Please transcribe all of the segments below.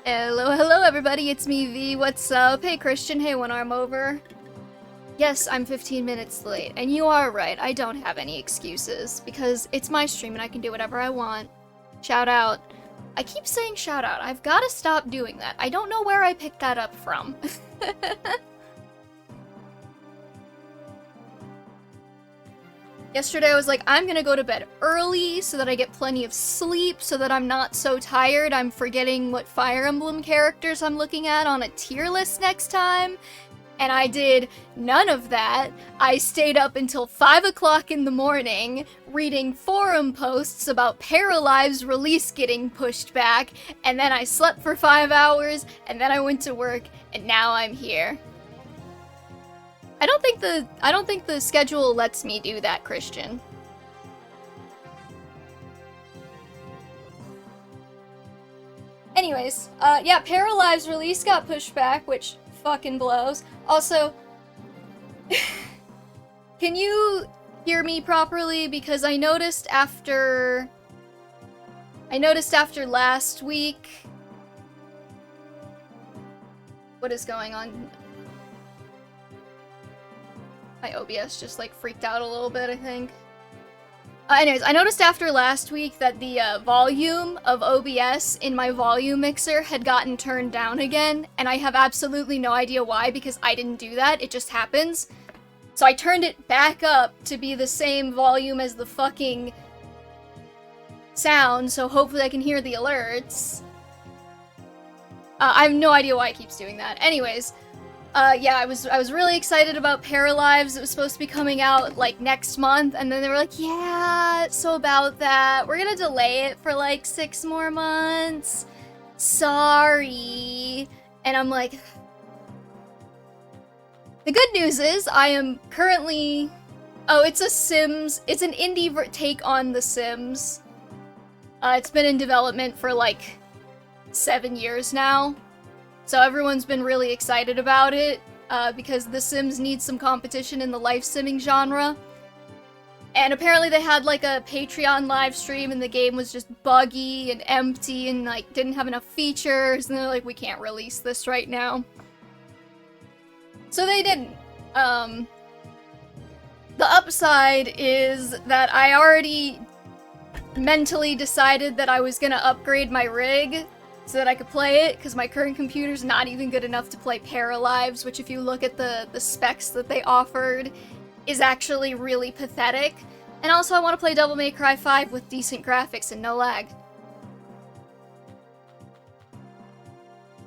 Hello everybody, it's me V, what's up? Hey Christian, hey One Arm Over. Yes, I'm 15 minutes late, and you are right, I don't have any excuses, because it's my stream and I can do whatever I want. Shout out. I keep saying shout out, I've gotta stop doing that. I don't know where I picked that up from. Yesterday I was like, I'm gonna go to bed early so that I get plenty of sleep, so that I'm not so tired I'm forgetting what Fire Emblem characters I'm looking at on a tier list next time. And I did none of that. I stayed up until 5 o'clock in the morning reading forum posts about Paralive's release getting pushed back, and then I slept for 5 hours, and then I went to work, and now I'm here. I don't think the schedule lets me do that, Christian. Anyways, yeah, Paralive's release got pushed back, which fucking blows. Also, can you hear me properly? Because I noticed after last week... What is going on? My OBS just like freaked out a little bit, I think. Anyways, I noticed after last week that the volume of OBS in my volume mixer had gotten turned down again, and I have absolutely no idea why, because I didn't do that, it just happens. So I turned it back up to be the same volume as the fucking sound, so hopefully I can hear the alerts. I have no idea why it keeps doing that. Anyways, yeah, I was really excited about Paralives. It was supposed to be coming out, like, next month, and then they were like, yeah, so about that, we're gonna delay it for, like, 6 more months. Sorry. And I'm like... The good news is, I am currently... Oh, it's a Sims... It's an indie take on The Sims. It's been in development for, like, 7 years now. So everyone's been really excited about it, because The Sims needs some competition in the life simming genre. And apparently they had like a Patreon live stream and the game was just buggy and empty and like didn't have enough features, and they're like, we can't release this right now. So they didn't. The upside is that I already mentally decided that I was gonna upgrade my rig so that I could play it, because my current computer's not even good enough to play Paralives, which if you look at the specs that they offered, is actually really pathetic. And also I want to play Devil May Cry 5 with decent graphics and no lag.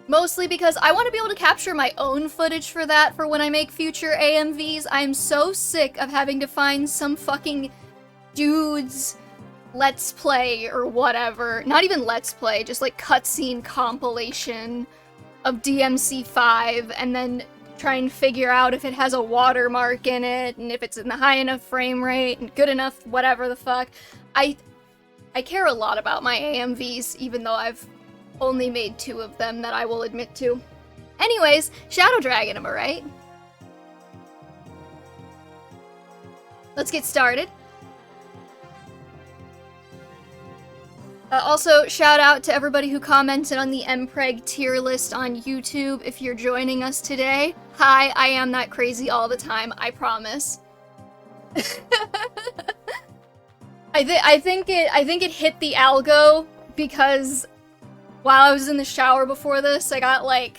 Mostly because I want to be able to capture my own footage for that for when I make future AMVs. I'm so sick of having to find some fucking dude's Let's Play or whatever. Not even Let's Play, just like cutscene compilation of DMC5 and then try and figure out if it has a watermark in it and if it's in the high enough frame rate and good enough whatever the fuck. I care a lot about my AMVs, even though I've only made 2 of them that I will admit to. Anyways, Shadow Dragon, am I right? Let's get started. Also, shout out to everybody who commented on the Mpreg tier list on YouTube if you're joining us today. Hi, I am that crazy all the time, I promise. I think it hit the algo because while I was in the shower before this, I got like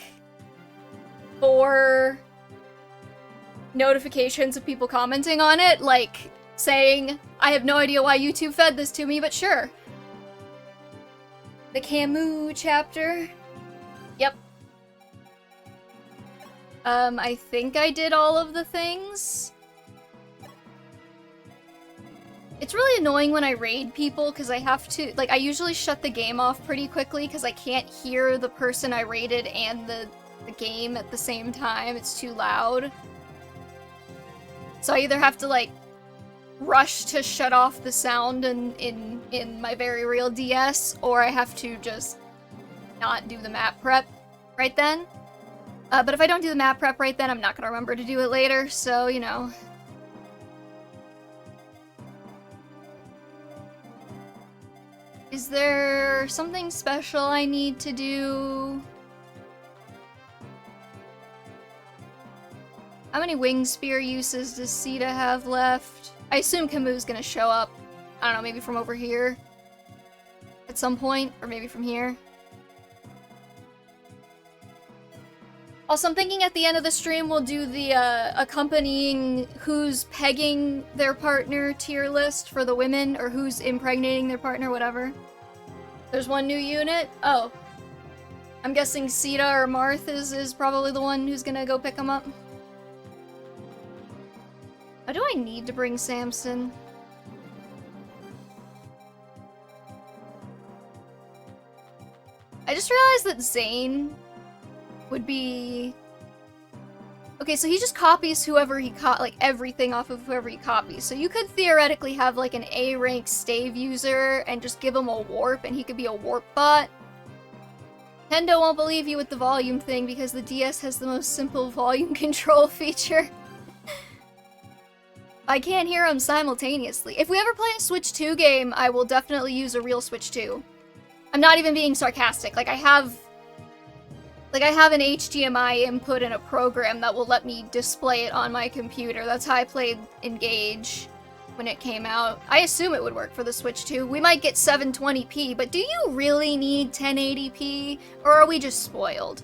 4 notifications of people commenting on it, like saying, I have no idea why YouTube fed this to me, but sure. The Camus chapter. Yep. I think I did all of the things. It's really annoying when I raid people, because I have to, like, I usually shut the game off pretty quickly, because I can't hear the person I raided and the game at the same time. It's too loud. So I either have to, like, rush to shut off the sound in my very real DS, or I have to just not do the map prep right then. But if I don't do the map prep right then, I'm not gonna remember to do it later, so, you know. Is there something special I need to do? How many wing spear uses does Sita have left? I assume Camus' gonna show up. I don't know, maybe from over here at some point, or maybe from here. Also, I'm thinking at the end of the stream we'll do the accompanying who's pegging their partner tier list for the women, or who's impregnating their partner, whatever. There's one new unit? Oh. I'm guessing Sita or Marth is probably the one who's gonna go pick them up. Oh, do I need to bring Samson? I just realized that Zane would be... Okay, so he just copies whoever he like everything off of whoever he copies. So you could theoretically have like an A-rank stave user and just give him a warp and he could be a warp bot. Nintendo won't believe you with the volume thing because the DS has the most simple volume control feature. I can't hear him simultaneously. If we ever play a Switch 2 game, I will definitely use a real Switch 2. I'm not even being sarcastic. Like, I have an HDMI input in a program that will let me display it on my computer. That's how I played Engage when it came out. I assume it would work for the Switch 2. We might get 720p, but do you really need 1080p? Or are we just spoiled?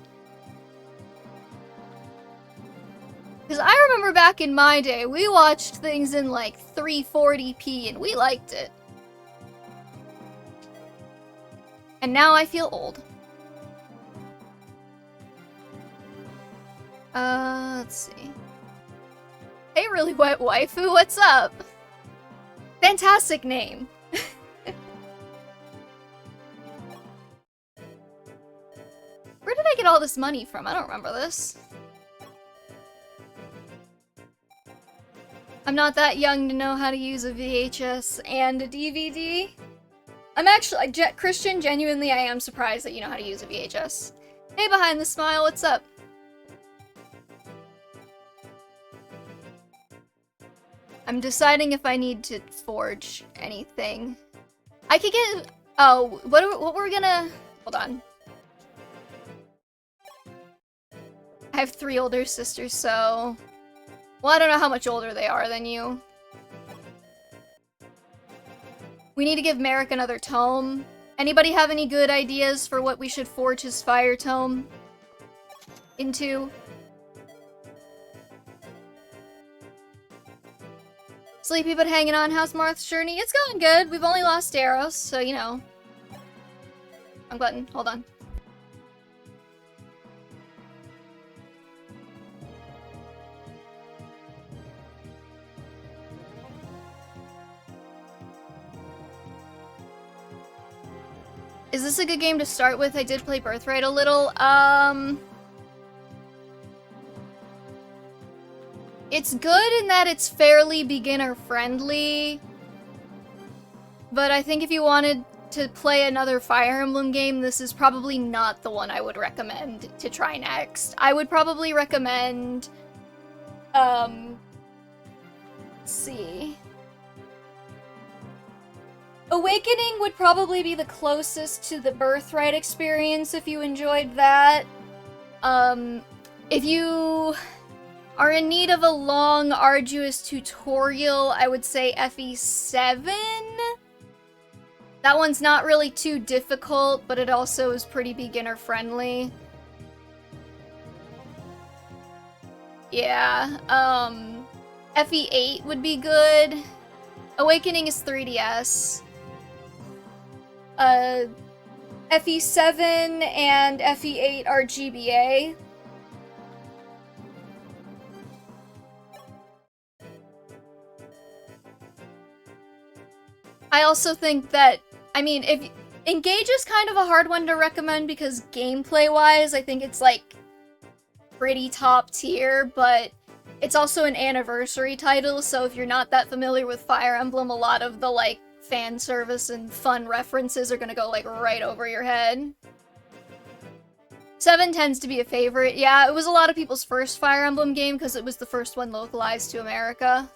Because I remember back in my day, we watched things in like 340p and we liked it. And now I feel old. Let's see. Hey, really wet waifu, what's up? Fantastic name. Where did I get all this money from? I don't remember this. I'm not that young to know how to use a VHS and a DVD. I'm actually, Christian, genuinely, I am surprised that you know how to use a VHS. Hey, behind the smile, what's up? I'm deciding if I need to forge anything. I could get... Oh, what were we gonna... Hold on. I have 3 older sisters, so... Well, I don't know how much older they are than you. We need to give Merrick another tome. Anybody have any good ideas for what we should forge his fire tome into? Sleepy but hanging on, how's Marth's journey? It's going good. We've only lost Eros, so you know. Wrong button, hold on. Is this a good game to start with? I did play Birthright a little. It's good in that it's fairly beginner-friendly. But I think if you wanted to play another Fire Emblem game, this is probably not the one I would recommend to try next. I would probably recommend... let's see... Awakening would probably be the closest to the Birthright experience if you enjoyed that. If you are in need of a long, arduous tutorial, I would say FE7. That one's not really too difficult, but it also is pretty beginner-friendly. Yeah, FE8 would be good. Awakening is 3DS. FE7 and FE8 are GBA. I also think that, I mean, if Engage is kind of a hard one to recommend because gameplay-wise, I think it's like pretty top tier, but it's also an anniversary title, so if you're not that familiar with Fire Emblem, a lot of the like fan service and fun references are gonna go like right over your head. 7 tends to be a favorite. Yeah, it was a lot of people's first Fire Emblem game because it was the first one localized to America.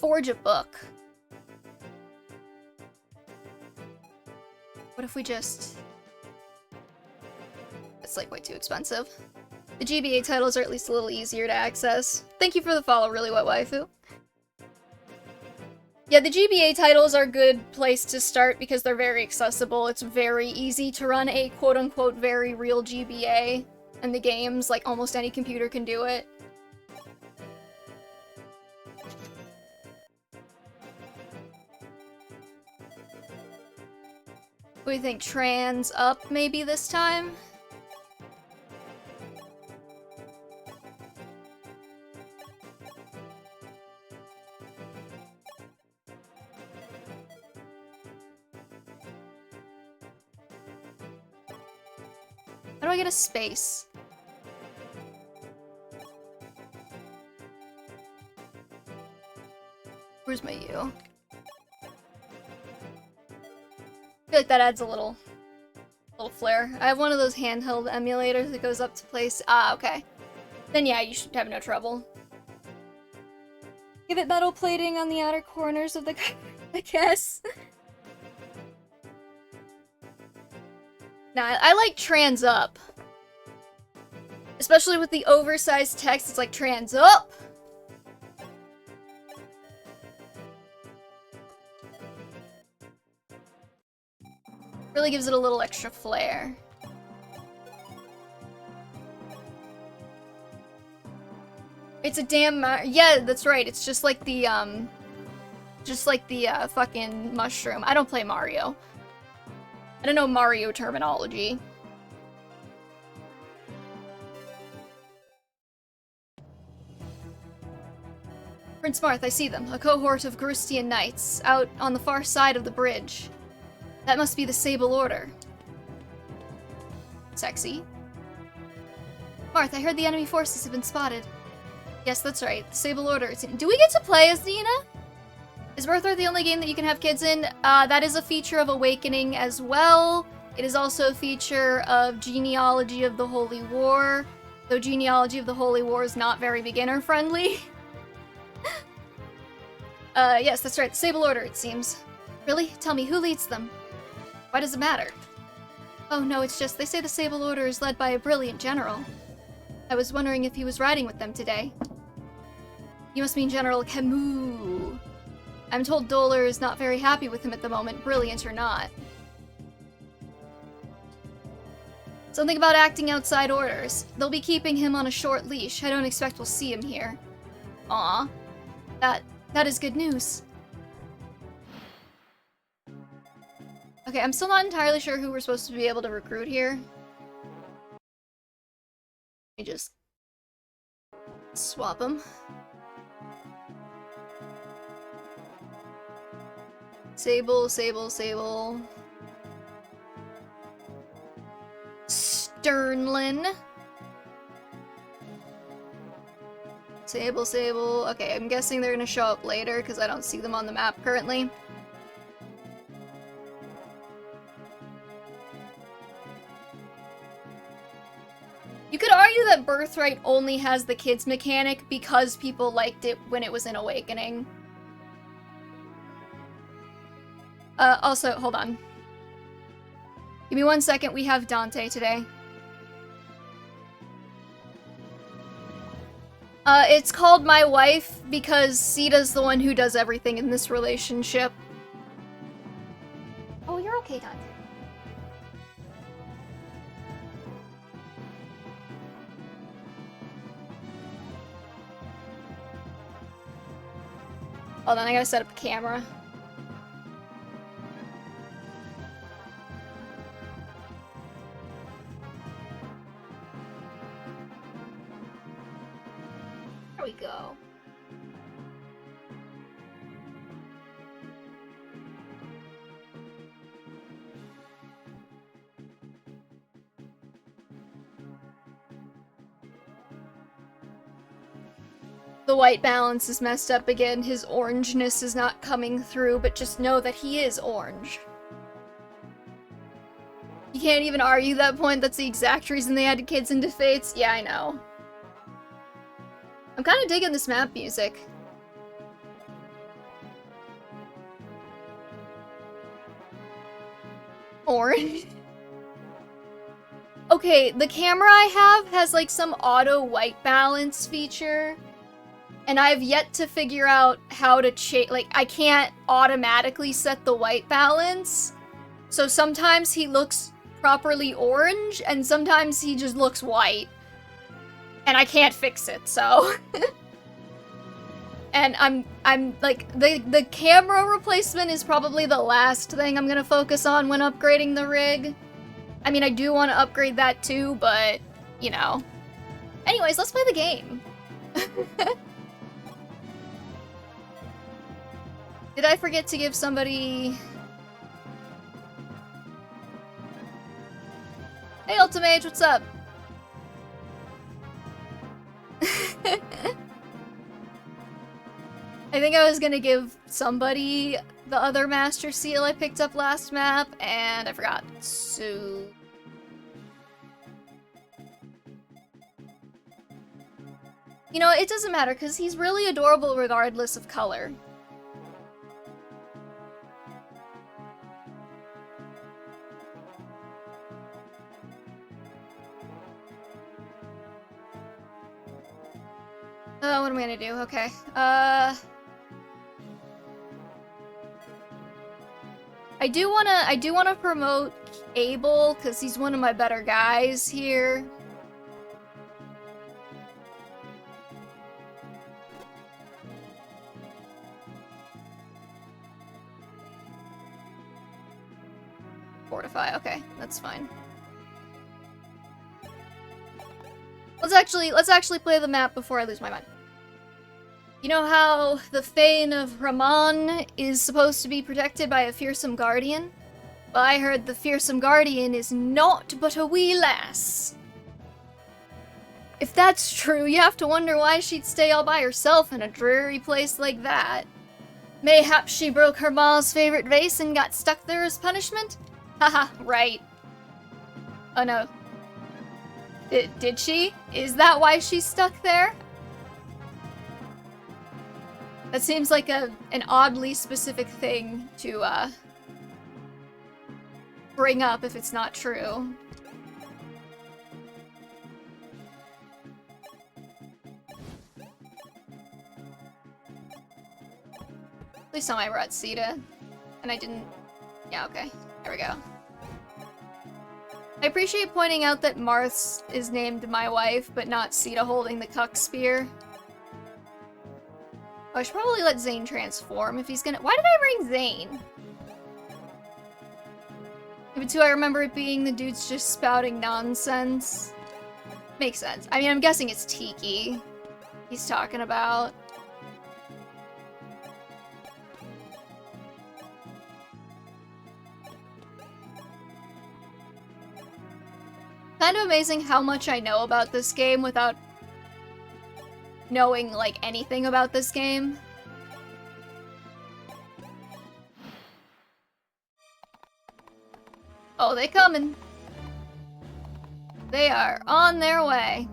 forge a book? What if we just... It's like way too expensive. The GBA titles are at least a little easier to access. Thank you for the follow, Really Wet Waifu. Yeah, the GBA titles are a good place to start because they're very accessible. It's very easy to run a quote-unquote very real GBA in the games. Like, almost any computer can do it. What do you think? Trans up maybe this time? How do I get a space? Where's my U? I feel like that adds a little flair. I have one of those handheld emulators that goes up to place. Ah, okay. Then yeah, you should have no trouble. Give it metal plating on the outer corners of the I guess. Nah, I like trans up. Especially with the oversized text, it's like trans up! Really gives it a little extra flair. It's a damn yeah, that's right. It's just like the fucking mushroom. I don't play Mario. I don't know Mario terminology. Prince Marth, I see them. A cohort of Grustian knights, out on the far side of the bridge. That must be the Sable Order. Sexy. Marth, I heard the enemy forces have been spotted. Yes, that's right. The Sable Order. Do we get to play as Nina? Is Birthright the only game that you can have kids in? That is a feature of Awakening as well. It is also a feature of Genealogy of the Holy War, though Genealogy of the Holy War is not very beginner-friendly. Yes, that's right. The Sable Order, it seems. Really? Tell me, who leads them? Why does it matter? Oh no, it's just, they say the Sable Order is led by a brilliant general. I was wondering if he was riding with them today. You must mean General Camus. I'm told Dolar is not very happy with him at the moment, brilliant or not. Something about acting outside orders. They'll be keeping him on a short leash. I don't expect we'll see him here. Aw. That is good news. Okay, I'm still not entirely sure who we're supposed to be able to recruit here. Let me just swap them. Sable, Sable, Sable. Sternlin. Sable, Sable. Okay, I'm guessing they're gonna show up later because I don't see them on the map currently. You could argue that Birthright only has the kids mechanic because people liked it when it was in Awakening. Also, hold on. Give me 1 second, we have Dante today. It's called My Wife because Sita's the one who does everything in this relationship. Oh, you're okay, Dante. Hold on, I gotta set up the camera. There we go. The white balance is messed up again. His orangeness is not coming through, but just know that he is orange. You can't even argue that point. That's the exact reason they added kids into Fates. Yeah, I know. I'm kind of digging this map music. Orange. Okay, the camera I have has like some auto white balance feature, and I've yet to figure out how to like, I can't automatically set the white balance, so sometimes he looks properly orange, and sometimes he just looks white, and I can't fix it, so... And I'm like, the camera replacement is probably the last thing I'm gonna focus on when upgrading the rig. I mean, I do want to upgrade that too, but, you know. Anyways, let's play the game. Did I forget to give somebody... Hey, Ultimage, what's up? I think I was gonna give somebody the other Master Seal I picked up last map, and I forgot, so... You know, it doesn't matter, because he's really adorable regardless of color. What am I gonna do? Okay. I do wanna promote Abel, because he's one of my better guys here. Fortify, okay, that's fine. Let's actually play the map before I lose my mind. You know how the Fane of Raman is supposed to be protected by a fearsome guardian? Well, I heard the fearsome guardian is naught but a wee lass. If that's true, you have to wonder why she'd stay all by herself in a dreary place like that. Mayhaps she broke her ma's favorite vase and got stuck there as punishment? Haha, right. Oh no. Did she? Is that why she's stuck there? That seems like an oddly specific thing to, bring up if it's not true. At least on my brought Sita. And I didn't... Yeah, okay. There we go. I appreciate pointing out that Marth is named my wife, but not Sita holding the cuck spear. Oh, I should probably let Zane transform if he's gonna- Why did I bring Zane? Maybe too, I remember it being the dude's just spouting nonsense. Makes sense. I mean, I'm guessing it's Tiki he's talking about. Kind of amazing how much I know about this game without knowing, like, anything about this game. Oh, they coming. They are on their way.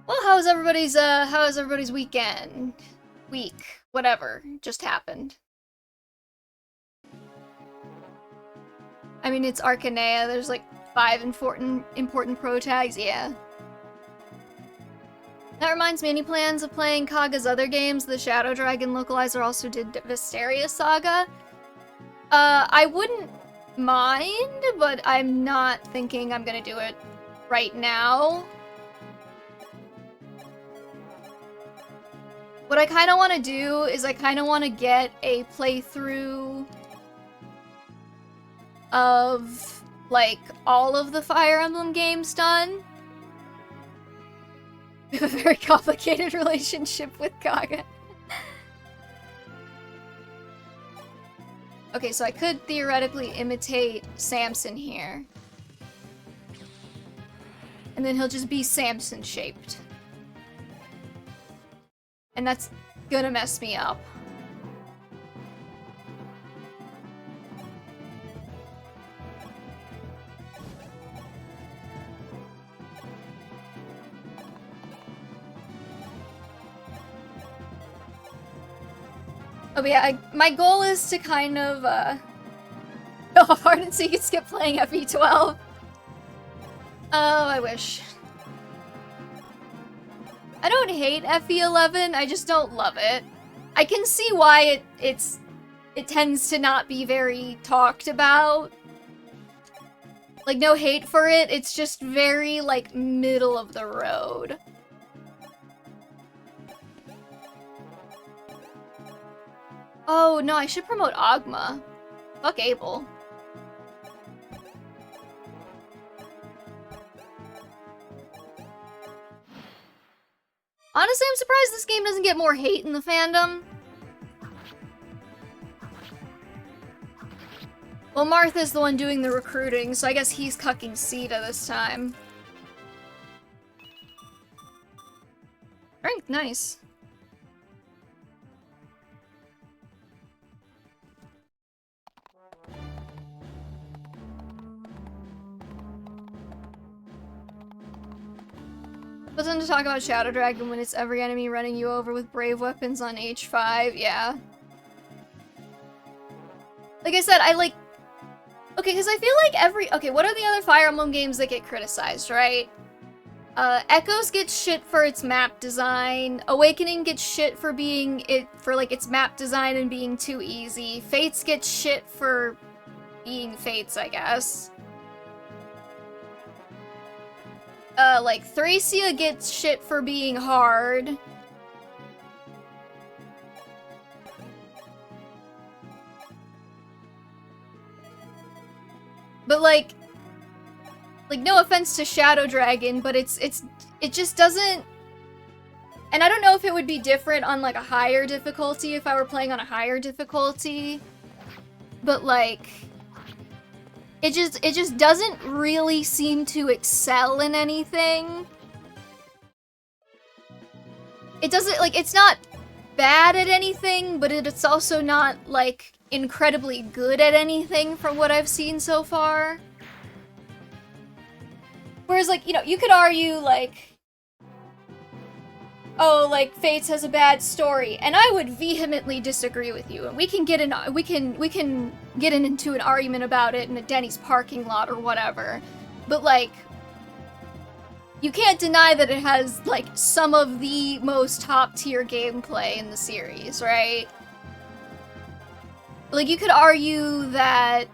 Well, how's everybody's weekend? Week, whatever, just happened. I mean, it's Arcanea, there's like 5 important pro tags, yeah. That reminds me, any plans of playing Kaga's other games? The Shadow Dragon localizer also did Visteria Saga. I wouldn't mind, but I'm not thinking I'm gonna do it right now. What I kind of want to do is I kind of want to get a playthrough of, like, all of the Fire Emblem games done. We have a very complicated relationship with Kaga. Okay, so I could theoretically imitate Samson here. And then he'll just be Samson-shaped. And that's gonna mess me up. Oh, but yeah, my goal is to kind of, go hard and so you can skip playing FE12. Oh, I wish. I don't hate FE11, I just don't love it. I can see why it tends to not be very talked about. Like, no hate for it, it's just very, like, middle of the road. Oh, no, I should promote Ogma. Fuck Abel. Honestly, I'm surprised this game doesn't get more hate in the fandom. Well, Martha's the one doing the recruiting, so I guess he's cucking Sita this time. Strength, nice. But then to talk about Shadow Dragon when it's every enemy running you over with brave weapons on H5, yeah. Like I said, I like... Okay, because I feel like okay, what are the other Fire Emblem games that get criticized, right? Echoes gets shit for its map design. Awakening gets shit for being its map design and being too easy. Fates gets shit for being Fates, I guess. Like, Thracia gets shit for being hard. But, like, no offense to Shadow Dragon, but it just doesn't... And I don't know if it would be different on, like, a higher difficulty if I were playing on a higher difficulty. But, like... It just doesn't really seem to excel in anything. It doesn't, like, it's not bad at anything, but it's also not, like, incredibly good at anything from what I've seen so far. Whereas, like, you know, you could argue, like, oh, like, Fates has a bad story, and I would vehemently disagree with you, and we can get into an argument about it in a Denny's parking lot or whatever. But, like, you can't deny that it has, like, some of the most top-tier gameplay in the series, right? Like, you could argue that,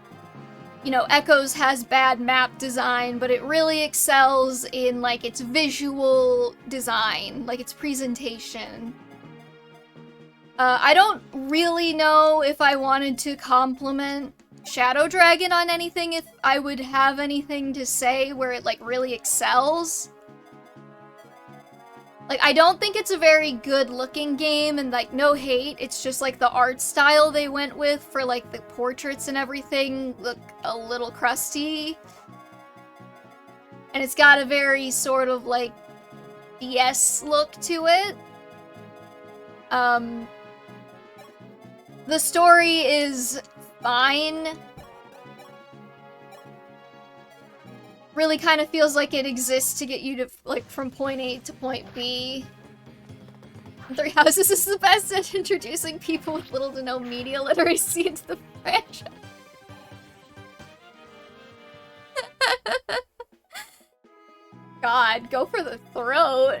you know, Echoes has bad map design, but it really excels in, like, its visual design, like, its presentation. I don't really know if I wanted to compliment Shadow Dragon on anything, if I would have anything to say where it, like, really excels. Like, I don't think it's a very good-looking game, and, like, no hate, it's just, like, the art style they went with for, like, the portraits and everything look a little crusty. And it's got a very sort of, like, DS look to it. The story is fine. Really kind of feels like it exists to get you to, like, from point A to point B. Three Houses is the best at introducing people with little to no media literacy into the franchise. God, go for the throat.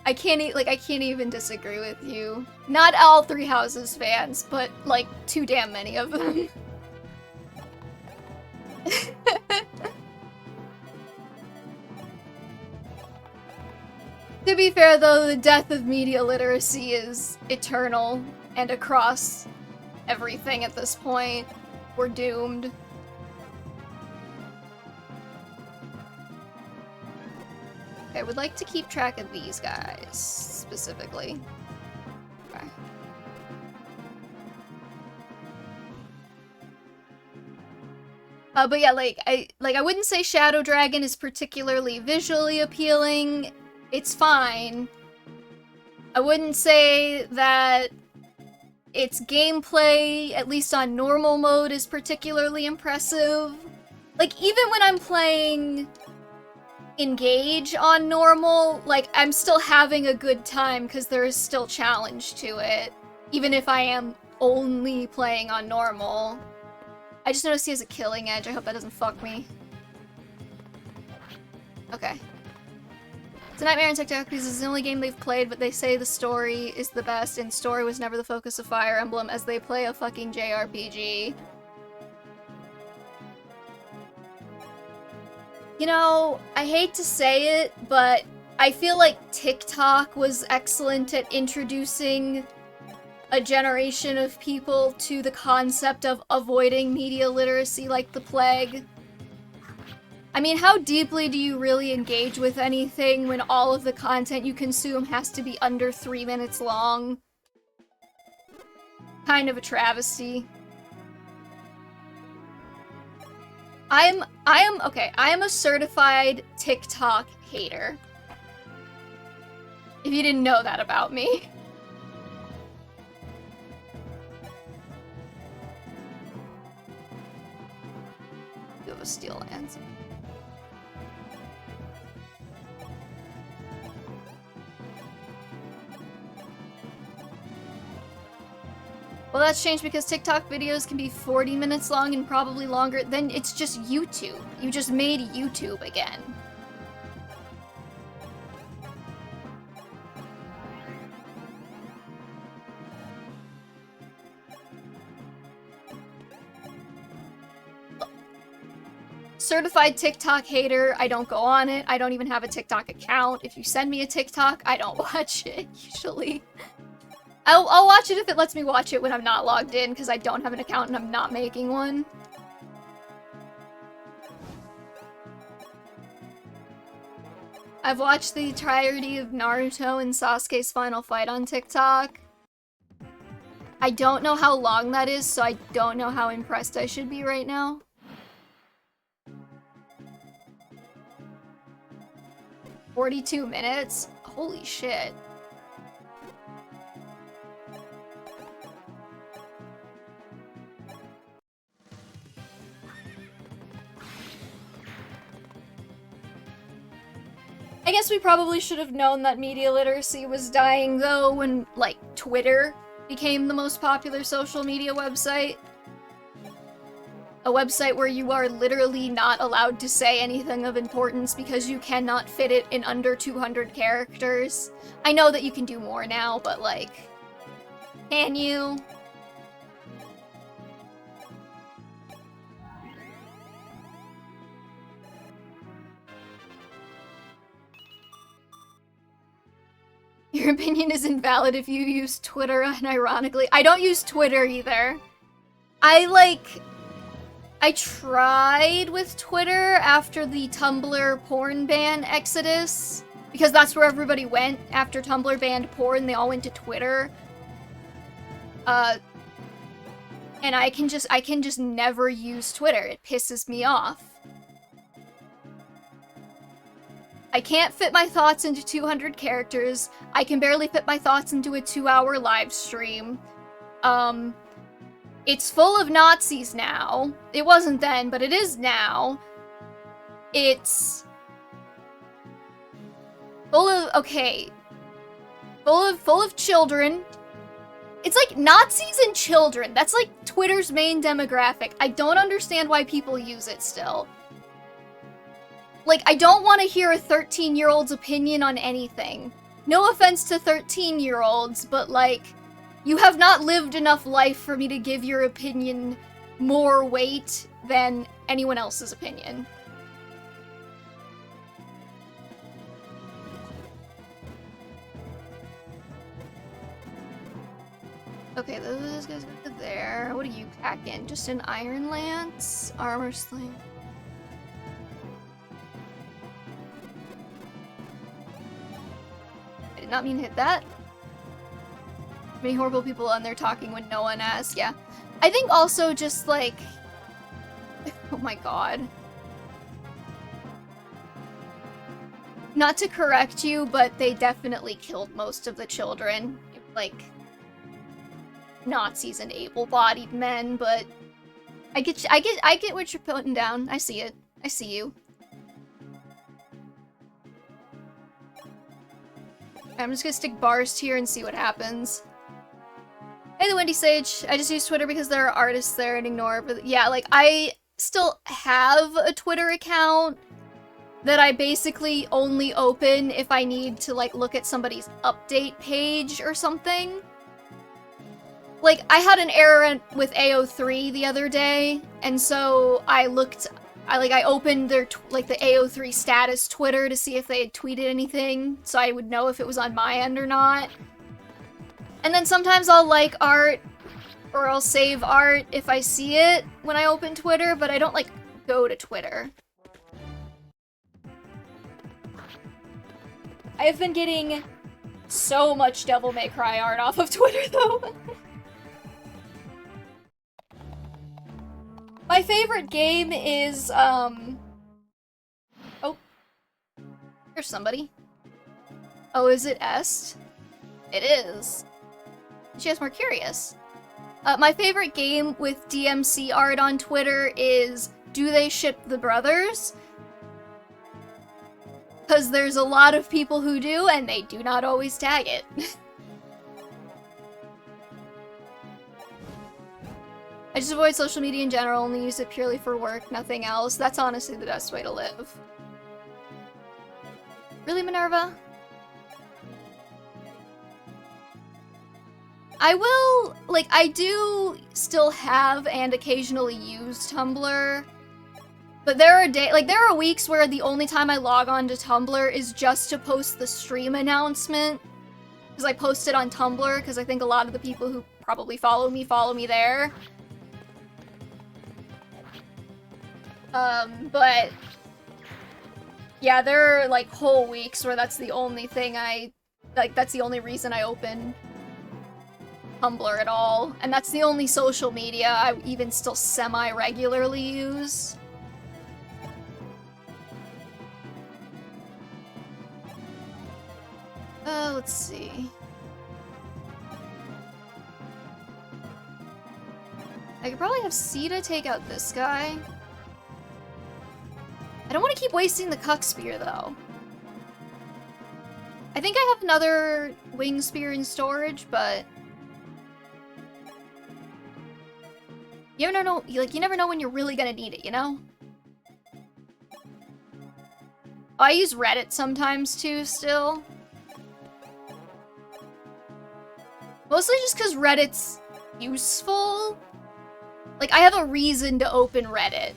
I can't even disagree with you. Not all Three Houses fans, but, like, too damn many of them. To be fair, though, the death of media literacy is eternal and across everything at this point. We're doomed. I would like to keep track of these guys, specifically. Okay. But yeah, I wouldn't say Shadow Dragon is particularly visually appealing. It's fine. I wouldn't say that its gameplay, at least on normal mode, is particularly impressive. Like, even when I'm playing engage on normal, like, I'm still having a good time because there is still challenge to it, even if I am only playing on normal. I just noticed he has a killing edge. I hope that doesn't fuck me. Okay. It's a nightmare in TikTok because it's the only game they've played, but they say the story is the best, and story was never the focus of Fire Emblem as they play a fucking JRPG. You know, I hate to say it, but I feel like TikTok was excellent at introducing a generation of people to the concept of avoiding media literacy like the plague. I mean, how deeply do you really engage with anything when all of the content you consume has to be under 3 minutes long? Kind of a travesty. I am a certified TikTok hater. If you didn't know that about me. You have a steel lance. Well, that's changed because TikTok videos can be 40 minutes long and probably longer. Then it's just YouTube. You just made YouTube again. Certified TikTok hater. I don't go on it. I don't even have a TikTok account. If you send me a TikTok, I don't watch it, usually. I'll watch it if it lets me watch it when I'm not logged in, because I don't have an account and I'm not making one. I've watched the entirety of Naruto and Sasuke's final fight on TikTok. I don't know how long that is, so I don't know how impressed I should be right now. "42 minutes? Holy shit. I guess we probably should have known that media literacy was dying, though, when, like, Twitter became the most popular social media website. A website where you are literally not allowed to say anything of importance because you cannot fit it in under 200 characters. I know that you can do more now, but, like, can you? Your opinion is invalid if you use Twitter unironically. I don't use Twitter either. I tried with Twitter after the Tumblr porn ban exodus, because that's where everybody went after Tumblr banned porn. They all went to Twitter. And I can just never use Twitter. It pisses me off. I can't fit my thoughts into 200 characters. I can barely fit my thoughts into a 2-hour live stream. It's full of Nazis now. It wasn't then, but it is now. It's full of, okay, full of children. It's like Nazis and children. That's like Twitter's main demographic. I don't understand why people use it still. Like, I don't want to hear a 13-year-old's opinion on anything. No offense to 13-year-olds, but, like, you have not lived enough life for me to give your opinion more weight than anyone else's opinion. Okay, those guys go to there. What do you pack in? Just an Iron Lance? Armor Sling. I did not mean to hit that. Many horrible people on there talking when no one asks. Yeah. I think also just like... oh my god. Not to correct you, but they definitely killed most of the children. Like, Nazis and able-bodied men, but I get what you're putting down. I see it. I see you. I'm just gonna stick bars here and see what happens. Hey, the Windy Sage. I just use Twitter because there are artists there and ignore. But yeah, like, I still have a Twitter account that I basically only open if I need to, like, look at somebody's update page or something. Like, I had an error with AO3 the other day, and so I opened their, the AO3 status Twitter to see if they had tweeted anything, so I would know if it was on my end or not. And then sometimes I'll like art, or I'll save art if I see it when I open Twitter, but I don't, like, go to Twitter. I have been getting so much Devil May Cry art off of Twitter, though. My favorite game is, oh. There's somebody. Oh, is it Est? It is. She has more curious. My favorite game with DMC art on Twitter is Do They Ship the Brothers? Because there's a lot of people who do, and they do not always tag it. I just avoid social media in general, only use it purely for work, nothing else. That's honestly the best way to live. Really, Minerva? I will, like, I do still have and occasionally use Tumblr, but there are weeks where the only time I log on to Tumblr is just to post the stream announcement, because I post it on Tumblr, because I think a lot of the people who probably follow me there. But yeah, there are, like, whole weeks where that's the only thing that's the only reason I open Tumblr at all, and that's the only social media I even still semi-regularly use. Let's see. I could probably have Sita take out this guy. I don't want to keep wasting the Cuck Spear, though. I think I have another Wing Spear in storage, but you never know, like, you never know when you're really gonna need it, you know? Oh, I use Reddit sometimes, too, still. Mostly just because Reddit's useful. Like, I have a reason to open Reddit.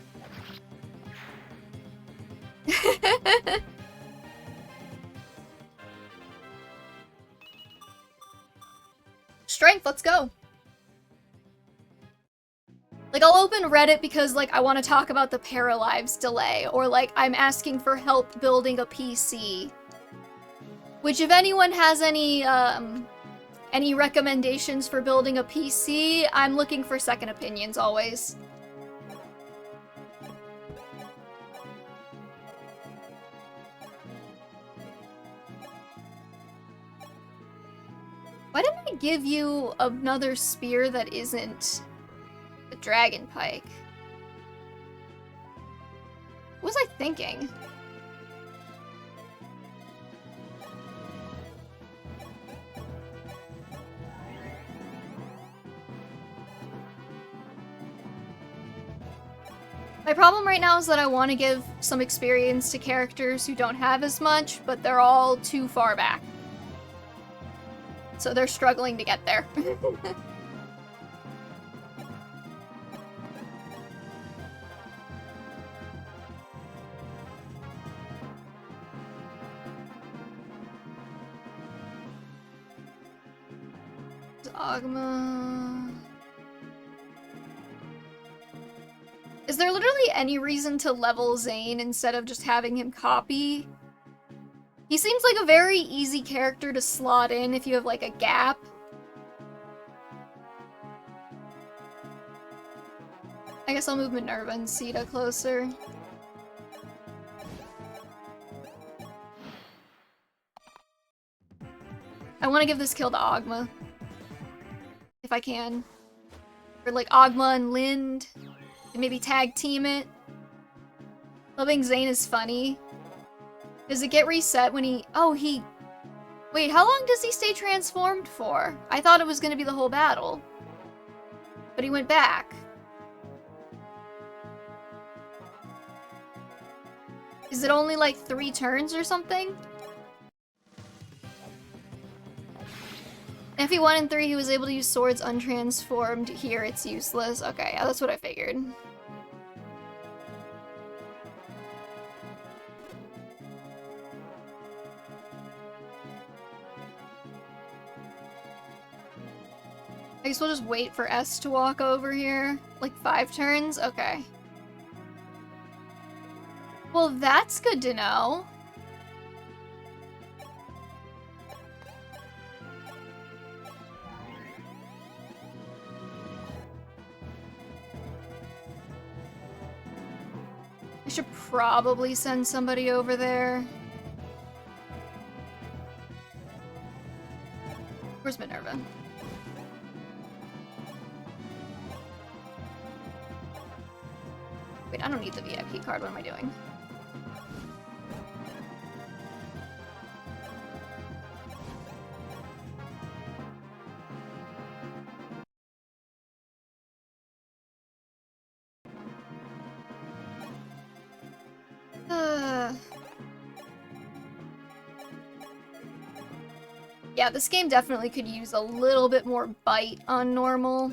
Strength, let's go. Like, I'll open Reddit because, like, I want to talk about the Paralives delay, or, like, I'm asking for help building a PC. Which, if anyone has any recommendations for building a PC, I'm looking for second opinions, always. Why didn't I give you another spear that isn't a dragon pike? What was I thinking? My problem right now is that I want to give some experience to characters who don't have as much, but they're all too far back. So they're struggling to get there. Agma. Is there literally any reason to level Zane instead of just having him copy? He seems like a very easy character to slot in if you have, like, a gap. I guess I'll move Minerva and Sita closer. I want to give this kill to Agma. If I can. Or, like, Agma and Lind. And maybe tag team it. Loving Zane is funny. Does it get reset when he... Oh, Wait, how long does he stay transformed for? I thought it was gonna be the whole battle. But he went back. Is it only like 3 turns or something? FE1 and 3, he was able to use swords untransformed. Here, it's useless. Okay, yeah, that's what I figured. I guess we'll just wait for S to walk over here. Like 5 turns? Okay. Well, that's good to know. I should probably send somebody over there. Where's Minerva? Wait, I don't need the VIP card. What am I doing? Yeah, this game definitely could use a little bit more bite on normal.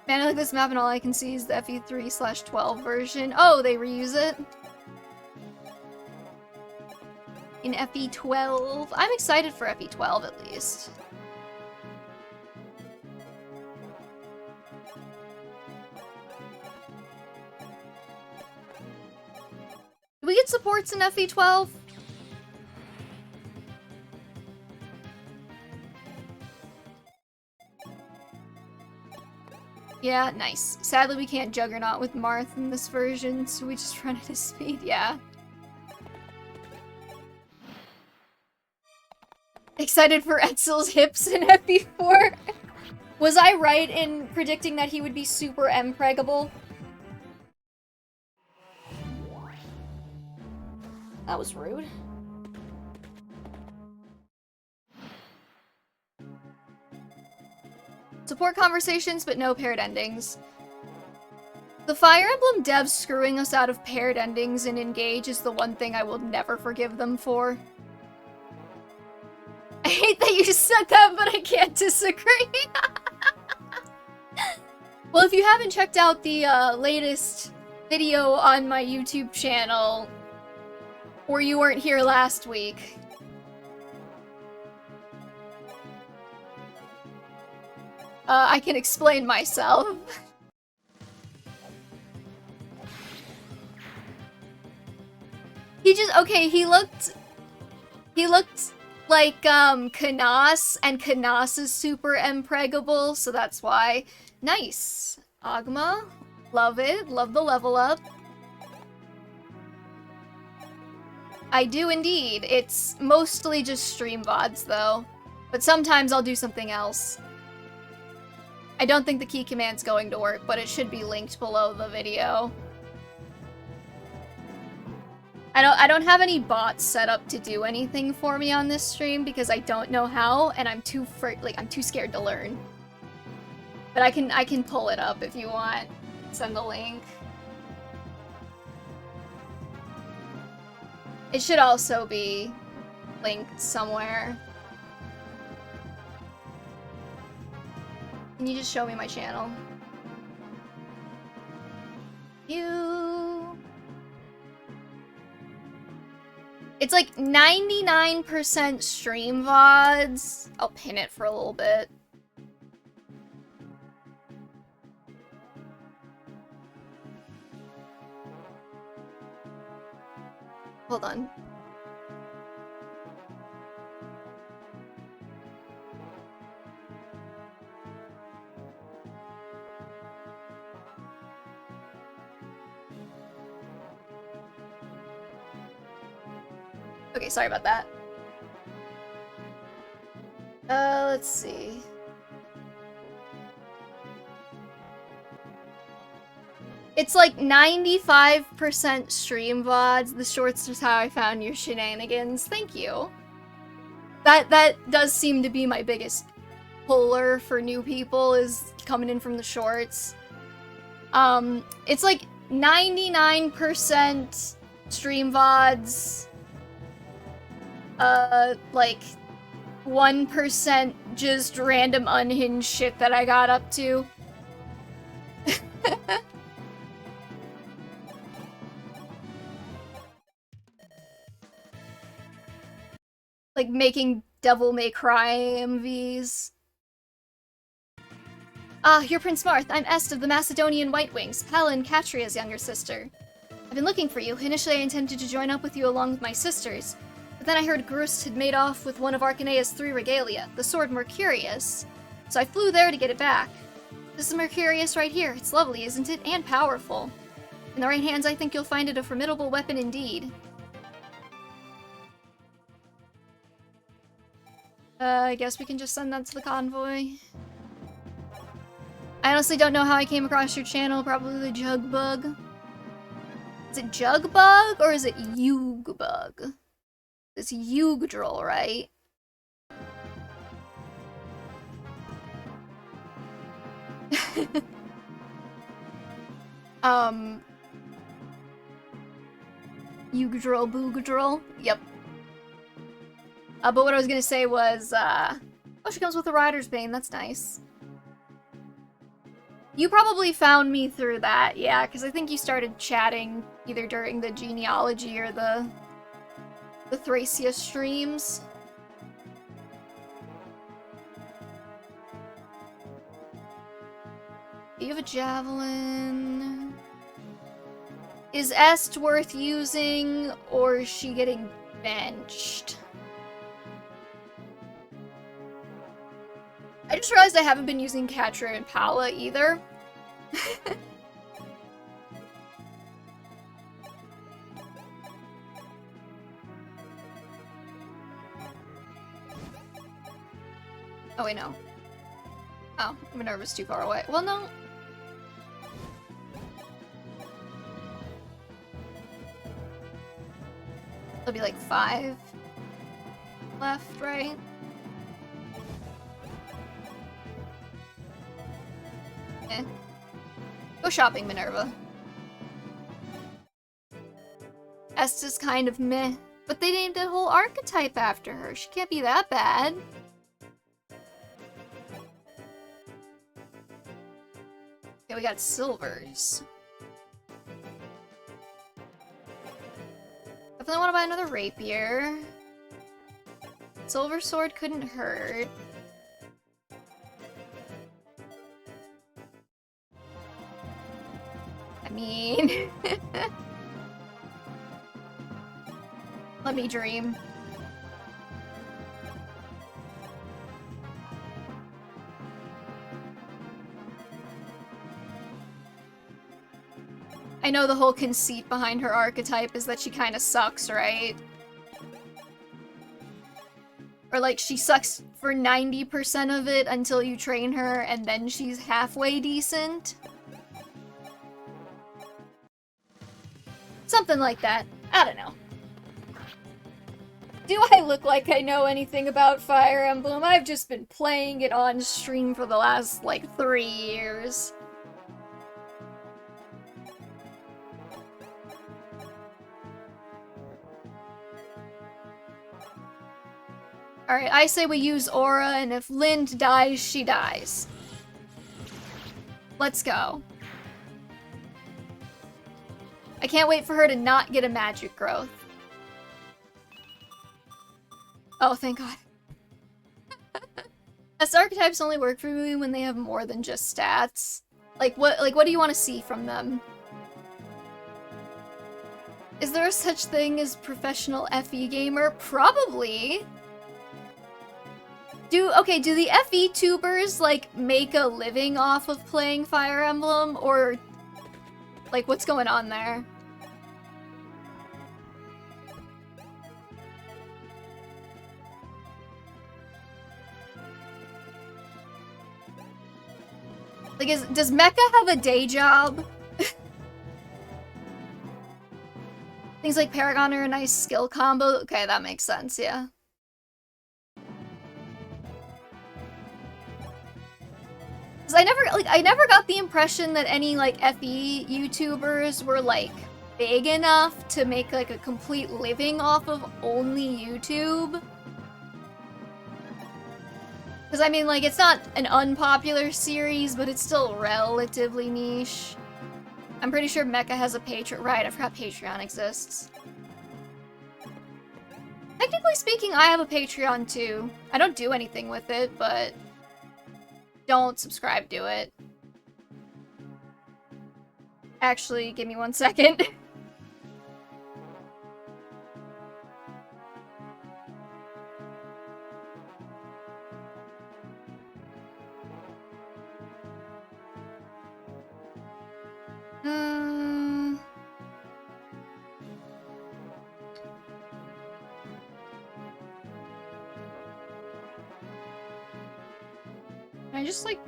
Man, I like this map and all I can see is the FE3/12 version. Oh, they reuse it? In FE12. I'm excited for FE12 at least. Do we get supports in FE12? Yeah, nice. Sadly, we can't Juggernaut with Marth in this version, so we just run at his speed, yeah. Excited for Etzel's hips in FE4? Was I right in predicting that he would be super M-preggable? That was rude. Support conversations, but no paired endings. The Fire Emblem devs screwing us out of paired endings in Engage is the one thing I will never forgive them for. I hate that you said that, but I can't disagree. Well, if you haven't checked out the latest video on my YouTube channel, or you weren't here last week, I can explain myself. He looked like, Canuss, and Canuss is super M-preggable, so that's why. Nice. Agma. Love it. Love the level up. I do indeed. It's mostly just stream VODs, though. But sometimes I'll do something else. I don't think the key command's going to work, but it should be linked below the video. I don't have any bots set up to do anything for me on this stream because I don't know how, and I'm too scared to learn. But I can pull it up if you want. Send the link. It should also be linked somewhere. Can you just show me my channel? It's like 99% stream VODs. I'll pin it for a little bit. Hold on. Okay, sorry about that. Let's see. It's like 95% stream VODs. The shorts is how I found your shenanigans. Thank you. That does seem to be my biggest puller for new people, is coming in from the shorts. It's like 99% stream VODs. Like 1% just random unhinged shit that I got up to. Like making Devil May Cry MVs. Ah, you're Prince Marth. I'm Est of the Macedonian White Wings, Helen, Catria's younger sister. I've been looking for you. Initially, I intended to join up with you along with my sisters, but then I heard Grust had made off with one of Arcanea's 3 regalia, the sword Mercurius. So I flew there to get it back. This is Mercurius right here. It's lovely, isn't it? And powerful. In the right hands, I think you'll find it a formidable weapon indeed. I guess we can just send that to the convoy. I honestly don't know how I came across your channel, probably the Jugbug. Is it Jugbug or is it Yugbug? It's Yugdril, right? Yugdril, Boogdril? Yep. But what I was gonna say was, oh, she comes with a rider's bane, that's nice. You probably found me through that, yeah, because I think you started chatting either during the genealogy or the Thracia streams. You have a javelin. Is Est worth using, or is she getting benched? I just realized I haven't been using Catra and Pala either. Oh wait, no. Oh, Minerva's too far away. Well, no. There'll be like 5 left, right? Eh. Go shopping, Minerva. Esta's kind of meh, but they named a whole archetype after her. She can't be that bad. Okay, we got silvers. Definitely want to buy another rapier. Silver sword couldn't hurt. I mean... Let me dream. I know the whole conceit behind her archetype is that she kind of sucks, right? Or like, she sucks for 90% of it until you train her, and then she's halfway decent. Something like that. I don't know. Do I look like I know anything about Fire Emblem? I've just been playing it on stream for the last, like, 3 years. Alright, I say we use Aura, and if Lind dies, she dies. Let's go. I can't wait for her to not get a magic growth. Oh, thank God. As archetypes only work for me when they have more than just stats. Like what do you want to see from them? Is there a such thing as professional FE gamer? Probably. Do the FE tubers, like, make a living off of playing Fire Emblem? Or, like, what's going on there? Like, does Mecha have a day job? Things like Paragon are a nice skill combo. Okay, that makes sense, yeah. Cause I never got the impression that any, like, FE YouTubers were, like, big enough to make, like, a complete living off of only YouTube. Because, I mean, like, it's not an unpopular series, but it's still relatively niche. I'm pretty sure Mecha has a Patreon. Right, I forgot Patreon exists. Technically speaking, I have a Patreon too. I don't do anything with it, but don't subscribe to it. Actually, give me 1 second. Can I just, like...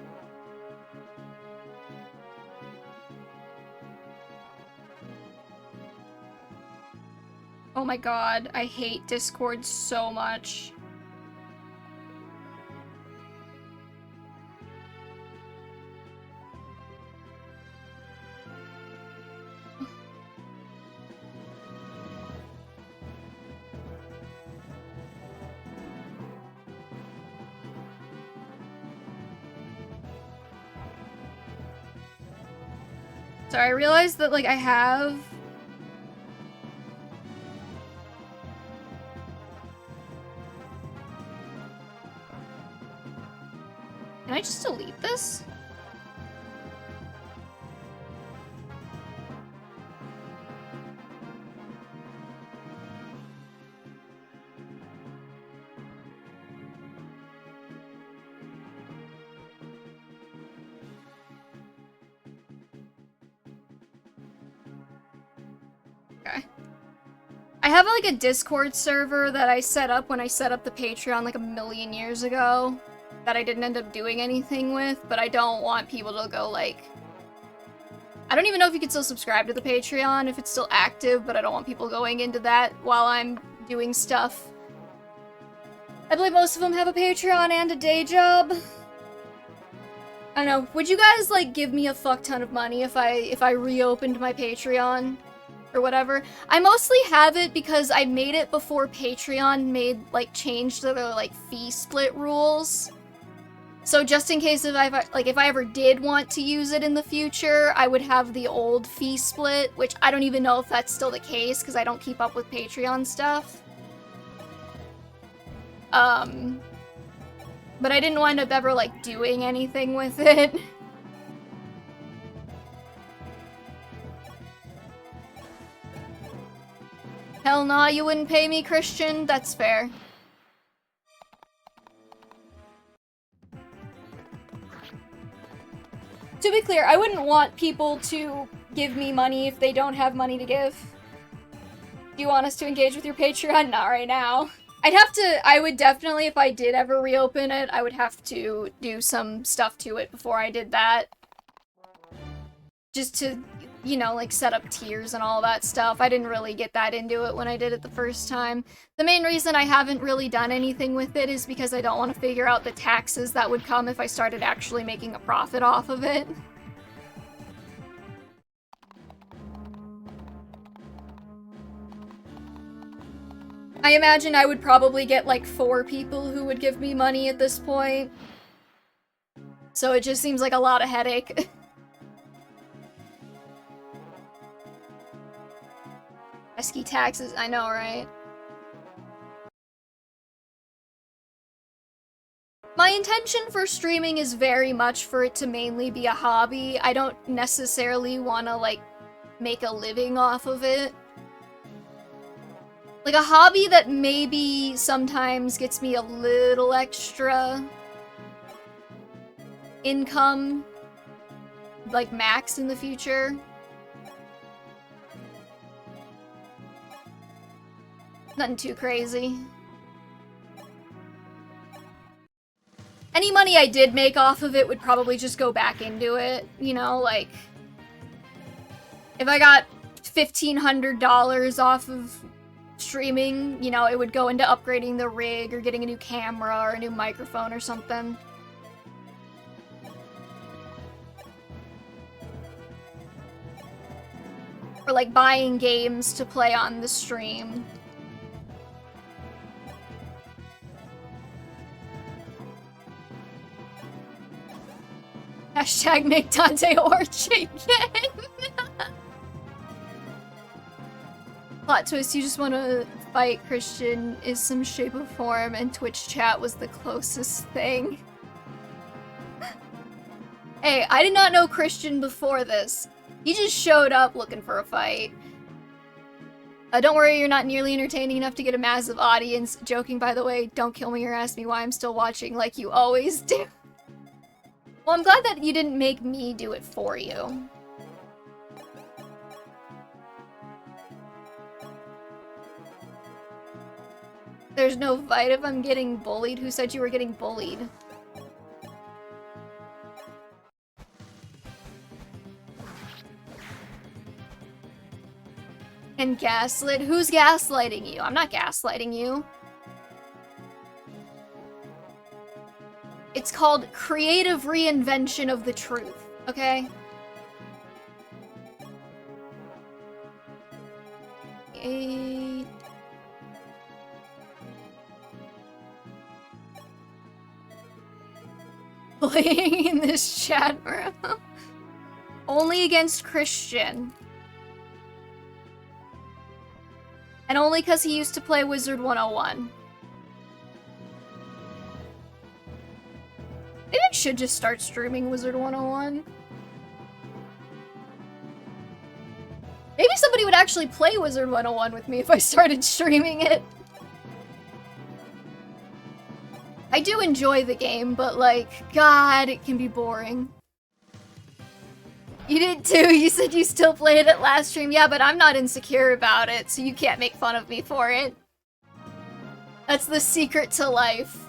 Oh my god, I hate Discord so much. Sorry, I realized that, like, I have... Can I just delete this? Okay. I have, like, a Discord server that I set up when I set up the Patreon, like, a million years ago that I didn't end up doing anything with, but I don't want people to go, like... I don't even know if you can still subscribe to the Patreon, if it's still active, but I don't want people going into that while I'm doing stuff. I believe most of them have a Patreon and a day job. I don't know, would you guys, like, give me a fuck ton of money if I reopened my Patreon? Or whatever. I mostly have it because I made it before Patreon changed their, like, fee split rules. So just in case if I ever did want to use it in the future, I would have the old fee split, which I don't even know if that's still the case because I don't keep up with Patreon stuff. But I didn't wind up ever, like, doing anything with it. Hell nah, you wouldn't pay me, Christian? That's fair. To be clear, I wouldn't want people to give me money if they don't have money to give. Do you want us to engage with your Patreon? Not right now. I would definitely, if I did ever reopen it, I would have to do some stuff to it before I did that. Just to, you know, like, set up tiers and all that stuff. I didn't really get that into it when I did it the first time. The main reason I haven't really done anything with it is because I don't want to figure out the taxes that would come if I started actually making a profit off of it. I imagine I would probably get, like, 4 people who would give me money at this point. So it just seems like a lot of headache. Pesky taxes, I know, right? My intention for streaming is very much for it to mainly be a hobby. I don't necessarily want to, like, make a living off of it. Like, a hobby that maybe sometimes gets me a little extra income, like, max in the future. Nothing too crazy. Any money I did make off of it would probably just go back into it, you know, like... If I got $1,500 off of streaming, you know, it would go into upgrading the rig or getting a new camera or a new microphone or something. Or like buying games to play on the stream. Hashtag make Dante or chicken. Plot twist, you just want to fight Christian is some shape or form, and Twitch chat was the closest thing. Hey, I did not know Christian before this. He just showed up looking for a fight. Don't worry, you're not nearly entertaining enough to get a massive audience. Joking, by the way, don't kill me or ask me why I'm still watching like you always do. Well, I'm glad that you didn't make me do it for you. There's no fight if I'm getting bullied. Who said you were getting bullied? And gaslit? Who's gaslighting you? I'm not gaslighting you. It's called creative reinvention of the truth, okay? Playing in this chat room. Only against Christian. And only because he used to play Wizard 101. Maybe I should just start streaming Wizard 101. Maybe somebody would actually play Wizard 101 with me if I started streaming it. I do enjoy the game, but like, God, it can be boring. You did too, you said you still played it last stream. Yeah, but I'm not insecure about it, so you can't make fun of me for it. That's the secret to life.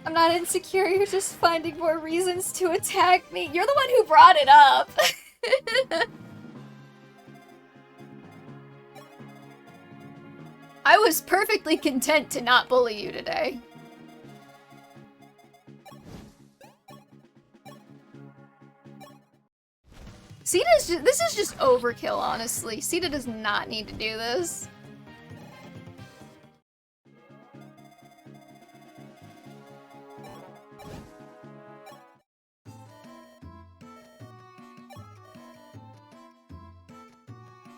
I'm not insecure, you're just finding more reasons to attack me. You're the one who brought it up. I was perfectly content to not bully you today. This is just overkill, honestly. Sita does not need to do this.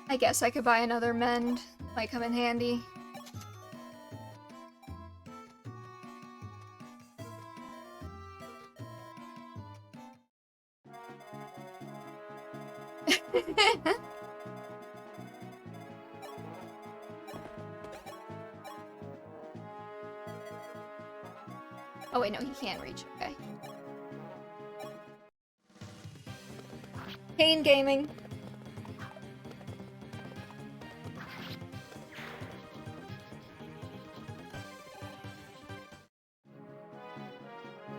I guess I could buy another mend. Might come in handy. Oh wait, no, he can't reach. Okay. Pain Gaming.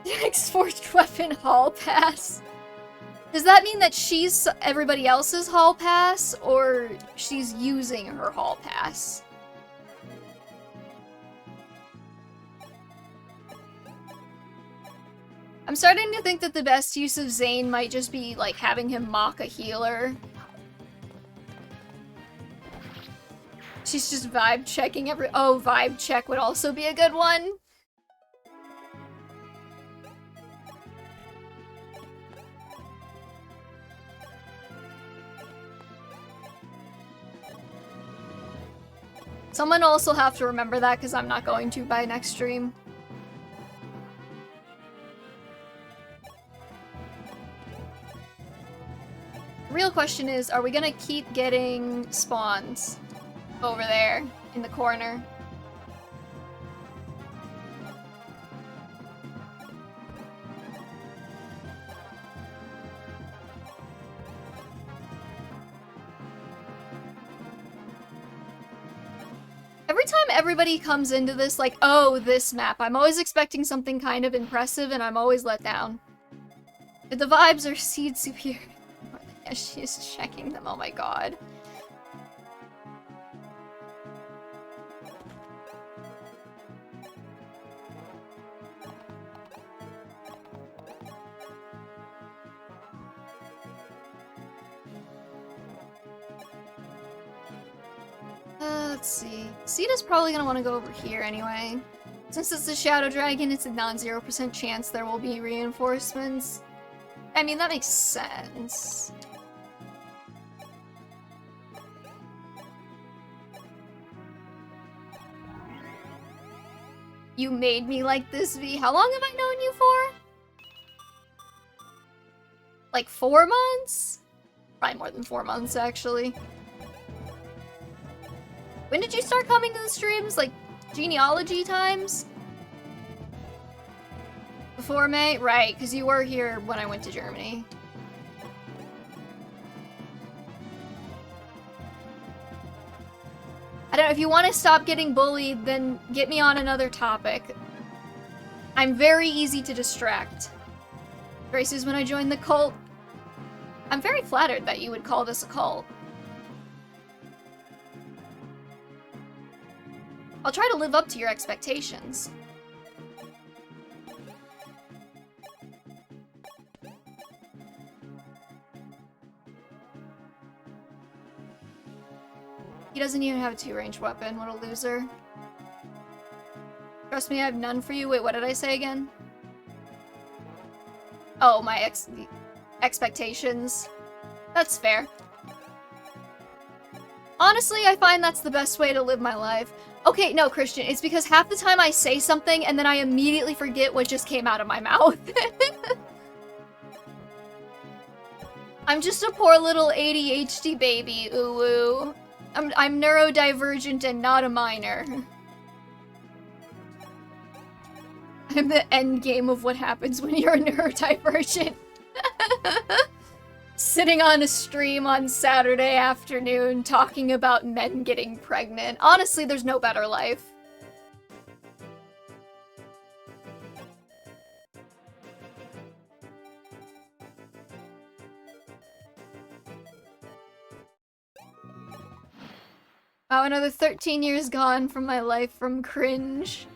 Next forged weapon hall pass. Does that mean that she's everybody else's hall pass, or she's using her hall pass? I'm starting to think that the best use of Zane might just be, like, having him mock a healer. She's just vibe checking every- Oh, vibe check would also be a good one. Someone also have to remember that, because I'm not going to by next stream. Real question is, are we gonna keep getting spawns over there in the corner? Every time everybody comes into this, like, oh, this map, I'm always expecting something kind of impressive, and I'm always let down. The vibes are seed superior. Yeah, she is checking them, oh my god. Let's see. Sita's probably gonna want to go over here anyway. Since it's a Shadow Dragon, it's a non-0% chance there will be reinforcements. I mean, that makes sense. You made me like this, V. How long have I known you for? Like 4 months? Probably more than 4 months, actually. When did you start coming to the streams? Like, genealogy times? Before May? Right, because you were here when I went to Germany. I don't know, if you want to stop getting bullied, then get me on another topic. I'm very easy to distract. Graces when I joined the cult. I'm very flattered that you would call this a cult. I'll try to live up to your expectations. He doesn't even have a 2-range weapon, what a loser. Trust me, I have none for you. Wait, what did I say again? Oh, my expectations. That's fair. Honestly, I find that's the best way to live my life. Okay, no, Christian, it's because half the time I say something and then I immediately forget what just came out of my mouth. I'm just a poor little ADHD baby, ooh-woo. I'm neurodivergent and not a minor. I'm the end game of what happens when you're a neurodivergent. Sitting on a stream on Saturday afternoon talking about men getting pregnant. Honestly, there's no better life. Wow, another 13 years gone from my life from cringe.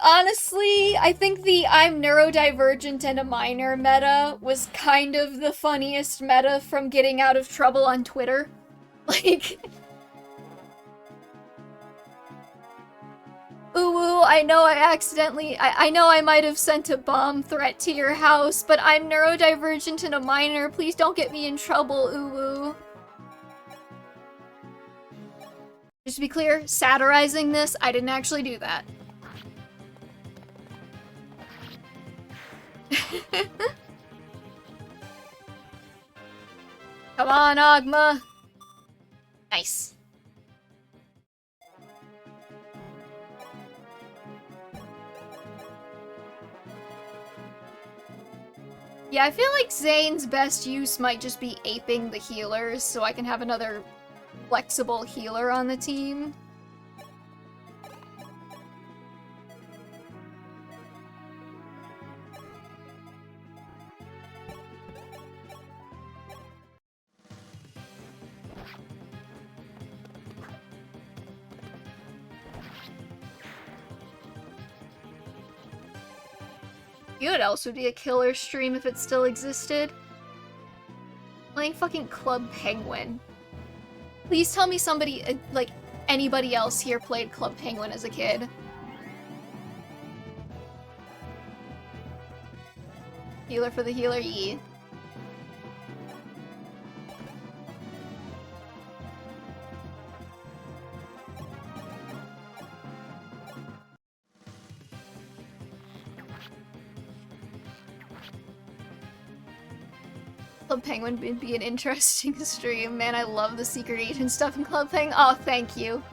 Honestly, I think the I'm neurodivergent and a minor meta was kind of the funniest meta from getting out of trouble on Twitter. Like... Ooh, I know I know I might have sent a bomb threat to your house, but I'm neurodivergent and a minor. Please don't get me in trouble, ooh. Just to be clear, satirizing this, I didn't actually do that. Come on, Ogma. Nice. Yeah, I feel like Zane's best use might just be aping the healers so I can have another flexible healer on the team. You know what else would be a killer stream if it still existed? Playing fucking Club Penguin. Please tell me somebody, like, anybody else here played Club Penguin as a kid. Healer for the healer, yee. Club Penguin would be an interesting stream. Man, I love the secret agent stuff in Club Penguin. Oh, thank you.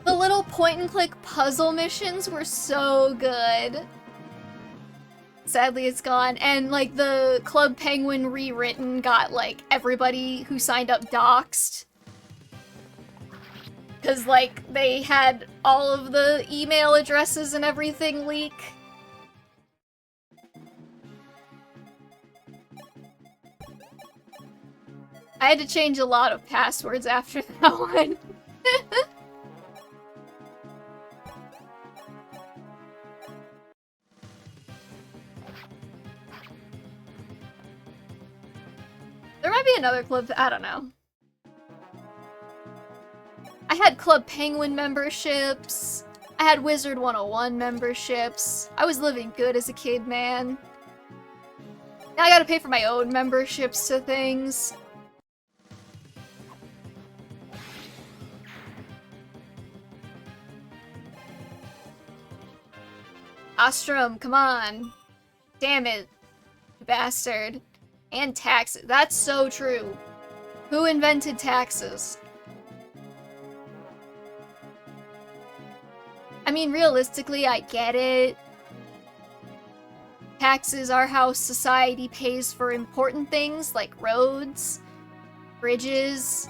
The little point-and-click puzzle missions were so good. Sadly, it's gone. And, like, the Club Penguin rewritten got, like, everybody who signed up doxxed. Because, like, they had all of the email addresses and everything leak. I had to change a lot of passwords after that one. There might be another club, I don't know. I had Club Penguin memberships. I had Wizard 101 memberships. I was living good as a kid, man. Now I gotta pay for my own memberships to things. Ostrom, come on. Damn it, you bastard. And taxes. That's so true. Who invented taxes? I mean, realistically, I get it. Taxes are how society pays for important things like roads, bridges,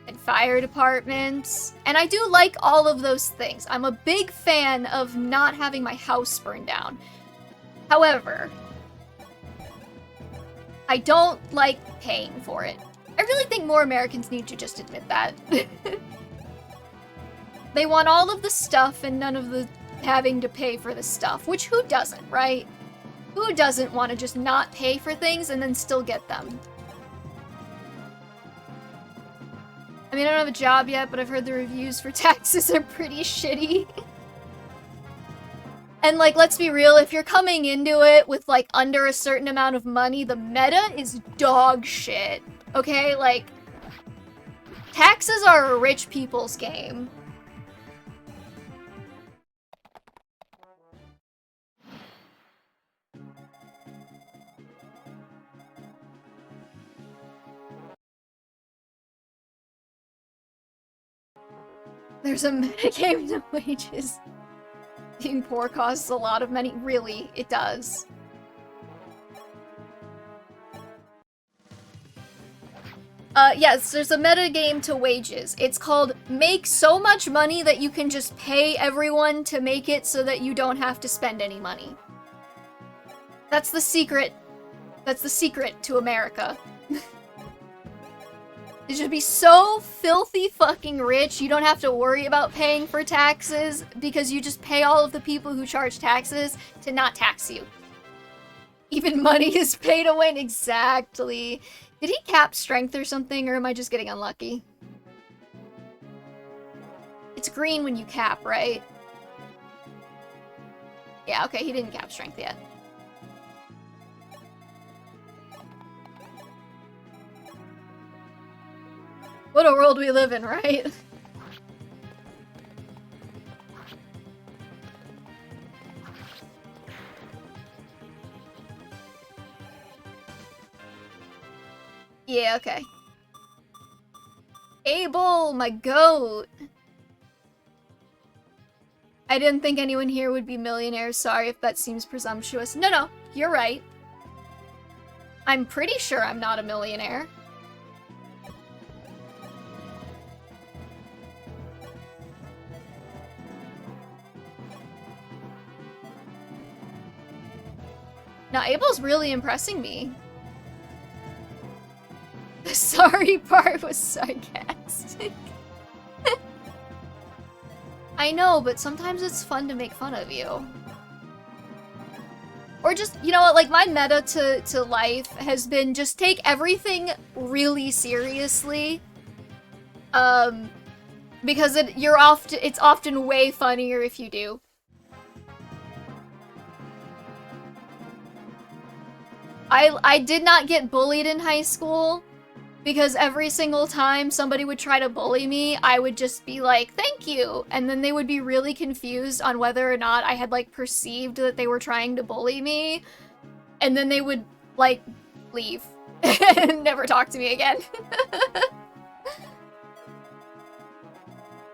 and fire departments. And I do like all of those things. I'm a big fan of not having my house burned down. However, I don't like paying for it. I really think more Americans need to just admit that. They want all of the stuff and none of the having to pay for the stuff, which who doesn't, right? Who doesn't want to just not pay for things and then still get them? I mean, I don't have a job yet, but I've heard the reviews for taxes are pretty shitty. And, like, let's be real, if you're coming into it with, like, under a certain amount of money, the meta is dog shit. Okay? Like, taxes are a rich people's game. There's a metagame to wages. Being poor costs a lot of money. Really, it does. Yes, there's a metagame to wages. It's called make so much money that you can just pay everyone to make it so that you don't have to spend any money. That's the secret. That's the secret to America. You should be so filthy fucking rich, you don't have to worry about paying for taxes because you just pay all of the people who charge taxes to not tax you. Even money is pay to win. Exactly. Did he cap strength or something, or am I just getting unlucky? It's green when you cap, right? Yeah, okay, he didn't cap strength yet. What a world we live in, right? Yeah, okay. Abel, my goat! I didn't think anyone here would be millionaires. Sorry if that seems presumptuous. No, you're right. I'm pretty sure I'm not a millionaire. Now, Abel's really impressing me. The sorry part was sarcastic. I know, but sometimes it's fun to make fun of you. Or just, you know what, like, my meta to life has been just take everything really seriously. Because it's often way funnier if you do. I did not get bullied in high school because every single time somebody would try to bully me, I would just be like, thank you. And then they would be really confused on whether or not I had, like, perceived that they were trying to bully me. And then they would, like, leave and never talk to me again.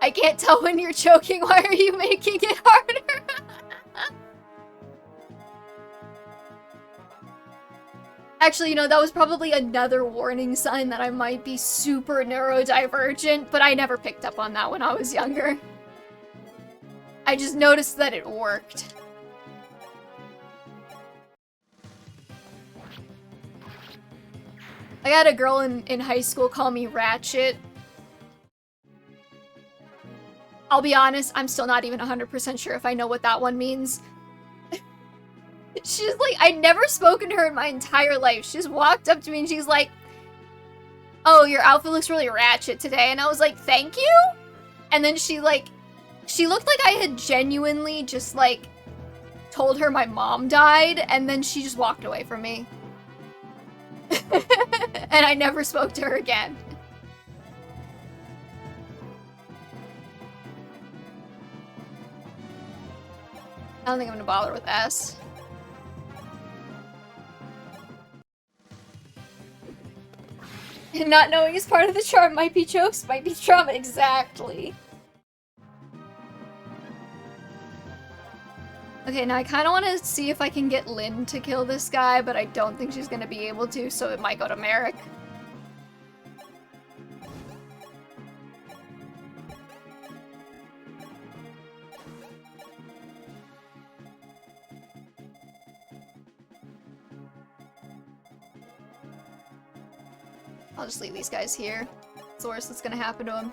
I can't tell when you're joking. Why are you making it harder? Actually, you know, that was probably another warning sign that I might be super neurodivergent, but I never picked up on that when I was younger. I just noticed that it worked. I had a girl in high school call me Ratchet. I'll be honest, I'm still not even 100% sure if I know what that one means. She's like, I'd never spoken to her in my entire life. She just walked up to me and she's like, oh, your outfit looks really ratchet today. And I was like, thank you? And then she looked like I had genuinely just like told her my mom died, and then she just walked away from me. And I never spoke to her again. I don't think I'm gonna bother with S. And not knowing is part of the charm. Might be jokes, might be trauma. Exactly. Okay, now I kind of want to see if I can get Lynn to kill this guy, but I don't think she's going to be able to, so it might go to Merrick. I'll just leave these guys here. It's the worst that's gonna happen to them.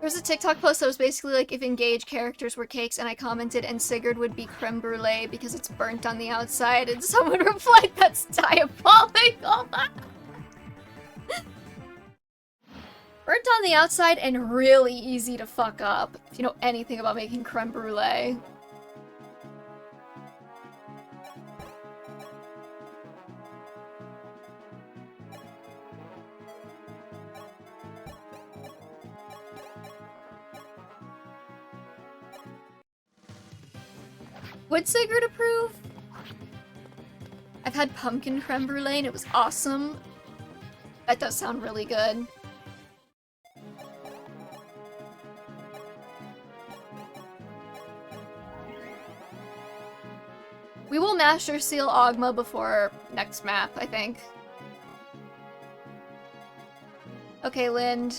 There was a TikTok post that was basically like, if engaged characters were cakes, and I commented, and Sigurd would be creme brulee because it's burnt on the outside, and someone replied, that's diabolical! Burnt on the outside and really easy to fuck up, if you know anything about making creme brulee. Would Sigurd approve? I've had pumpkin creme brulee and it was awesome. That does sound really good. We will Master Seal Ogma before next map, I think. Okay, Lind.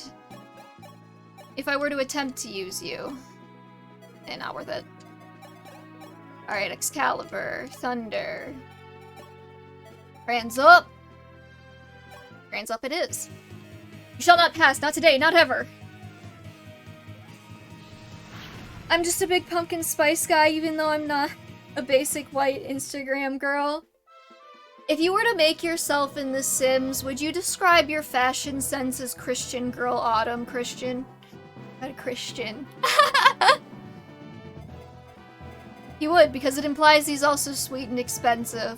If I were to attempt to use you... not worth it. Alright, Excalibur, Thunder. Hands up! Hands up it is. You shall not pass, not today, not ever! I'm just a big pumpkin spice guy, even though I'm not a basic white Instagram girl. If you were to make yourself in The Sims, would you describe your fashion sense as Christian Girl Autumn Christian? Not Christian. He would, because it implies he's also sweet and expensive.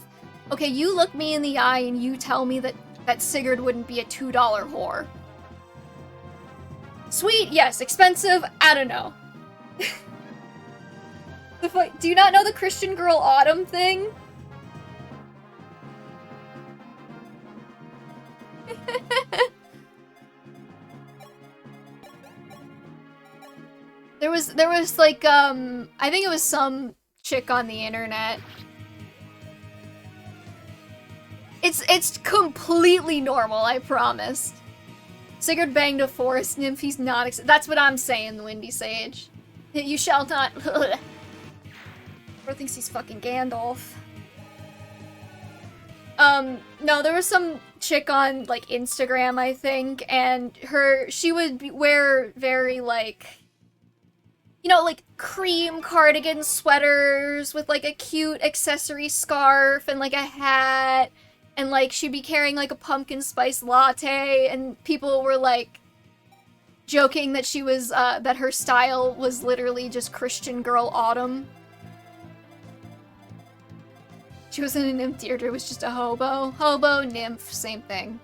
Okay, you look me in the eye and you tell me that Sigurd wouldn't be a $2 whore. Sweet, yes. Expensive, I don't know. Do you not know the Christian Girl Autumn thing? There was like, I think it was some chick on the internet. It's completely normal, I promise. Sigurd banged a forest nymph, he's not that's what I'm saying, the Windy Sage. You shall not. Bro thinks he's fucking Gandalf. No, there was some chick on, like, Instagram, I think, and she would wear very, like, you know, like, cream cardigan sweaters with, like, a cute accessory scarf and, like, a hat, and, like, she'd be carrying, like, a pumpkin spice latte, and people were, like, joking that she was, that her style was literally just Christian Girl Autumn. She wasn't a nymph, Deirdre was just a hobo. Hobo, nymph, same thing.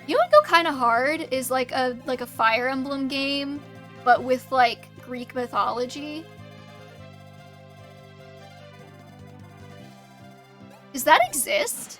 You know what would go kind of hard is like a Fire Emblem game, but with like Greek mythology. Does that exist?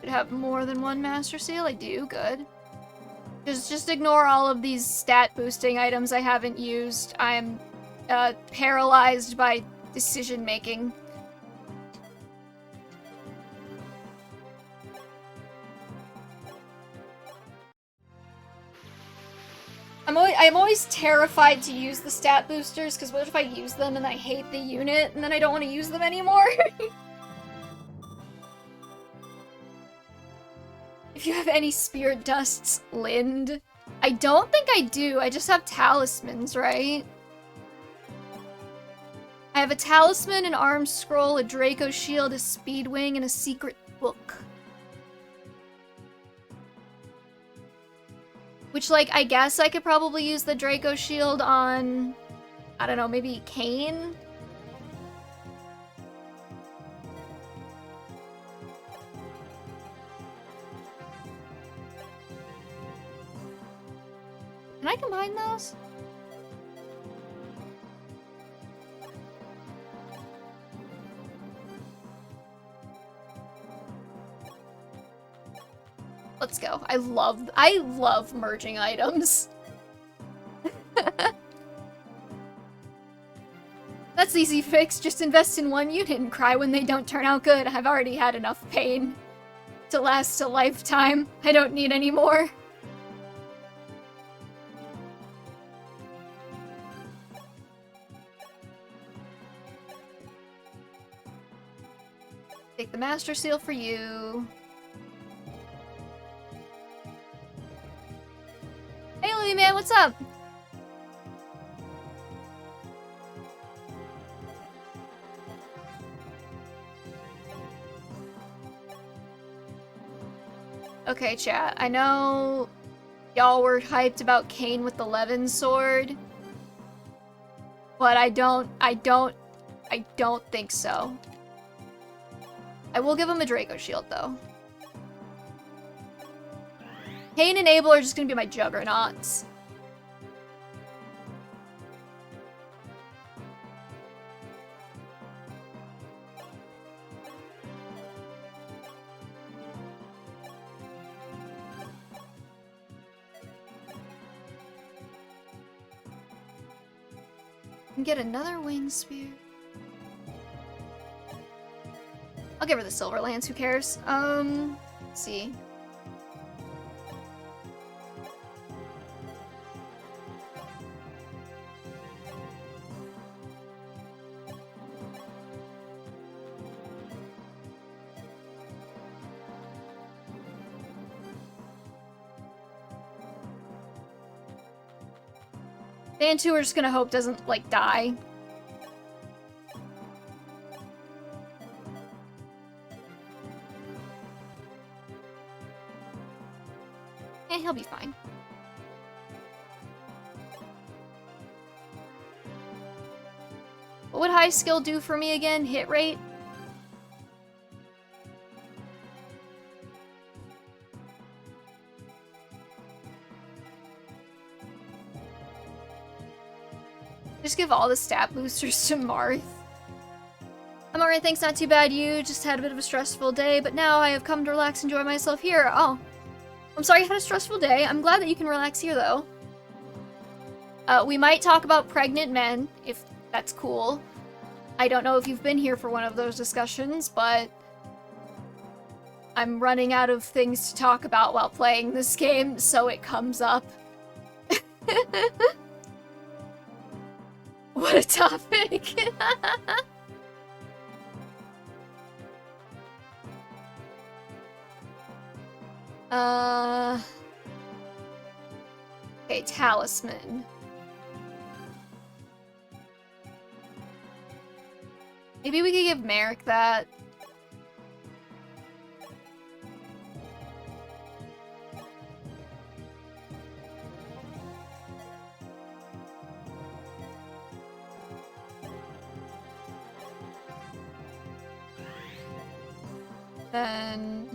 Should have more than one Master Seal? I do, good. Just ignore all of these stat boosting items I haven't used. I'm paralyzed by decision making. I'm always terrified to use the stat boosters, because what if I use them and I hate the unit, and then I don't want to use them anymore? If you have any spirit dusts, Lind. I don't think I do, I just have talismans, right? I have a talisman, an arm scroll, a Draco shield, a speedwing, and a secret book. Which, like, I guess I could probably use the Draco shield on, I don't know, maybe Cain? Can I combine those? Let's go. I love merging items. That's easy fix. Just invest in one unit and cry when they don't turn out good. I've already had enough pain to last a lifetime. I don't need any more. Take the Master Seal for you. Hey, Louie man, what's up? Okay, chat. I know y'all were hyped about Cain with the Levin sword, but I don't think so. I will give him a Draco shield, though. Cain and Abel are just gonna be my juggernauts. And get another wing spear. I'll give her the silver lance, who cares? Let's see. Dan 2 we're just gonna hope doesn't, like, die. Eh, he'll be fine. What would high skill do for me again? Hit rate? Just give all the stat boosters to Marth. I'm alright, thanks, not too bad. You just had a bit of a stressful day, but now I have come to relax and enjoy myself here. Oh. I'm sorry you had a stressful day. I'm glad that you can relax here, though. We might talk about pregnant men, if that's cool. I don't know if you've been here for one of those discussions, but I'm running out of things to talk about while playing this game, so it comes up. What a topic! Okay, talisman. Maybe we could give Merrick that. Then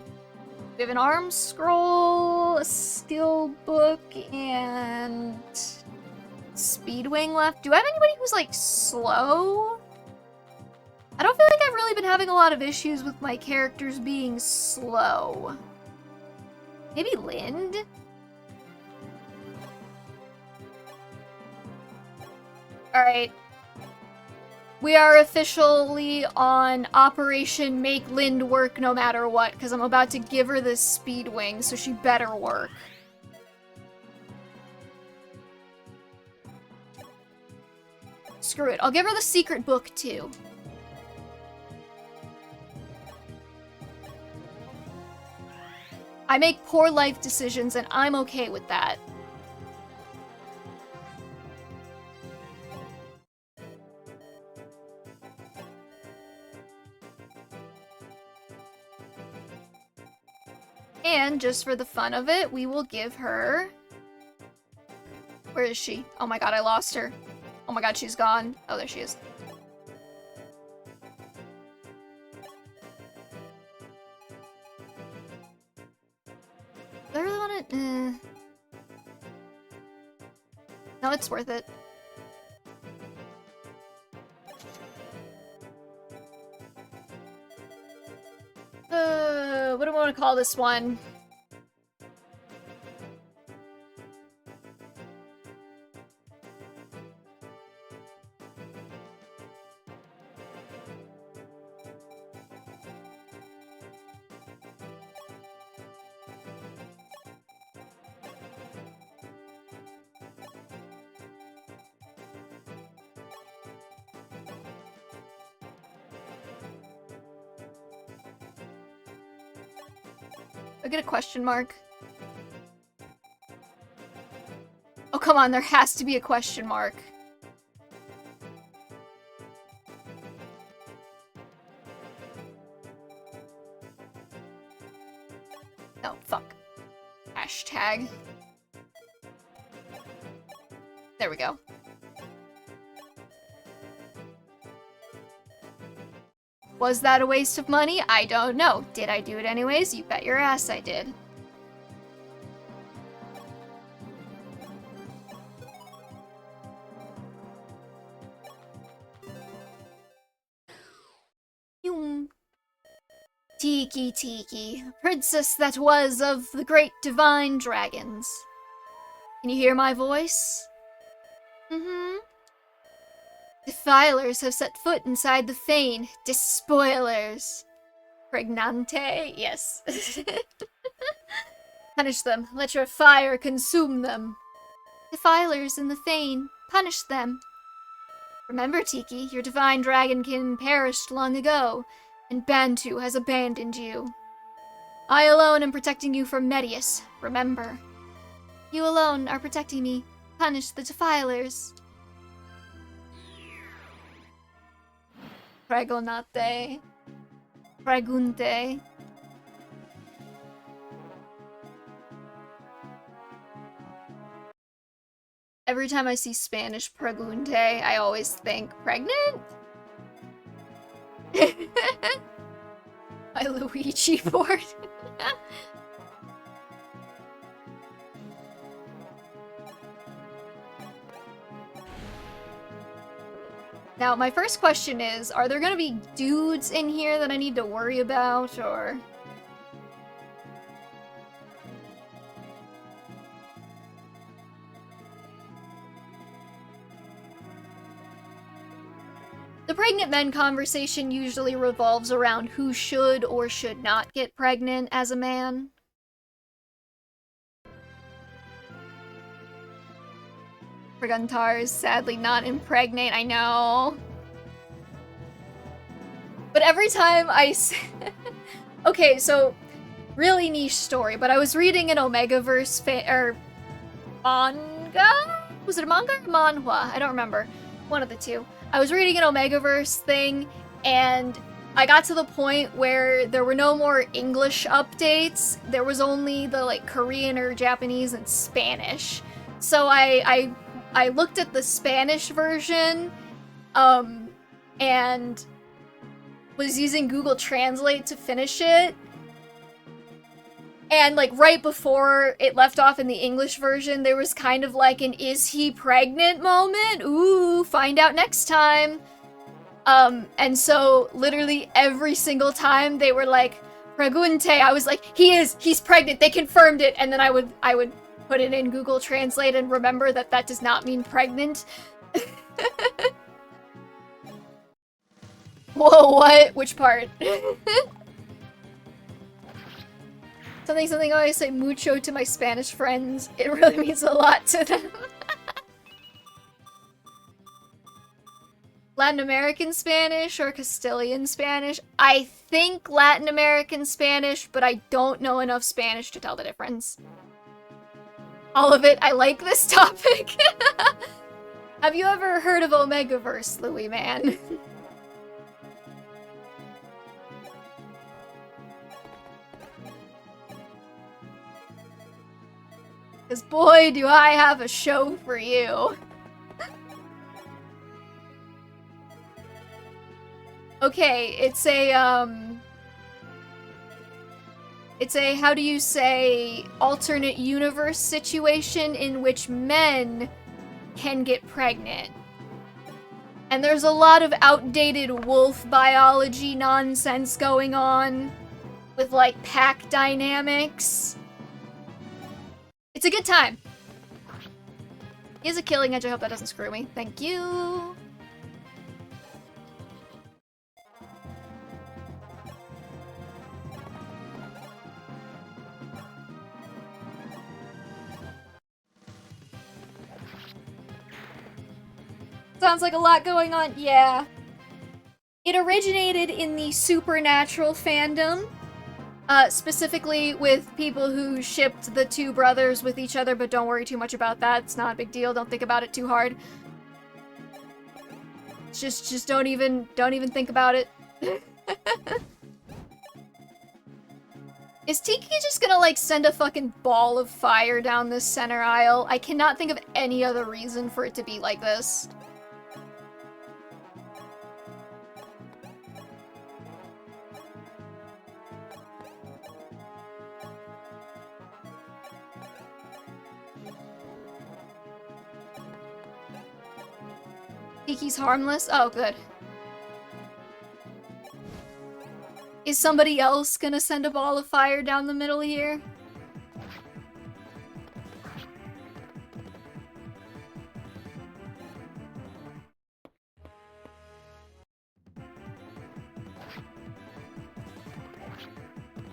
we have an arm scroll, a skill book, and speedwing left. Do I have anybody who's, like, slow? I don't feel like I've really been having a lot of issues with my characters being slow. Maybe Lind? Alright. We are officially on Operation Make Lind Work no matter what, because I'm about to give her this speed wing, so she better work. Screw it. I'll give her the secret book, too. I make poor life decisions, and I'm okay with that. And just for the fun of it, we will give her... Where is she? Oh my god, I lost her. Oh my god, she's gone. Oh, there she is. Do I really want to... No, it's worth it. What do I want to call this one? I get a question mark. Oh, come on, there has to be a question mark. Oh, fuck. Hashtag. There we go. Was that a waste of money? I don't know. Did I do it anyways? You bet your ass I did. Tiki Tiki, princess that was of the great divine dragons. Can you hear my voice? Mm-hmm. Defilers have set foot inside the fane. Despoilers. Pregnante? Yes. Punish them. Let your fire consume them. Defilers in the fane. Punish them. Remember, Tiki, your divine dragonkin perished long ago, and Bantu has abandoned you. I alone am protecting you from Medius. Remember. You alone are protecting me. Punish the defilers. Pregonate. Pregunte. Every time I see Spanish pregunte, I always think, pregnant? My Luigi board. Now, my first question is, are there gonna be dudes in here that I need to worry about, or... The pregnant men conversation usually revolves around who should or should not get pregnant as a man. Preguntar is sadly not impregnate, I know. But every time I okay, so, really niche story, but I was reading an Omegaverse manga? Was it a manga or manhwa? I don't remember. One of the two. I was reading an Omegaverse thing, and I got to the point where there were no more English updates. There was only the, like, Korean or Japanese and Spanish. So I looked at the Spanish version, and was using Google Translate to finish it. And, like, right before it left off in the English version, there was kind of like an is he pregnant moment? Ooh, find out next time. And so literally every single time they were like, pregunte, I was like, he's pregnant, they confirmed it, and then I would put it in Google Translate and remember that that does not mean pregnant. Whoa, what? Which part? Something, I always say mucho to my Spanish friends. It really means a lot to them. Latin American Spanish or Castilian Spanish? I think Latin American Spanish, but I don't know enough Spanish to tell the difference. All of it. I like this topic. Have you ever heard of Omegaverse, Louis, man? Because boy, do I have a show for you. Okay, it's a, how do you say, alternate universe situation in which men can get pregnant. And there's a lot of outdated wolf biology nonsense going on with, like, pack dynamics. It's a good time. He has a killing edge. I hope that doesn't screw me. Thank you. Sounds like a lot going on. Yeah. It originated in the supernatural fandom. Specifically with people who shipped the two brothers with each other, but don't worry too much about that. It's not a big deal. Don't think about it too hard. Just don't even think about it. Is Tiki just gonna, like, send a fucking ball of fire down this center aisle? I cannot think of any other reason for it to be like this. Tiki's harmless? Oh, good. Is somebody else gonna send a ball of fire down the middle here?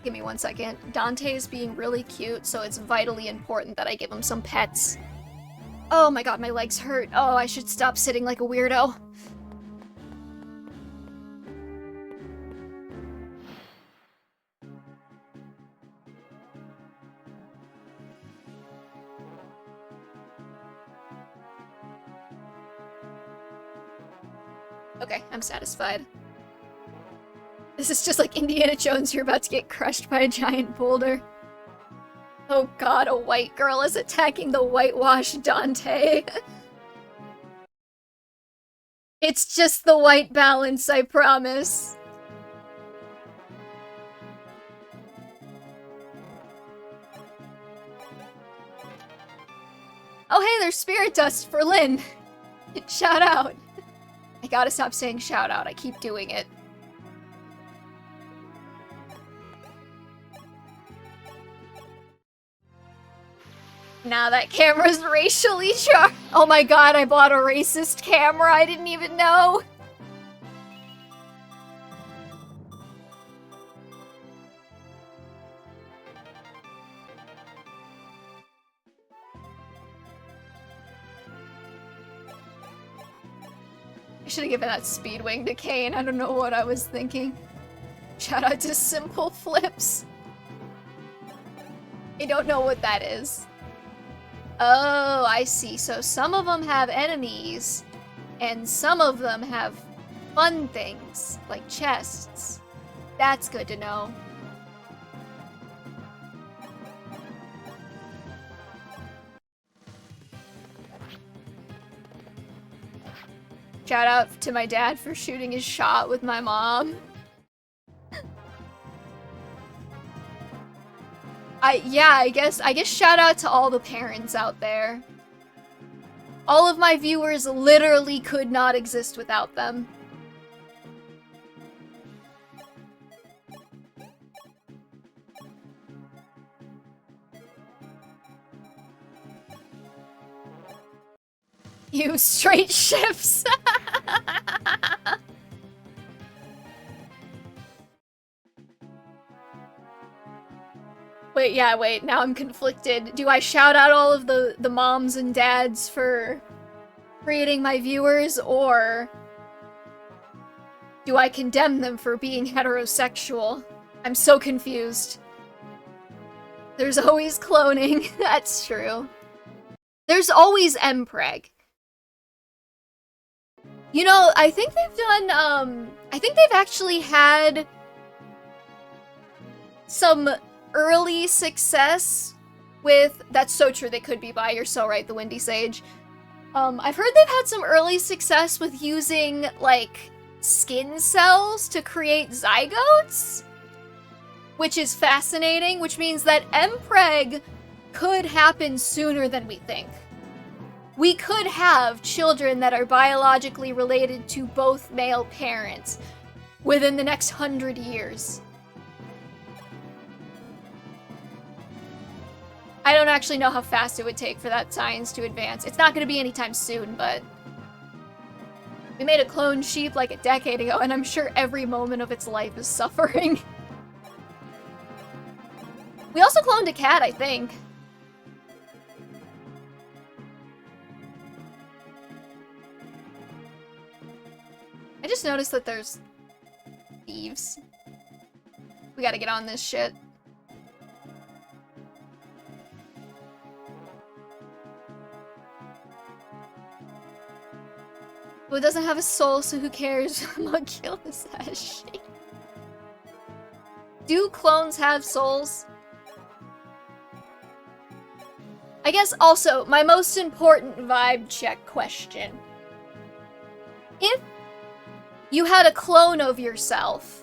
Give me 1 second. Dante is being really cute, so it's vitally important that I give him some pets. Oh my god, my legs hurt. Oh, I should stop sitting like a weirdo. Okay, I'm satisfied. This is just like Indiana Jones, you're about to get crushed by a giant boulder. Oh god, a white girl is attacking the whitewashed Dante. It's just the white balance, I promise. Oh hey, there's spirit dust for Lynn. Shout out. I gotta stop saying shout out, I keep doing it. Now that camera's racially charged. Oh my god, I bought a racist camera, I didn't even know. I should have given that speedwing to Kane, I don't know what I was thinking. Shout out to Simple Flips. I don't know what that is. Oh, I see. So some of them have enemies, and some of them have fun things, like chests. That's good to know. Shout out to my dad for shooting his shot with my mom. I guess shout out to all the parents out there. All of my viewers literally could not exist without them. You straight ships. Wait, now I'm conflicted. Do I shout out all of the moms and dads for creating my viewers, or do I condemn them for being heterosexual? I'm so confused. There's always cloning. That's true. There's always mpreg. You know, I think they've done, I think they've actually had some early success with— that's so true, they could be bi, you're so right, the Windy Sage. I've heard they've had some early success with using, like, skin cells to create zygotes, which is fascinating, which means that mpreg could happen sooner than we think. We could have children that are biologically related to both male parents within the next 100 years. I don't actually know how fast it would take for that science to advance. It's not going to be anytime soon, but we made a clone sheep like a decade ago, and I'm sure every moment of its life is suffering. We also cloned a cat, I think. I just noticed that there's thieves. We gotta get on this shit. Well, it doesn't have a soul, so who cares? Mogulus has shit. Do clones have souls? I guess also, my most important vibe check question. If you had a clone of yourself,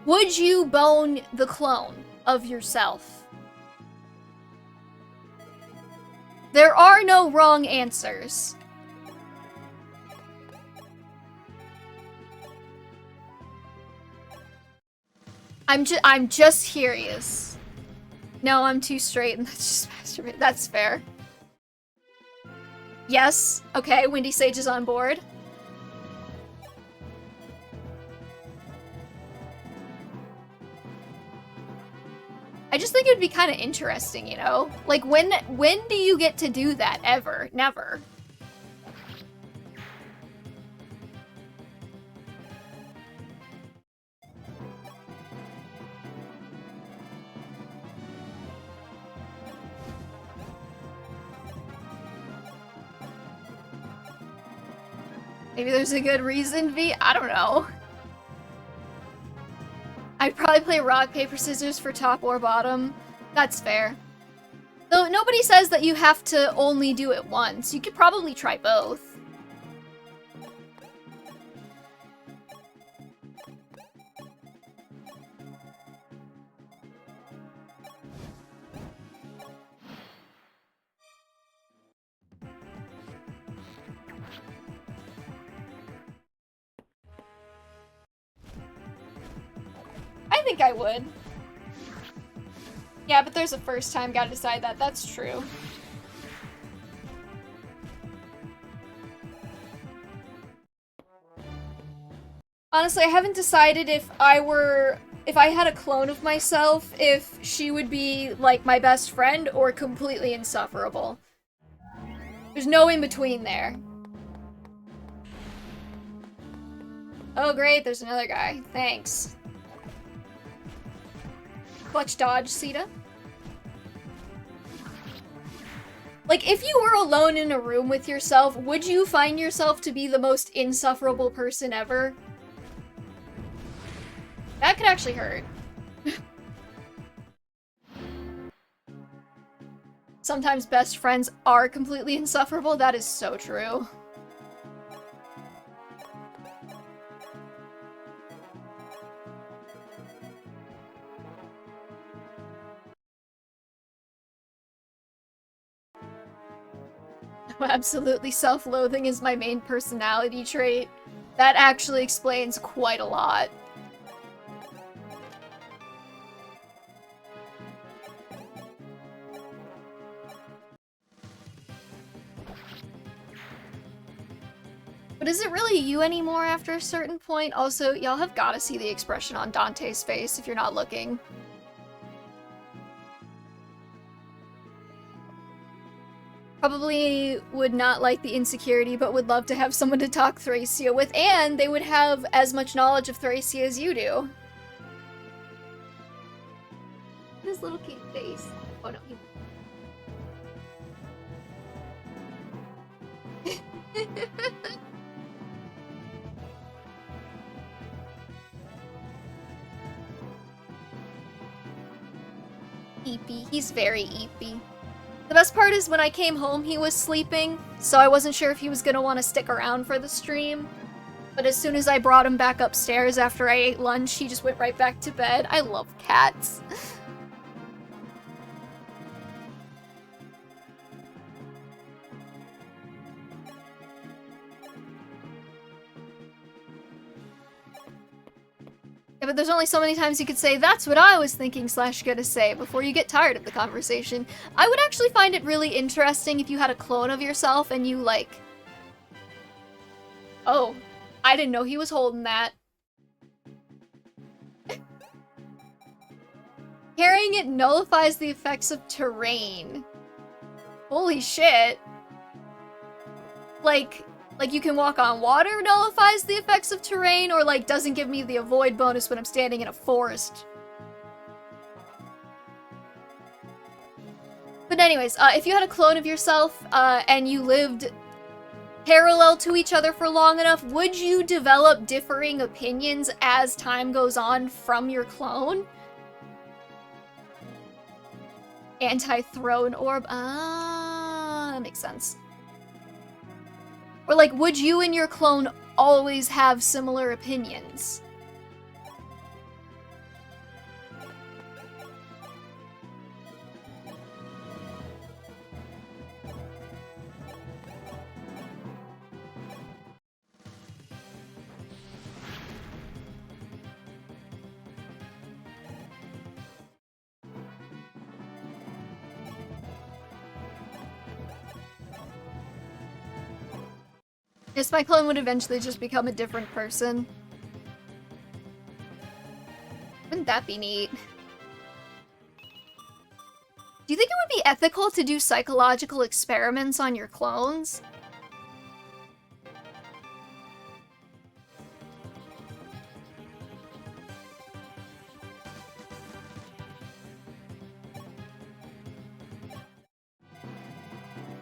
would you bone the clone of yourself? There are no wrong answers. I'm just curious. No, I'm too straight and that's just masturbate. That's fair. Yes. Okay, Windy Sage is on board. I just think it would be kind of interesting, you know? Like, when do you get to do that, ever? Never. Maybe there's a good reason, V? I don't know. I'd probably play rock, paper, scissors for top or bottom. That's fair. Though nobody says that you have to only do it once. You could probably try both. I think I would. Yeah, but there's a first time, gotta decide that. That's true. Honestly, I haven't decided if I had a clone of myself, if she would be, like, my best friend or completely insufferable. There's no in-between there. Oh great, there's another guy. Thanks. Clutch dodge, Sita. Like, if you were alone in a room with yourself, would you find yourself to be the most insufferable person ever? That could actually hurt. Sometimes best friends are completely insufferable. That is so true. Absolutely, self-loathing is my main personality trait. That actually explains quite a lot. But is it really you anymore after a certain point? Also, y'all have gotta see the expression on Dante's face if you're not looking. Probably would not like the insecurity, but would love to have someone to talk Thracia with, and they would have as much knowledge of Thracia as you do. His little cute face. Oh no, he... Eepy. He's very eepy. The best part is when I came home, he was sleeping, so I wasn't sure if he was gonna want to stick around for the stream. But as soon as I brought him back upstairs after I ate lunch, he just went right back to bed. I love cats. Yeah, but there's only so many times you could say, that's what I was thinking / gonna say, before you get tired of the conversation. I would actually find it really interesting if you had a clone of yourself and you, like... Oh, I didn't know he was holding that. Carrying it nullifies the effects of terrain. Holy shit. Like you can walk on water nullifies the effects of terrain, or like doesn't give me the avoid bonus when I'm standing in a forest. But anyways, if you had a clone of yourself, and you lived parallel to each other for long enough, would you develop differing opinions as time goes on from your clone? Anti-throne orb. Ah, that makes sense. Or like, would you and your clone always have similar opinions? Yes, my clone would eventually just become a different person. Wouldn't that be neat? Do you think it would be ethical to do psychological experiments on your clones?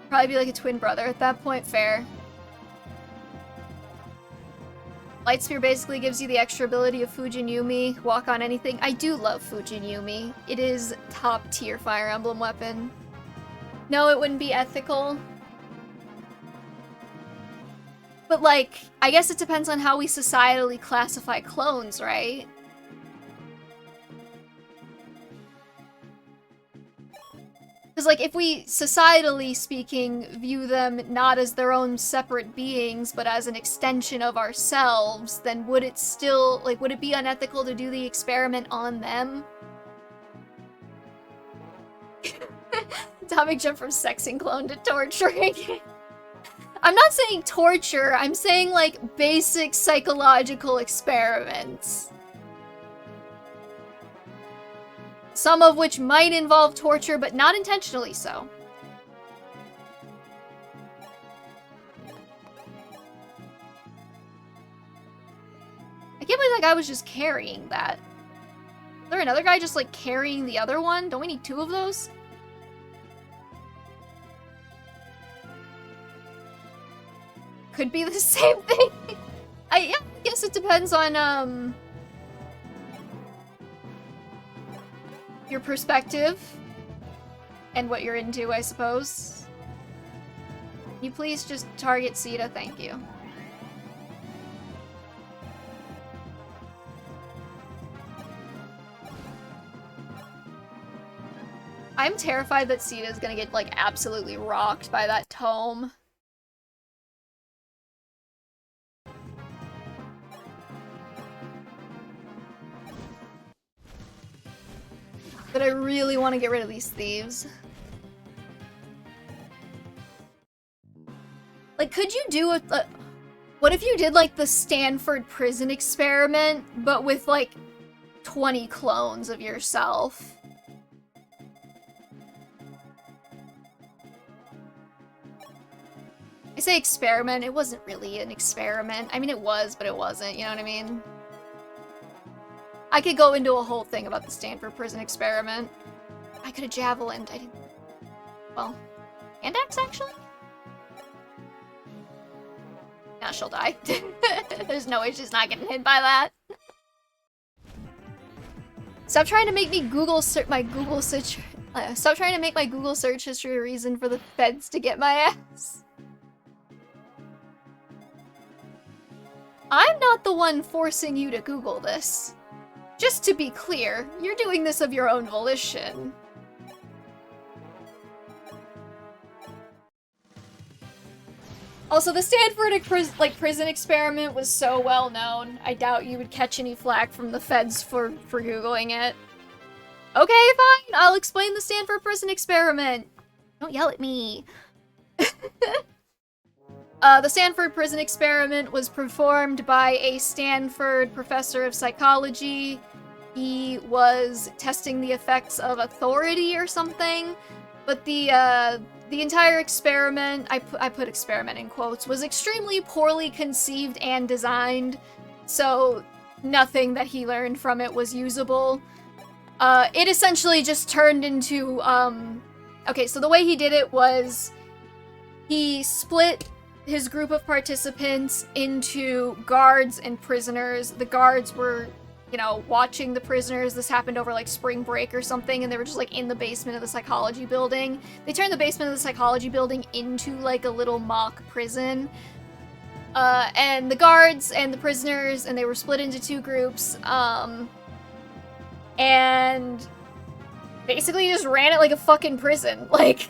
Probably be like a twin brother at that point, fair. Light Spear basically gives you the extra ability of Fujin Yumi, walk on anything. I do love Fujin Yumi. It is top tier Fire Emblem weapon. No, it wouldn't be ethical. But like, I guess it depends on how we societally classify clones, right? Because, like, if we, societally speaking, view them not as their own separate beings, but as an extension of ourselves, then would it still, like, would it be unethical to do the experiment on them? Atomic jump from sexing clone to torturing. I'm not saying torture, I'm saying, like, basic psychological experiments. Some of which might involve torture, but not intentionally so. I can't believe that guy was just carrying that. Is there another guy just, like, carrying the other one? Don't we need 2 of those? Could be the same thing. I guess it depends on, your perspective and what you're into, I suppose. Can you please just target Sita? Thank you. I'm terrified that Sita is gonna get, like, absolutely rocked by that tome. But I really want to get rid of these thieves. Like, could you do a... What if you did, like, the Stanford prison experiment, but with, like, 20 clones of yourself? I say experiment, it wasn't really an experiment. I mean, it was, but it wasn't, you know what I mean? I could go into a whole thing about the Stanford prison experiment. I could have javelined, I didn't... Well, hand axe, actually? Now she'll die. There's no way she's not getting hit by that. Stop trying to make me Google my Google search. Stop trying to make my Google search history a reason for the feds to get my ass. I'm not the one forcing you to Google this. Just to be clear, you're doing this of your own volition. Also, the Stanford prison experiment was so well known, I doubt you would catch any flack from the feds for Googling it. Okay, fine, I'll explain the Stanford prison experiment. Don't yell at me. The Stanford prison experiment was performed by a Stanford professor of psychology. He was testing the effects of authority or something, but the entire experiment, I put experiment in quotes, was extremely poorly conceived and designed, so nothing that he learned from it was usable. It essentially just turned into, okay, so the way he did it was he split his group of participants into guards and prisoners. The guards were, you know, watching the prisoners. This happened over, like, spring break or something, and they were just, like, in the basement of the psychology building. They turned the basement of the psychology building into, like, a little mock prison. And the guards and the prisoners, and they were split into two groups, and basically just ran it like a fucking prison. Like,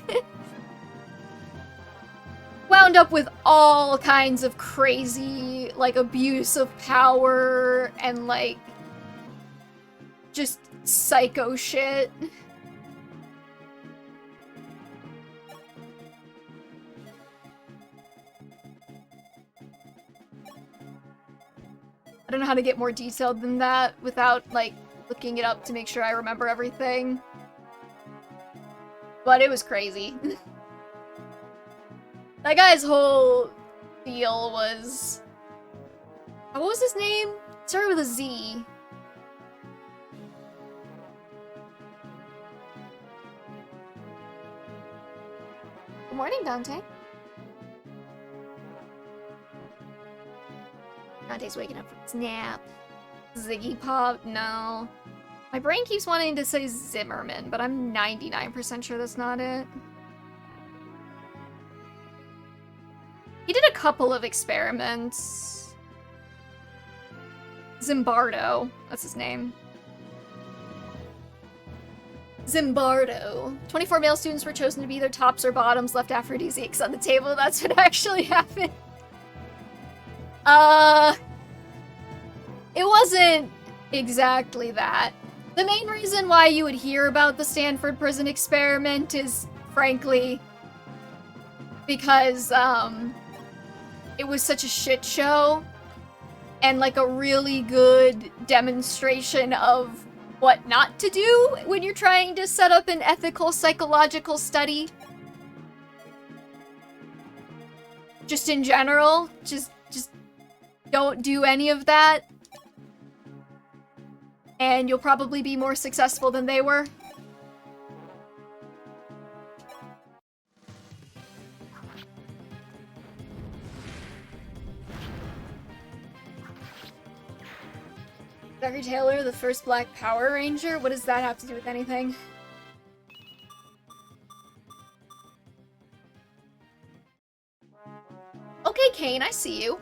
wound up with all kinds of crazy, like, abuse of power and, like, just psycho shit. I don't know how to get more detailed than that without, like, looking it up to make sure I remember everything. But it was crazy. That guy's whole deal was... What was his name? It started with a Z. Good morning, Dante. Dante's waking up from his nap. Ziggy Pop? No. My brain keeps wanting to say Zimmerman, but I'm 99% sure that's not it. He did a couple of experiments. Zimbardo. That's his name. Zimbardo. 24 male students were chosen to be either tops or bottoms, left aphrodisiacs on the table. That's what actually happened. It wasn't exactly that. The main reason why you would hear about the Stanford prison experiment is, frankly, because, it was such a shit show, and, like, a really good demonstration of what not to do when you're trying to set up an ethical psychological study. Just in general, just don't do any of that. And you'll probably be more successful than they were. Dr. Taylor, the first Black Power Ranger? What does that have to do with anything? Okay, Kane, I see you.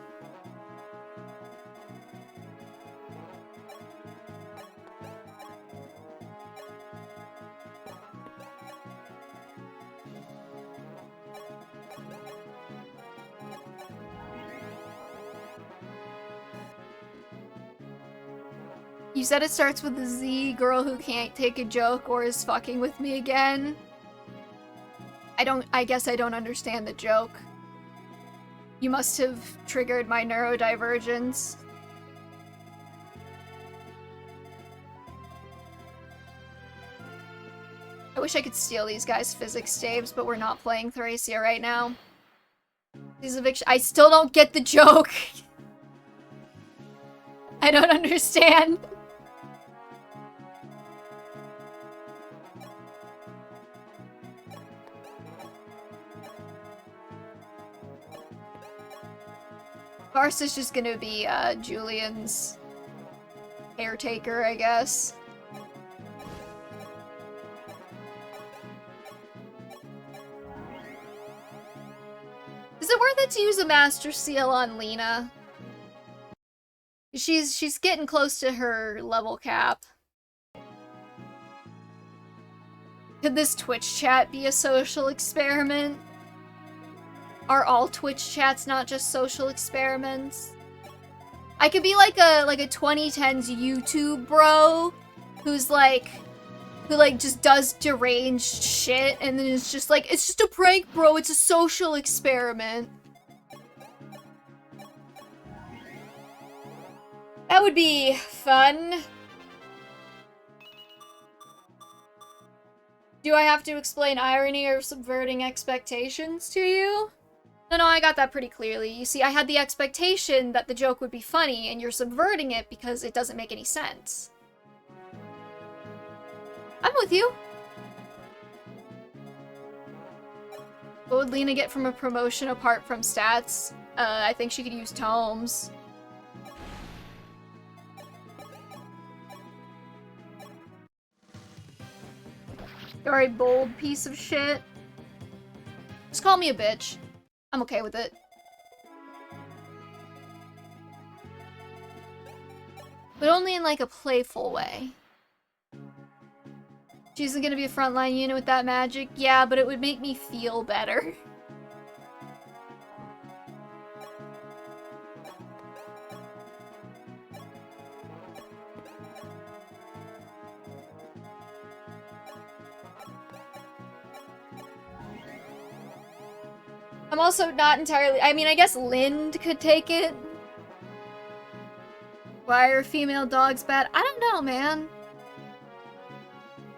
You said it starts with a Z, girl who can't take a joke or is fucking with me again. I guess I don't understand the joke. You must have triggered my neurodivergence. I wish I could steal these guys' physics saves, but we're not playing Thracia right now. These eviction— I still don't get the joke. I don't understand. Varsa's just gonna be, Julian's caretaker, I guess. Is it worth it to use a Master Seal on Lena? She's getting close to her level cap. Could this Twitch chat be a social experiment? Are all Twitch chats not just social experiments? I could be like a 2010s YouTube bro who's like, who just does deranged shit and then it's just like, it's just a prank, bro, it's a social experiment. That would be fun. Do I have to explain irony or subverting expectations to you? No, I got that pretty clearly. You see, I had the expectation that the joke would be funny, and you're subverting it because it doesn't make any sense. I'm with you. What would Lena get from a promotion apart from stats? I think she could use tomes. You're a bold piece of shit. Just call me a bitch. I'm okay with it. But only in like a playful way. She isn't gonna be a frontline unit with that magic? Yeah, but it would make me feel better. I'm also not entirely— I mean, I guess Lind could take it. Why are female dogs bad? I don't know, man.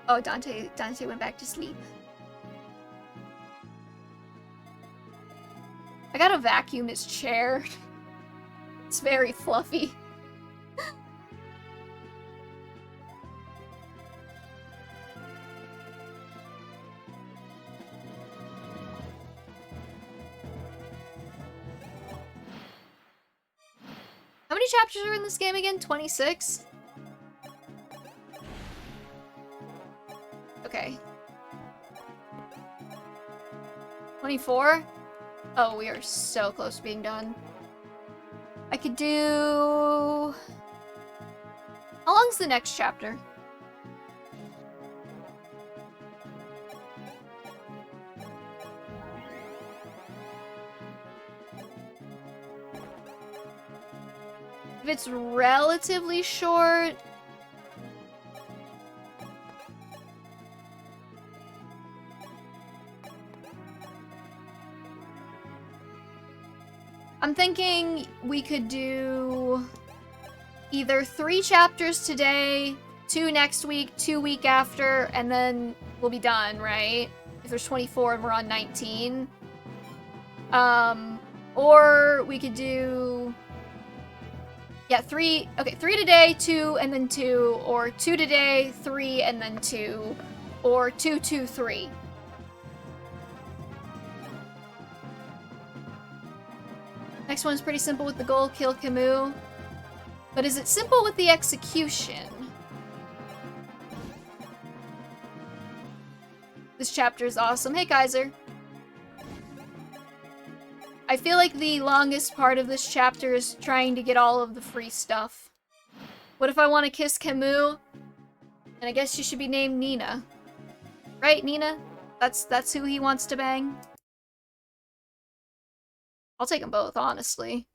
Oh, Dante went back to sleep. I gotta vacuum his chair. It's very fluffy. How many chapters are in this game again? 26? Okay. 24? Oh, we are so close to being done. I could do— how long's the next chapter? If it's relatively short— I'm thinking we could do either 3 chapters today, 2 next week, 2 week after, and then we'll be done, right? If there's 24 and we're on 19. Or we could do— yeah, 3, okay, 3 today, 2, and then 2, or 2 today, 3, and then 2, or 2, 2, 3. Next one's pretty simple with the goal, kill Camus. But is it simple with the execution? This chapter is awesome. Hey, Kaiser. I feel like the longest part of this chapter is trying to get all of the free stuff. What if I want to kiss Camus? And I guess she should be named Nina. Right, Nina? That's who he wants to bang? I'll take them both, honestly.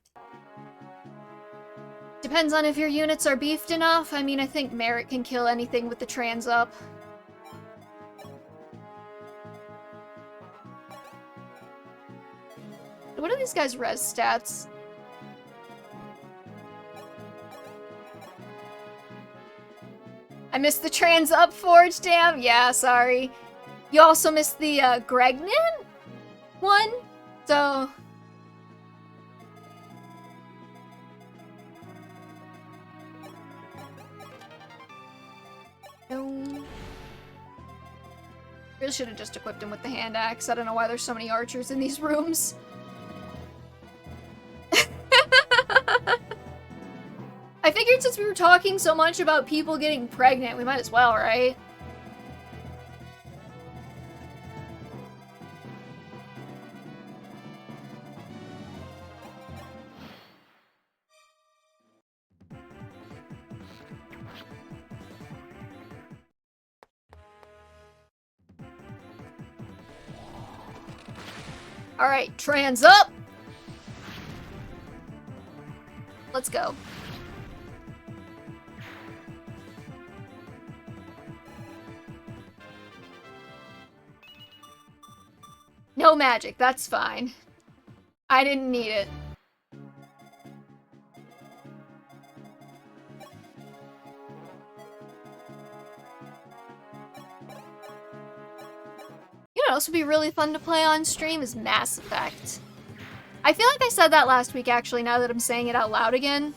Depends on if your units are beefed enough. I mean, I think Merritt can kill anything with the trans up. What are these guys' res stats? I missed the trans upforge, damn. Yeah, sorry. You also missed the Gregnan one, so... No. Really should have just equipped him with the hand axe. I don't know why there's so many archers in these rooms. I figured since we were talking so much about people getting pregnant, we might as well, right? Alright, trans up! Let's go. No magic, that's fine. I didn't need it. You know what else would be really fun to play on stream is Mass Effect. I feel like I said that last week, actually, now that I'm saying it out loud again.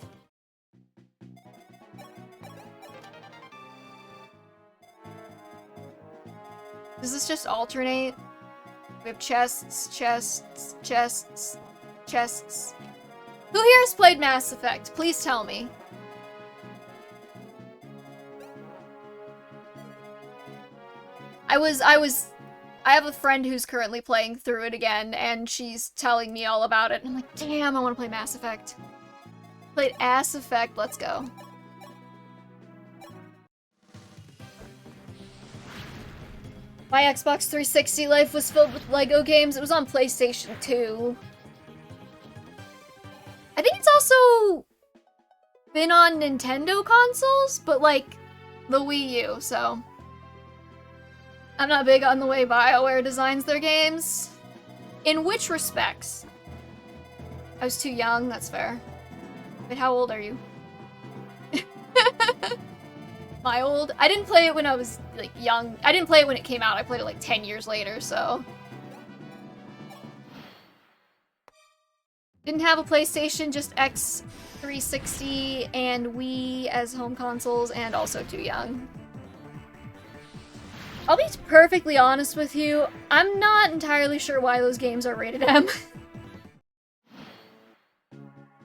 Does this just alternate? We have chests, chests, chests, chests. Who here has played Mass Effect? Please tell me. I have a friend who's currently playing through it again, and she's telling me all about it, and I'm like, damn, I want to play Mass Effect. Played Ass Effect, let's go. My Xbox 360 life was filled with Lego games. It was on PlayStation 2. I think it's also been on Nintendo consoles, but like the Wii U, so... I'm not big on the way BioWare designs their games. In which respects? I was too young, that's fair. But how old are you? My old? I didn't play it when I was, like, young. I didn't play it when it came out. I played it, like, 10 years later, so... Didn't have a PlayStation, just X360 and Wii as home consoles, and also too young. I'll be perfectly honest with you, I'm not entirely sure why those games are rated M.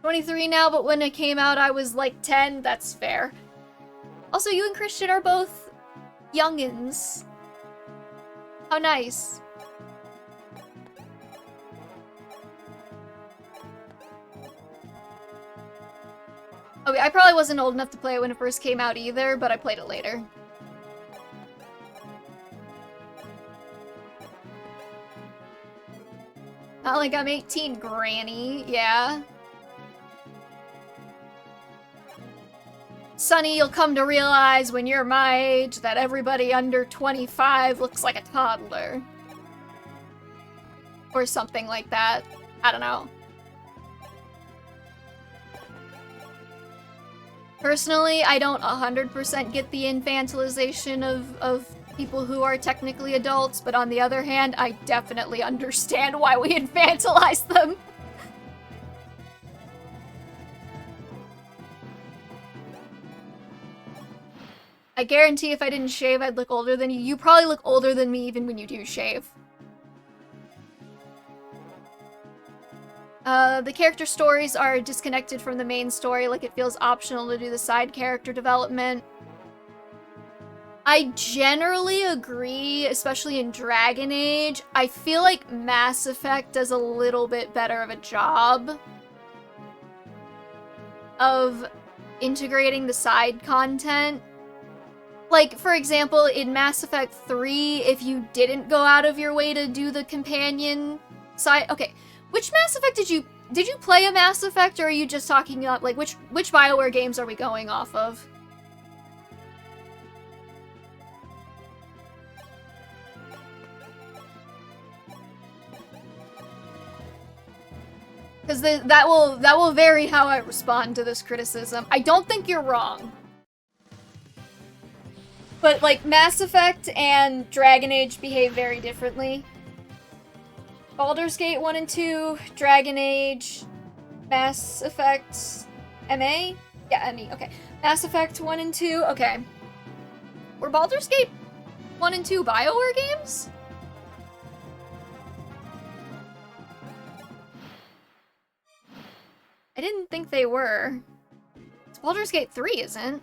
23 now, but when it came out I was like 10, that's fair. Also, you and Christian are both youngins. How nice. Okay, I probably wasn't old enough to play it when it first came out either, but I played it later. Not like I'm 18, Granny. Yeah. Sonny, you'll come to realize when you're my age that everybody under 25 looks like a toddler. Or something like that. I don't know. Personally, I don't 100% get the infantilization of people who are technically adults, but on the other hand, I definitely understand why we infantilize them. I guarantee if I didn't shave, I'd look older than you. You probably look older than me even when you do shave. The character stories are disconnected from the main story, like it feels optional to do the side character development. I generally agree, especially in Dragon Age. I feel like Mass Effect does a little bit better of a job of integrating the side content. Like, for example, in Mass Effect 3, if you didn't go out of your way to do the companion side... Okay, which Mass Effect did you play a Mass Effect, or are you just talking about, like, which BioWare games are we going off of? Because that will vary how I respond to this criticism. I don't think you're wrong. But, like, Mass Effect and Dragon Age behave very differently. Baldur's Gate 1 and 2, Dragon Age, Mass Effect, MA? Yeah, ME, okay. Mass Effect 1 and 2, okay. Were Baldur's Gate 1 and 2 BioWare games? I didn't think they were. Baldur's Gate 3 isn't.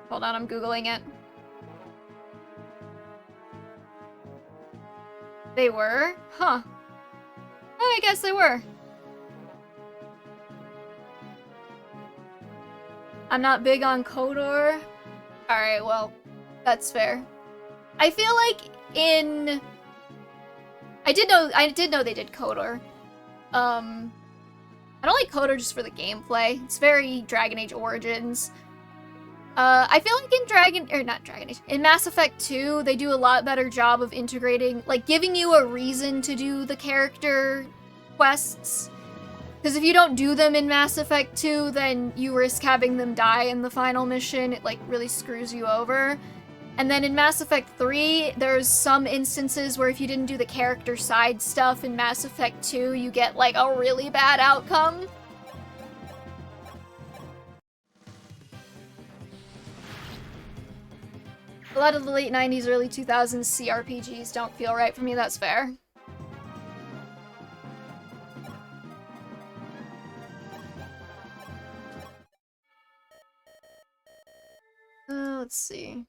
Hold on, I'm Googling it. They were? Huh. Oh, I guess they were. I'm not big on KOTOR. Alright, well, that's fair. I feel like in... I did know they did KOTOR. I don't like KOTOR just for the gameplay. It's very Dragon Age Origins. I feel like in Mass Effect 2, they do a lot better job of integrating, like, giving you a reason to do the character quests. Because if you don't do them in Mass Effect 2, then you risk having them die in the final mission. It, like, really screws you over. And then in Mass Effect 3, there's some instances where if you didn't do the character side stuff in Mass Effect 2, you get, like, a really bad outcome. A lot of the late 90s, early 2000s CRPGs don't feel right for me, that's fair. Let's see.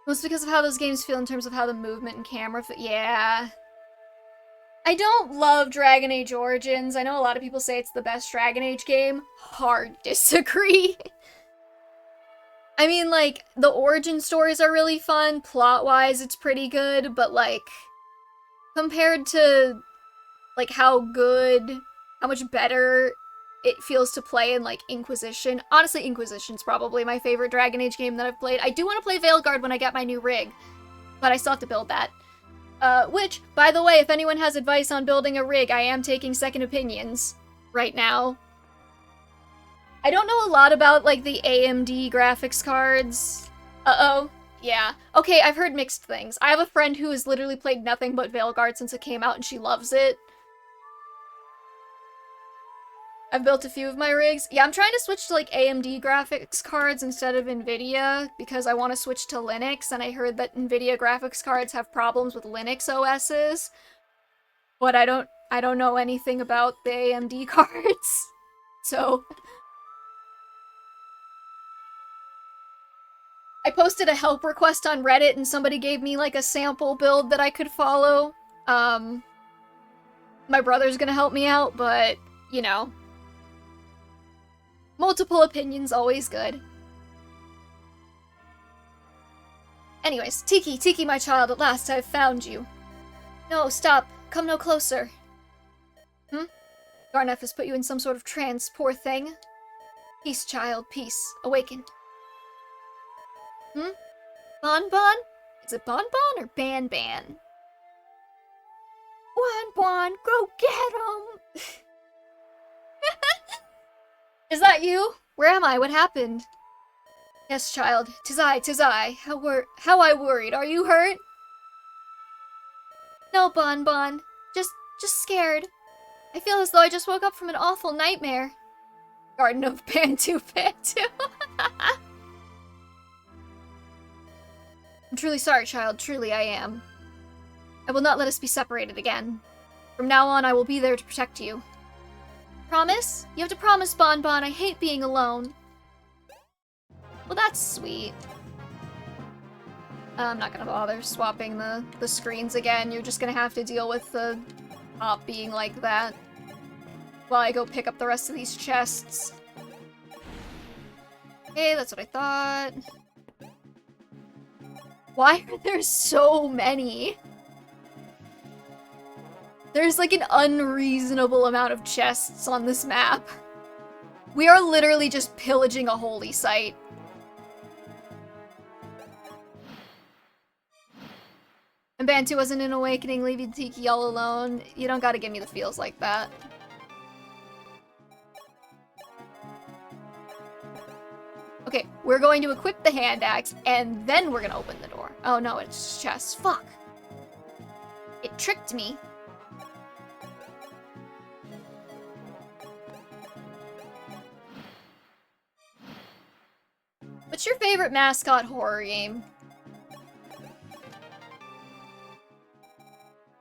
Most because of how those games feel in terms of how the movement and camera fit. Yeah. I don't love Dragon Age Origins. I know a lot of people say it's the best Dragon Age game. Hard disagree. I mean, like, the origin stories are really fun. Plot-wise, it's pretty good, but, like, compared to, like, how much better it feels to play in, like, Inquisition. Honestly, Inquisition's probably my favorite Dragon Age game that I've played. I do want to play Veilguard when I get my new rig, but I still have to build that. Which, by the way, if anyone has advice on building a rig, I am taking second opinions right now. I don't know a lot about, like, the AMD graphics cards. Uh-oh. Yeah. Okay, I've heard mixed things. I have a friend who has literally played nothing but Veilguard since it came out, and she loves it. I've built a few of my rigs. Yeah, I'm trying to switch to, like, AMD graphics cards instead of NVIDIA, because I want to switch to Linux, and I heard that NVIDIA graphics cards have problems with Linux OSs. But I don't know anything about the AMD cards. So... I posted a help request on Reddit and somebody gave me, like, a sample build that I could follow. My brother's gonna help me out, but, you know. Multiple opinions, always good. Anyways, Tiki, my child, at last I've found you. No, stop. Come no closer. Garnef has put you in some sort of trance, poor thing. Peace, child, peace. Awaken. Bon? Is it Bon or Ban? Bon, go get him! Is that you? Where am I? What happened? Yes, child. 'Tis I. How I worried. Are you hurt? No, Bon. Just scared. I feel as though I just woke up from an awful nightmare. Garden of Bantu. I'm truly sorry, child. Truly I am. I will not let us be separated again. From now on, I will be there to protect you. Promise? You have to promise, Bon. I hate being alone. Well, that's sweet. I'm not gonna bother swapping the screens again. You're just gonna have to deal with the top being like that while I go pick up the rest of these chests. Okay, that's what I thought. Why are there so many? There's like an unreasonable amount of chests on this map. We are literally just pillaging a holy site. And Bantu wasn't an awakening, leaving Tiki all alone. You don't gotta give me the feels like that. Okay, we're going to equip the hand axe, and then we're gonna open the door. Oh no, it's chest. Fuck. It tricked me. What's your favorite mascot horror game?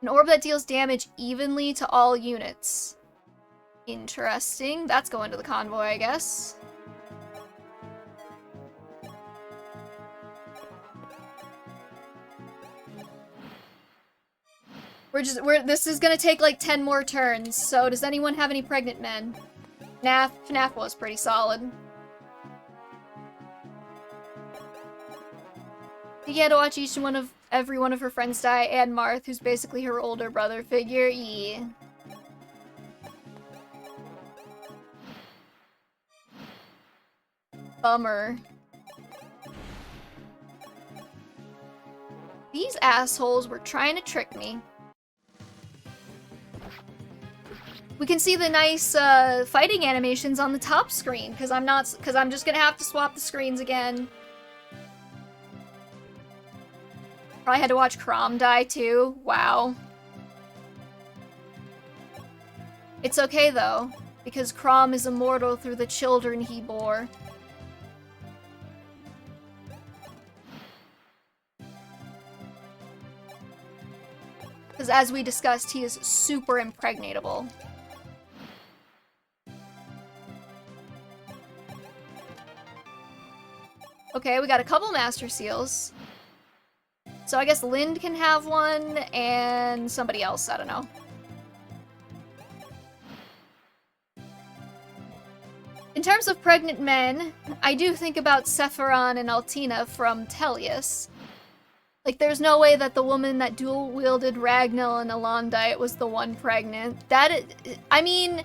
An orb that deals damage evenly to all units. Interesting. That's going to the convoy, I guess. This is gonna take like 10 more turns, so does anyone have any pregnant men? FNAF was pretty solid. You had to watch every one of her friends die, and Marth, who's basically her older brother figure. Yeah. Bummer. These assholes were trying to trick me. We can see the nice fighting animations on the top screen, because I'm just gonna have to swap the screens again. Probably had to watch Crom die too. Wow. It's okay though, because Crom is immortal through the children he bore. Because as we discussed, he is super impregnatable. Okay, we got a couple Master Seals. So I guess Lind can have one, and somebody else, I don't know. In terms of pregnant men, I do think about Sephiron and Altina from Tellius. Like, there's no way that the woman that dual-wielded Ragnell and Elondite was the one pregnant. I mean,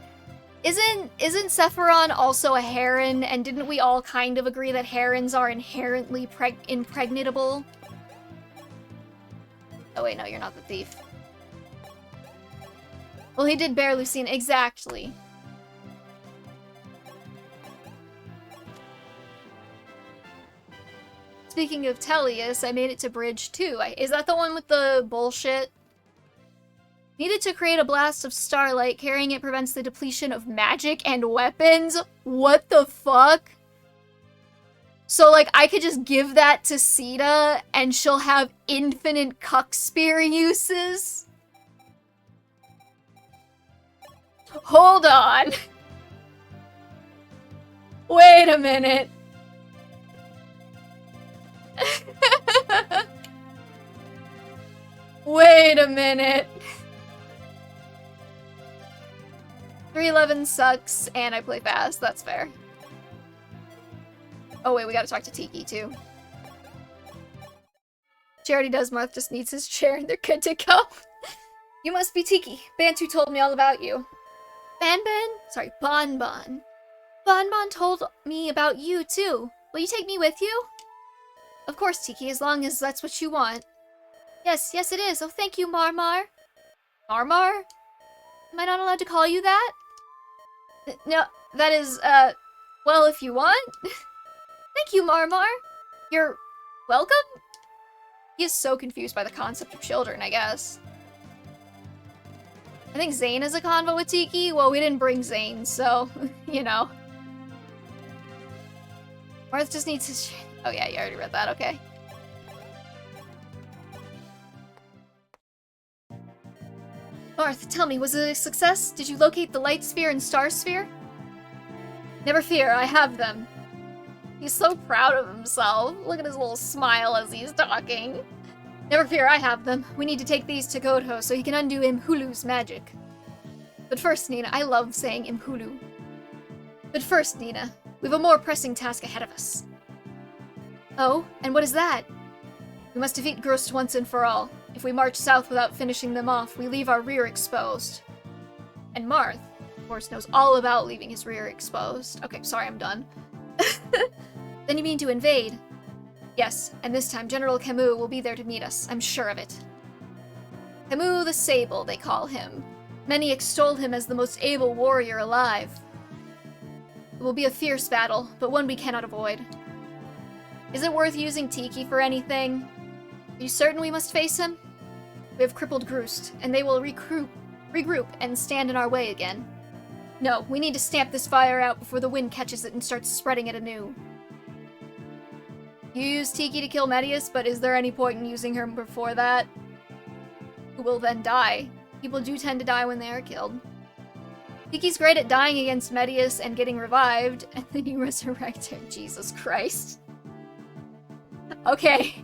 isn't Sephiron also a heron, and didn't we all kind of agree that herons are inherently impregnable? Oh wait, no, you're not the thief. Well, he did bear Lucine, exactly. Speaking of Tellius, I made it to Bridge 2. Is that the one with the bullshit? Needed to create a blast of starlight. Carrying it prevents the depletion of magic and weapons? What the fuck? So, like, I could just give that to Sita, and she'll have infinite cuck spear uses? Hold on. Wait a minute. Wait a minute. 311 sucks, and I play fast. That's fair. Oh wait, we gotta talk to Tiki, too. Charity does, Marth just needs his chair and they're good to go. You must be Tiki. Bantu told me all about you. Sorry, Bonbon. Bonbon told me about you, too. Will you take me with you? Of course, Tiki, as long as that's what you want. Yes, it is. Oh, thank you, Marmar. Marmar? Am I not allowed to call you that? No, that is, well, if you want. Thank you, Marmar. You're welcome? He is so confused by the concept of children, I guess. I think Zane is a convo with Tiki. Well, we didn't bring Zane, so, you know. Marth just needs his... Oh yeah, you already read that, okay. Marth, tell me, was it a success? Did you locate the light sphere and star sphere? Never fear, I have them. He's so proud of himself. Look at his little smile as he's talking. Never fear, I have them. We need to take these to Godho so he can undo Imhulu's magic. But first, Nina, I love saying Imhulu. But first, Nina, we have a more pressing task ahead of us. Oh, and what is that? We must defeat Grust once and for all. If we march south without finishing them off, we leave our rear exposed. And Marth, of course, knows all about leaving his rear exposed. Okay, sorry, I'm done. Then you mean to invade? Yes, and this time General Camus will be there to meet us. I'm sure of it. Camus the Sable, they call him. Many extol him as the most able warrior alive. It will be a fierce battle, but one we cannot avoid. Is it worth using Tiki for anything? Are you certain we must face him? We have crippled Groost, and they will regroup and stand in our way again. No, we need to stamp this fire out before the wind catches it and starts spreading it anew. You use Tiki to kill Medius, but is there any point in using her before that? Who will then die? People do tend to die when they are killed. Tiki's great at dying against Medius and getting revived, and then you resurrect him. Jesus Christ. Okay.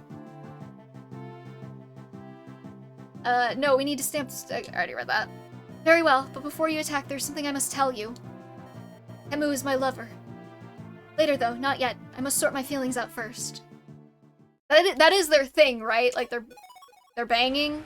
No, we need to stamp this. I already read that. Very well, but before you attack, there's something I must tell you. Camus is my lover. Later, though, not yet. I must sort my feelings out first. That is their thing, right? Like, they're banging.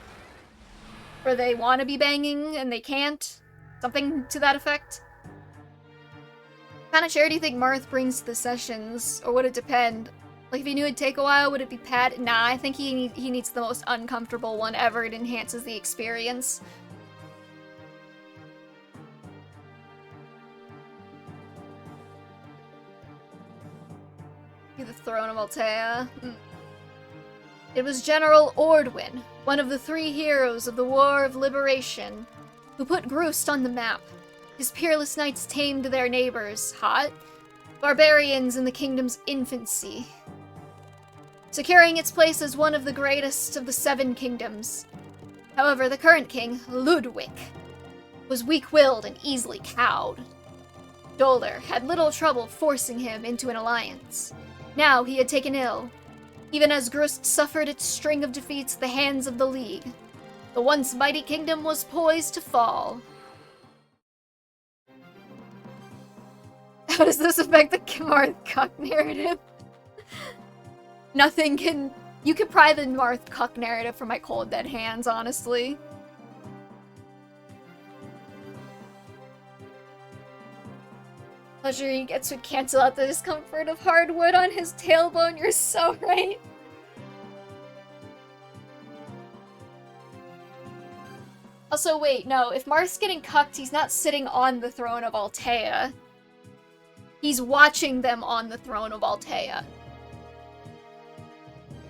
Or they want to be banging, and they can't. Something to that effect. What kind of share do you think Marth brings to the sessions? Or would it depend? Like, if he knew it'd take a while, would it be Pat? Nah, I think he needs the most uncomfortable one ever. It enhances the experience. The Throne of Altea. It was General Ordwin, one of the 3 heroes of the War of Liberation, who put Groost on the map. His peerless knights tamed their neighbors, hot, barbarians in the kingdom's infancy, securing its place as one of the greatest of the 7 kingdoms. However, the current king, Ludwig, was weak-willed and easily cowed. Dolder had little trouble forcing him into an alliance. Now he had taken ill, even as Groost suffered its string of defeats at the hands of the League. The once mighty kingdom was poised to fall. How does this affect the Marth Cuck narrative? Nothing can... You could pry the Marth Cuck narrative from my cold dead hands, honestly. Pleasure he gets would cancel out the discomfort of hardwood on his tailbone. You're so right. Also, wait, no. If Marth's getting cucked, he's not sitting on the throne of Altea. He's watching them on the throne of Altea.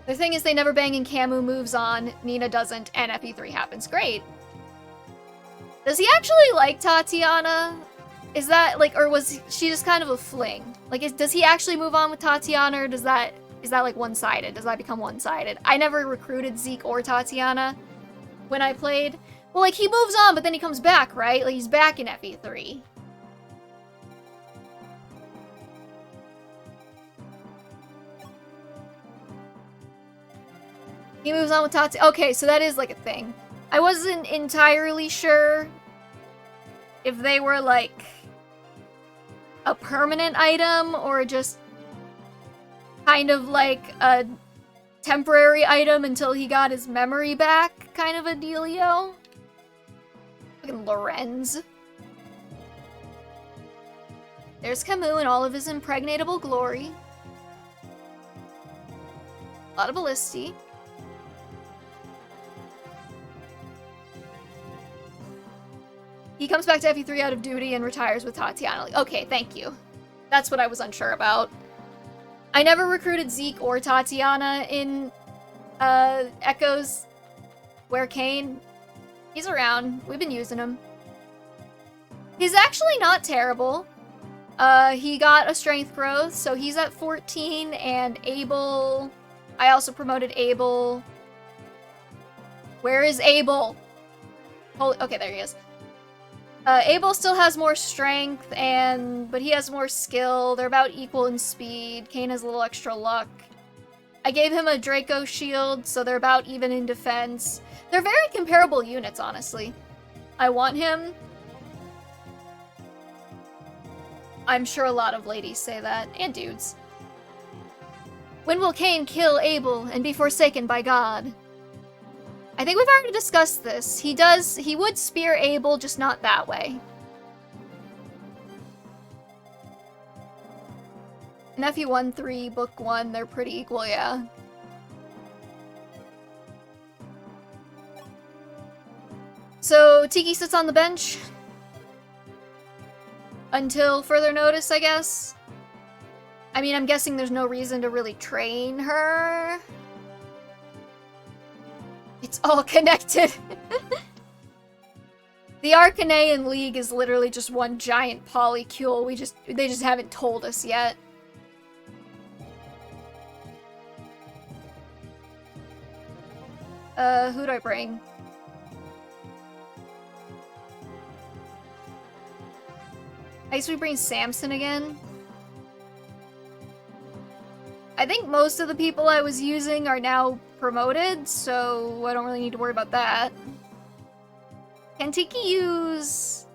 The thing is, they never bang and Camus moves on, Nina doesn't, and FE3 happens. Great. Does he actually like Tatiana? Is that, like, or was she just kind of a fling? Like, does he actually move on with Tatiana, or is that, like, one-sided? Does that become one-sided? I never recruited Zeke or Tatiana when I played. Well, like, he moves on, but then he comes back, right? Like, he's back in FE3. He moves on with Tatiana. Okay, so that is, like, a thing. I wasn't entirely sure if they were, like, a permanent item or just kind of like a temporary item until he got his memory back, kind of a dealio. Fucking Lorenz. There's Camus in all of his impregnatable glory. A lot of ballisti. He comes back to FE3 out of duty and retires with Tatiana. Okay, thank you. That's what I was unsure about. I never recruited Zeke or Tatiana in Echoes where Kane. He's around. We've been using him. He's actually not terrible. He got a strength growth, so he's at 14, and Abel... I also promoted Abel. Where is Abel? Holy... Okay, there he is. Abel still has more strength, but he has more skill. They're about equal in speed. Kane has a little extra luck. I gave him a Draco shield, so they're about even in defense. They're very comparable units, honestly. I want him. I'm sure a lot of ladies say that, and dudes. When will Kane kill Abel and be forsaken by God? I think we've already discussed this. He would spear Abel, just not that way. In FE1-3, Book 1, they're pretty equal, yeah. So Tiki sits on the bench until further notice, I guess. I mean, I'm guessing there's no reason to really train her. It's all connected. The Arcanean League is literally just one giant polycule. They just haven't told us yet. Who do I bring? I guess we bring Samson again. I think most of the people I was using are now promoted, so I don't really need to worry about that. Can Tiki use...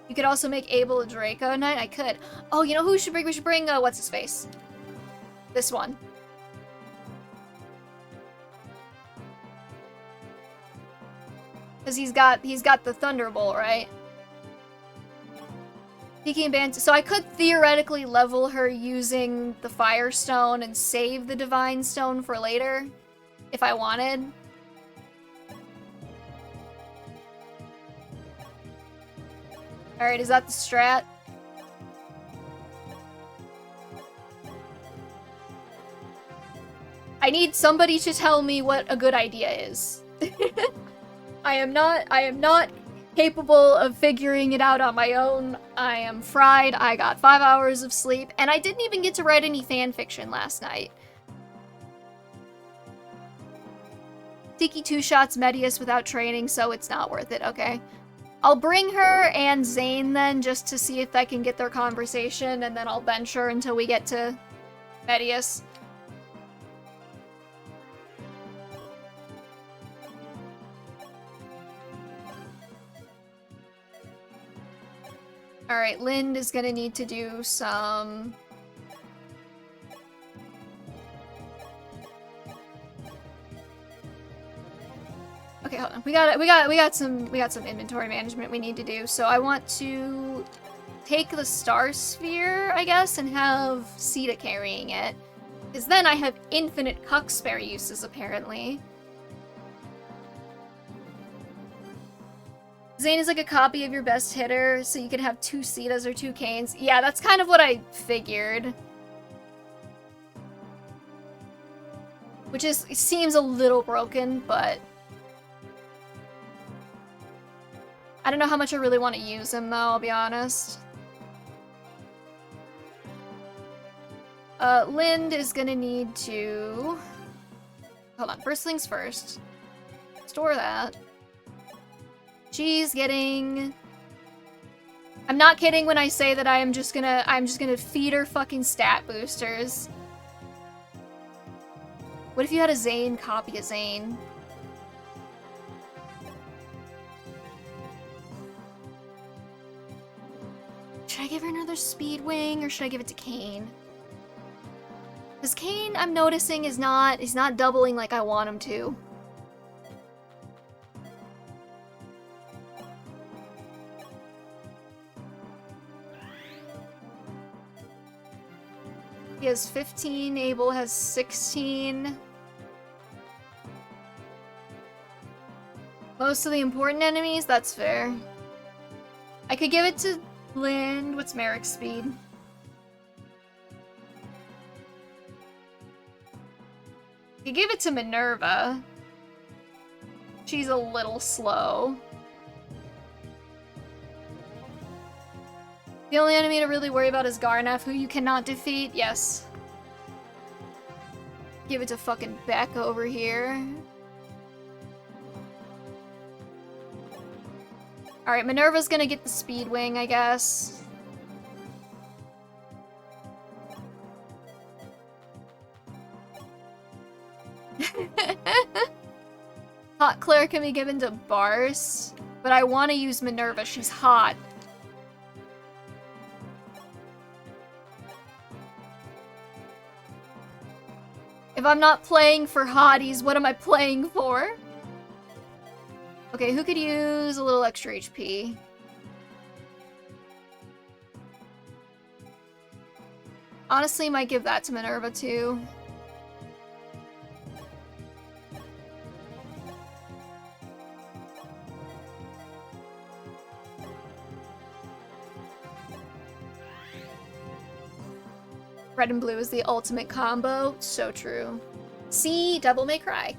You could also make Abel a Draco Knight? I could. Oh, you know who we should bring? We should bring, what's-his-face? This one. Because he's got the Thunderbolt, right? Tiki and Bant. So I could theoretically level her using the Firestone and save the Divine Stone for later, if I wanted. Alright, is that the strat? I need somebody to tell me what a good idea is. I am not capable of figuring it out on my own. I am fried. I got 5 hours of sleep, and I didn't even get to write any fanfiction last night. Tiki 2-shots Medius without training, so it's not worth it, okay. I'll bring her and Zane then, just to see if I can get their conversation, and then I'll bench her until we get to Medius. Alright, Lind is gonna need to do some... Okay, hold on. We got some inventory management we need to do. So I want to take the Star Sphere, I guess, and have Sita carrying it. Because then I have infinite cuck spare uses, apparently. Zane is like a copy of your best hitter, so you can have 2 Sitas or 2 Canes. Yeah, that's kind of what I figured. Which is, it seems a little broken, but... I don't know how much I really want to use him, though, I'll be honest. Lind is gonna need to... Hold on, first things first. Store that. She's getting... I'm not kidding when I say that I'm just gonna feed her fucking stat boosters. What if you had a Zane copy of Zane? Should I give her another Speed Wing, or should I give it to Kane? Because Kane, I'm noticing, is not doubling like I want him to. He has 15, Abel has 16. Most of the important enemies, that's fair. I could give it to Lind. What's Merrick's speed? I could give it to Minerva. She's a little slow. The only enemy to really worry about is Garnef, who you cannot defeat. Yes. Give it to fucking Beck over here. Alright, Minerva's gonna get the Speed Wing, I guess. Hot Claire can be given to Bars, but I want to use Minerva. She's hot. If I'm not playing for hotties, what am I playing for? Okay, who could use a little extra HP? Honestly, might give that to Minerva too. red and blue is the ultimate combo. So true. See, Devil May Cry.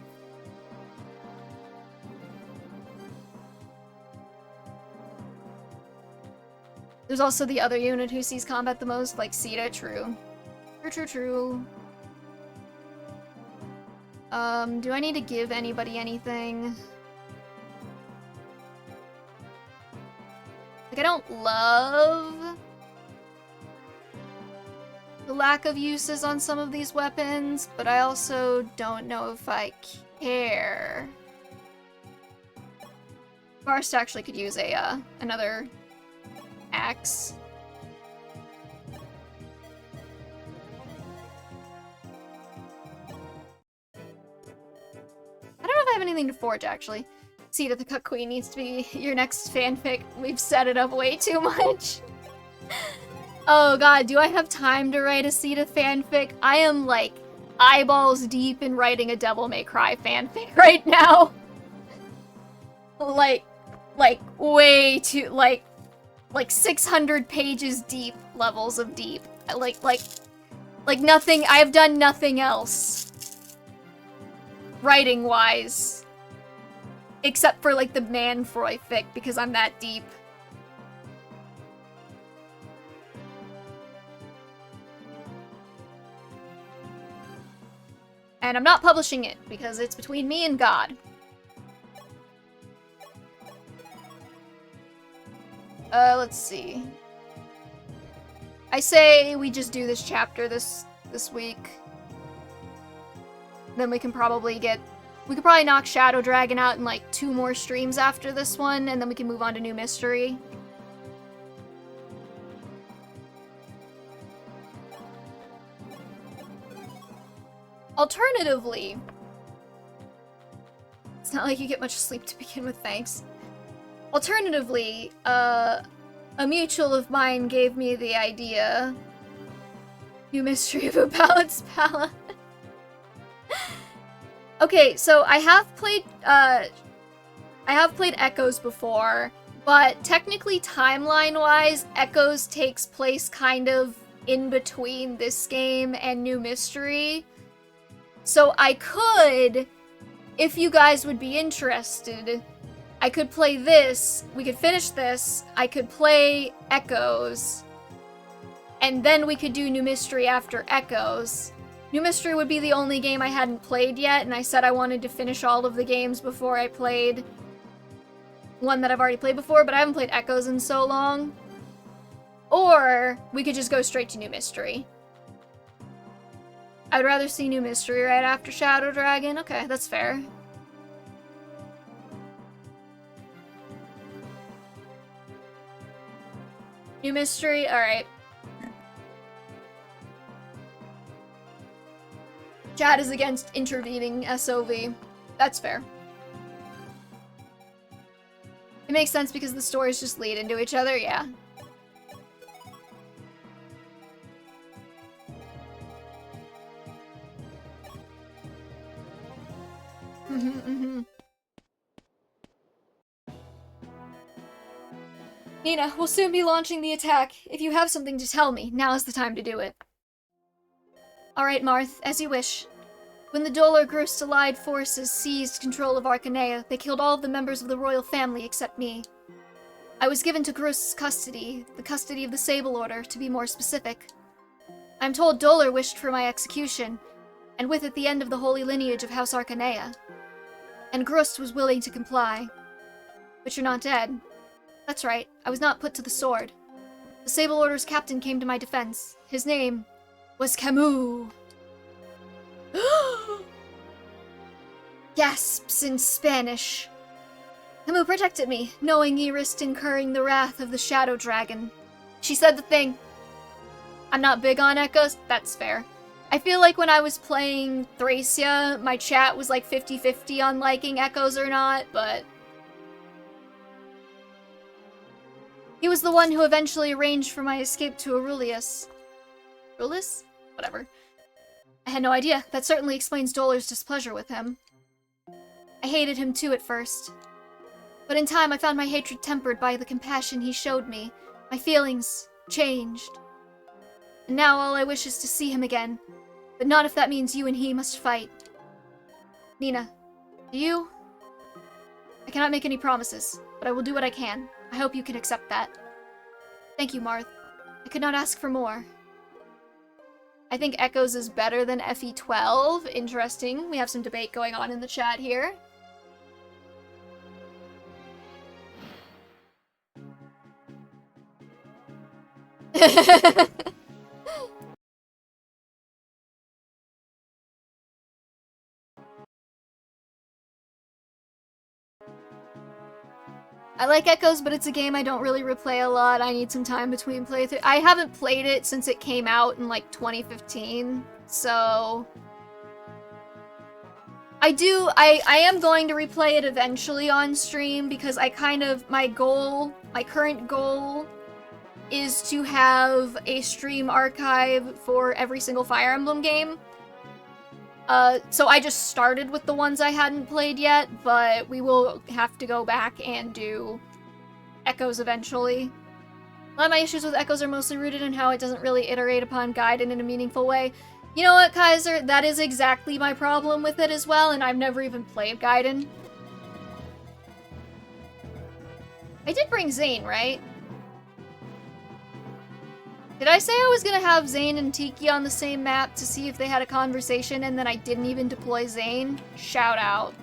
There's also the other unit who sees combat the most, like Sita. True. True. Do I need to give anybody anything? Like, I don't love the lack of uses on some of these weapons, but I also don't know if I care. Barst actually could use a, another axe. I don't know if I have anything to forge, actually. Sita the Cut Queen needs to be your next fanfic. We've set it up way too much. Oh god, do I have time to write a Sita fanfic? I am, like, eyeballs deep in writing a Devil May Cry fanfic right now. Like, way too, like 600 pages deep levels of deep. Like nothing, I've done nothing else. Writing-wise. Except for, like, the Manfroy fic, because I'm that deep. And I'm not publishing it, because it's between me and God. Let's see. I say we just do this chapter this week. Then we can probably knock Shadow Dragon out in like 2 more streams after this one, and then we can move on to New Mystery. Alternatively, it's not like you get much sleep to begin with, thanks. Alternatively, a mutual of mine gave me the idea. New Mystery of a Balanced Palette. Okay, so I have played Echoes before, but technically timeline-wise, Echoes takes place kind of in between this game and New Mystery. So I could, if you guys would be interested, I could play this, we could finish this, I could play Echoes, and then we could do New Mystery after Echoes. New Mystery would be the only game I hadn't played yet, and I said I wanted to finish all of the games before I played one that I've already played before, but I haven't played Echoes in so long. Or we could just go straight to New Mystery. I'd rather see New Mystery right after Shadow Dragon. Okay, that's fair. New Mystery, alright. Chat is against intervening SOV. That's fair. It makes sense because the stories just lead into each other, yeah. Nina, we'll soon be launching the attack. If you have something to tell me, now is the time to do it. Alright, Marth, as you wish. When the Dolar Grust Allied forces seized control of Arcanea, they killed all of the members of the royal family except me. I was given to Grust's custody, the custody of the Sable Order, to be more specific. I'm told Dolar wished for my execution, and with it the end of the holy lineage of House Arcanea. And Grust was willing to comply. But you're not dead. That's right, I was not put to the sword. The Sable Order's captain came to my defense. His name was Camus. Gasps in Spanish. Camus protected me, knowing he risked incurring the wrath of the Shadow Dragon. She said the thing. I'm not big on echoes, that's fair. I feel like when I was playing Thracia, my chat was like 50-50 on liking echoes or not, but... He was the one who eventually arranged for my escape to Aurelius. Aurelius? Whatever. I had no idea. That certainly explains Dolar's displeasure with him. I hated him too at first. But in time I found my hatred tempered by the compassion he showed me. My feelings changed. And now all I wish is to see him again. But not if that means you and he must fight. Nina, do you? I cannot make any promises, but I will do what I can. I hope you can accept that. Thank you, Marth. I could not ask for more. I think Echoes is better than FE12. Interesting. We have some debate going on in the chat here. I like Echoes, but it's a game I don't really replay a lot. I need some time between playthroughs. I haven't played it since it came out in like 2015, so... I am going to replay it eventually on stream because I kind of, my current goal is to have a stream archive for every single Fire Emblem game. So I just started with the ones I hadn't played yet, but we will have to go back and do Echoes eventually. A lot of my issues with Echoes are mostly rooted in how it doesn't really iterate upon Gaiden in a meaningful way. You know what, Kaiser? That is exactly my problem with it as well, and I've never even played Gaiden. I did bring Zane, right? Did I say I was gonna have Zane and Tiki on the same map to see if they had a conversation and then I didn't even deploy Zane? Shout out.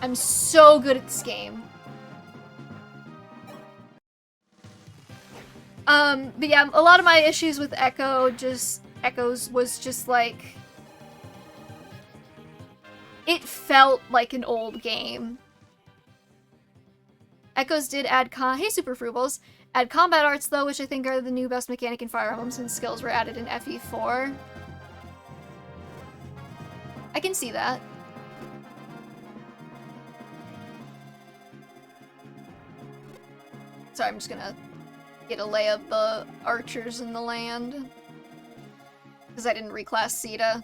I'm so good at this game. But yeah, a lot of my issues with Echoes was just like... It felt like an old game. Echoes did add hey Super Frubles, add combat arts though, which I think are the new best mechanic in Fire Emblem since skills were added in FE4. I can see that. Sorry, I'm just gonna get a lay of the archers in the land. Because I didn't reclass Sita.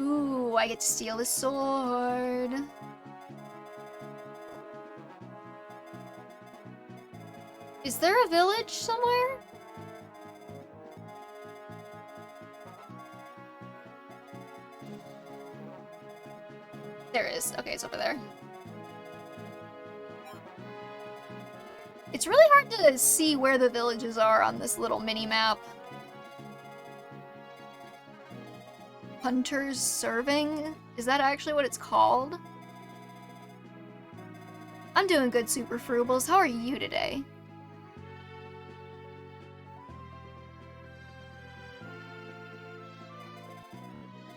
Ooh, I get to steal his sword. Is there a village somewhere? There is. Okay, it's over there. It's really hard to see where the villages are on this little mini-map. Hunters Serving? Is that actually what it's called? I'm doing good, Super Frubles. How are you today?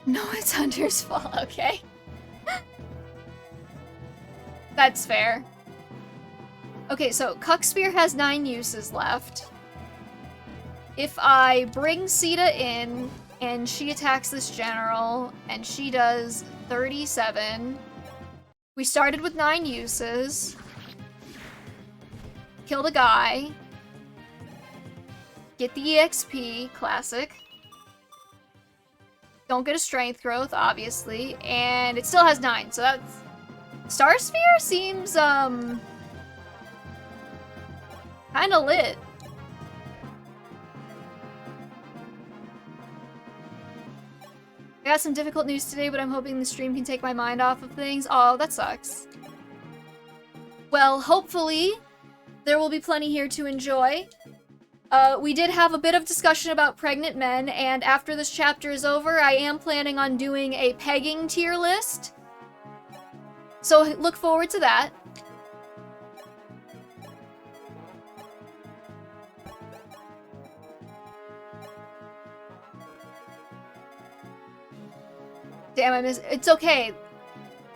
No, it's Hunter's fault. Okay. That's fair. Okay, so Cuckspear has 9 uses left. If I bring Sita in, and she attacks this general, and she does 37. We started with 9 uses. Killed a guy. Get the EXP, classic. Don't get a strength growth, obviously. And it still has 9, so that's... Star Sphere seems, kinda lit. I got some difficult news today, but I'm hoping the stream can take my mind off of things. Oh, that sucks. Well, hopefully, there will be plenty here to enjoy. We did have a bit of discussion about pregnant men, and after this chapter is over, I am planning on doing a pegging tier list. So look forward to that. Damn, I miss- it's okay.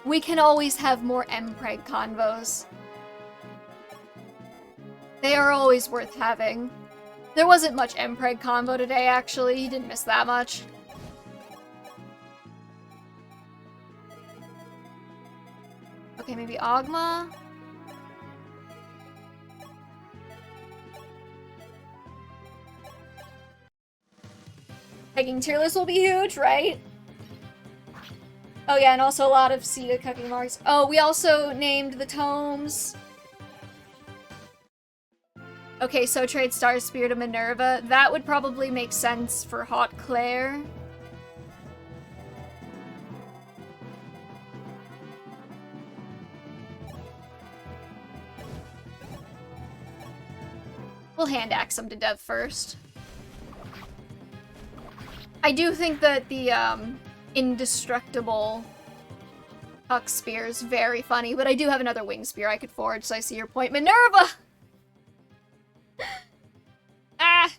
We can always have more Mpreg convos. They are always worth having. There wasn't much Mpreg convo today, actually. You didn't miss that much. Okay, maybe Ogma? Pegging tier list will be huge, right? Oh yeah, and also a lot of Sita cooking marks. Oh, we also named the tomes. Okay, so trade Star Spirit of Minerva. That would probably make sense for Haute Claire. We'll hand axe him to death first. I do think that the indestructible Huck Spear is very funny, but I do have another wing spear I could forge, so I see your point. Minerva! Ah!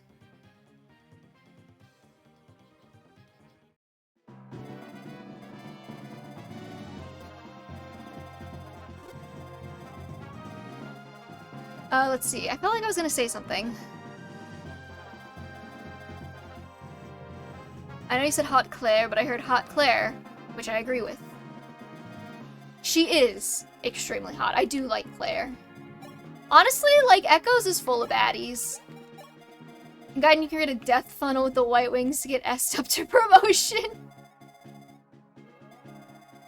Let's see. I felt like I was gonna say something. I know you said Haute Claire, but I heard Haute Claire, which I agree with. She is extremely hot. I do like Claire. Honestly, like, Echoes is full of baddies. Gaiden, you can create a death funnel with the White Wings to get S'd up to promotion.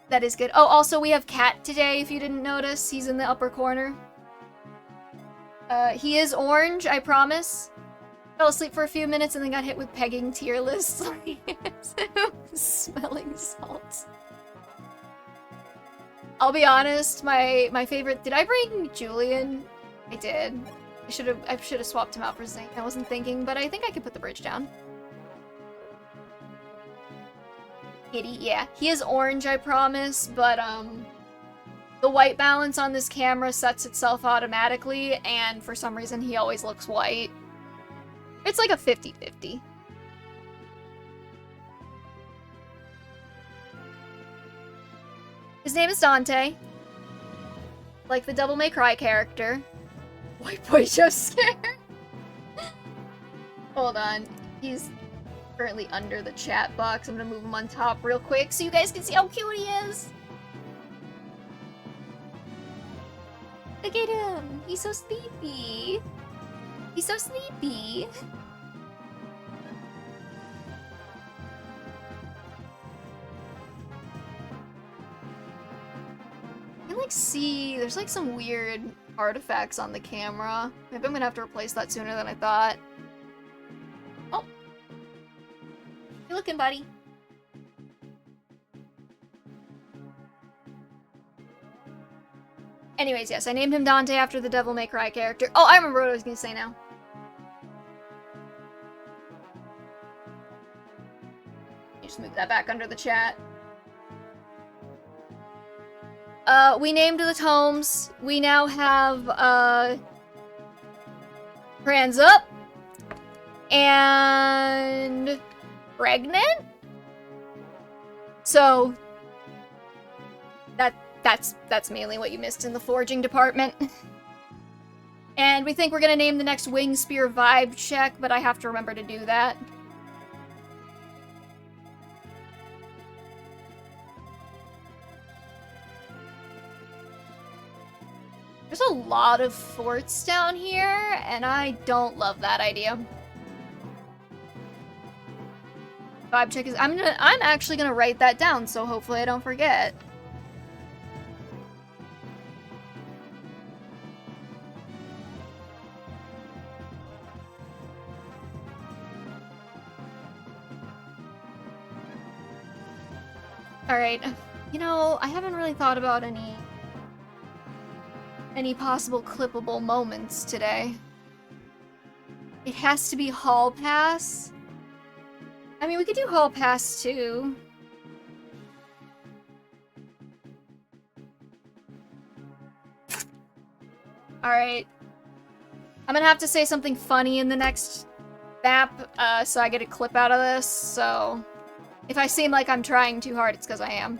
That is good. Oh, also, we have Cat today, if you didn't notice. He's in the upper corner. He is orange, I promise. Fell asleep for a few minutes and then got hit with pegging tier lists. Smelling salts. I'll be honest, my favorite... Did I bring Julian? I did. I should have swapped him out for Zink. I wasn't thinking, but I think I could put the bridge down. Kitty, yeah. He is orange, I promise, but, the white balance on this camera sets itself automatically, and for some reason he always looks white. It's like a 50-50. His name is Dante. Like the Devil May Cry character. White boy just scared. Hold on. He's currently under the chat box. I'm gonna move him on top real quick so you guys can see how cute he is. Look at him! He's so sleepy! He's so sleepy! I can, like, see... There's, like, some weird artifacts on the camera. Maybe I'm gonna have to replace that sooner than I thought. Oh! Good looking, buddy. Anyways, yes, I named him Dante after the Devil May Cry character. Oh, I remember what I was gonna say now. You just move that back under the chat. We named the tomes. We now have, Hands Up. And... Pregnant? So... That's mainly what you missed in the forging department. And we think we're gonna name the next Wing Spear vibe check, but I have to remember to do that. There's a lot of forts down here, and I don't love that idea. Vibe check is... I'm actually gonna write that down, so hopefully I don't forget. Alright, you know, I haven't really thought about any possible clippable moments today. It has to be Hall Pass. I mean, we could do Hall Pass too. Alright. I'm gonna have to say something funny in the next map, so I get a clip out of this, so... If I seem like I'm trying too hard, it's because I am.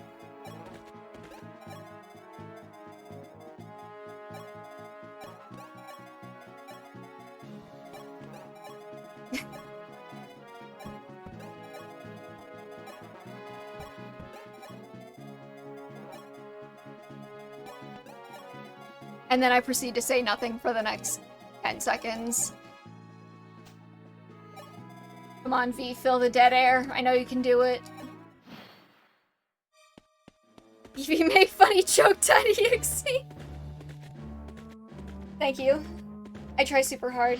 And then I proceed to say nothing for the next 10 seconds. Come on, V, fill the dead air. I know you can do it. You make funny joke.exe. Thank you. I try super hard.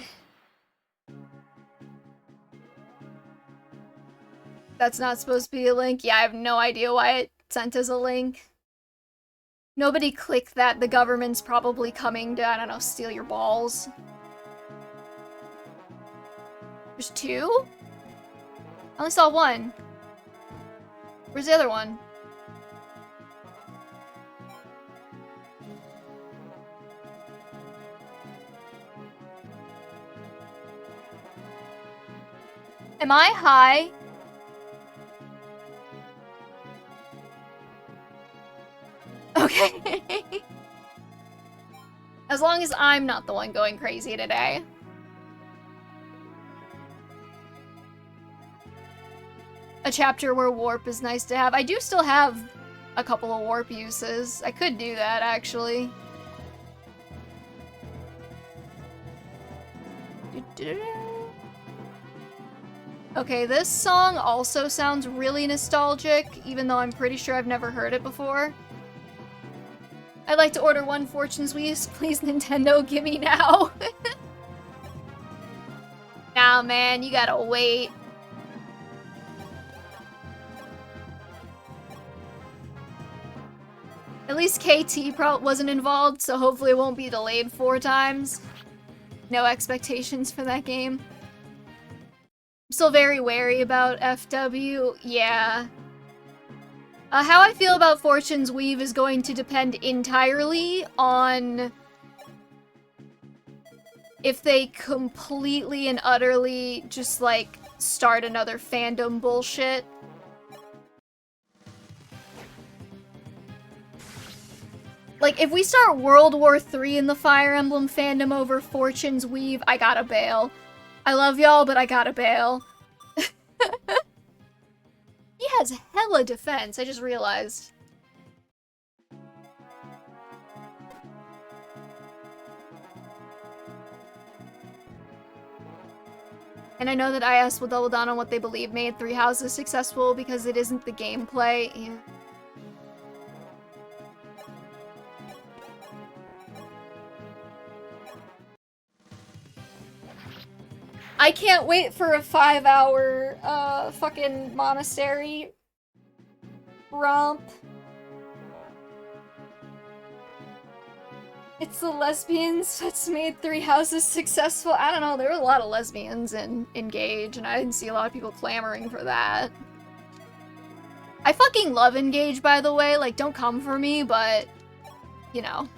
That's not supposed to be a link? Yeah, I have no idea why it sent as a link. Nobody clicked that. The government's probably coming to, I don't know, steal your balls. There's two? I only saw one. Where's the other one? Am I high? Okay. As long as I'm not the one going crazy today. A chapter where warp is nice to have. I do still have a couple of warp uses. I could do that, actually. Okay, this song also sounds really nostalgic, even though I'm pretty sure I've never heard it before. I'd like to order one Fortune's Wheeze. Please, Nintendo, give me now. Nah, man, you gotta wait. At least KT wasn't involved, so hopefully it won't be delayed 4 times. No expectations for that game. I'm still very wary about FW. Yeah. How I feel about Fortune's Weave is going to depend entirely on if they completely and utterly just, like, start another fandom bullshit. Like, if we start World War III in the Fire Emblem fandom over Fortune's Weave, I gotta bail. I love y'all, but I gotta bail. He has hella defense, I just realized. And I know that IS will double down on what they believe made Three Houses successful because it isn't the gameplay. Yeah. I can't wait for a 5-hour, fucking monastery romp. It's the lesbians that's made Three Houses successful. I don't know, there were a lot of lesbians in Engage, and I didn't see a lot of people clamoring for that. I fucking love Engage, by the way. Like, don't come for me, but, you know.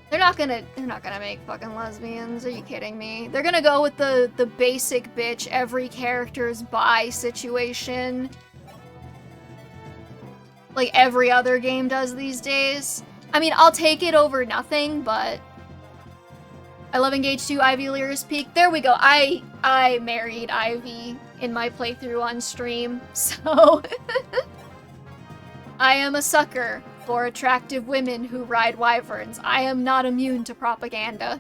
They're not gonna make fucking lesbians. Are you kidding me? They're gonna go with the basic bitch, every character's bi situation. Like every other game does these days. I mean, I'll take it over nothing, but I love Engage 2, Ivy Lyris Peak. There we go. I married Ivy in my playthrough on stream, so I am a sucker for attractive women who ride wyverns. I am not immune to propaganda.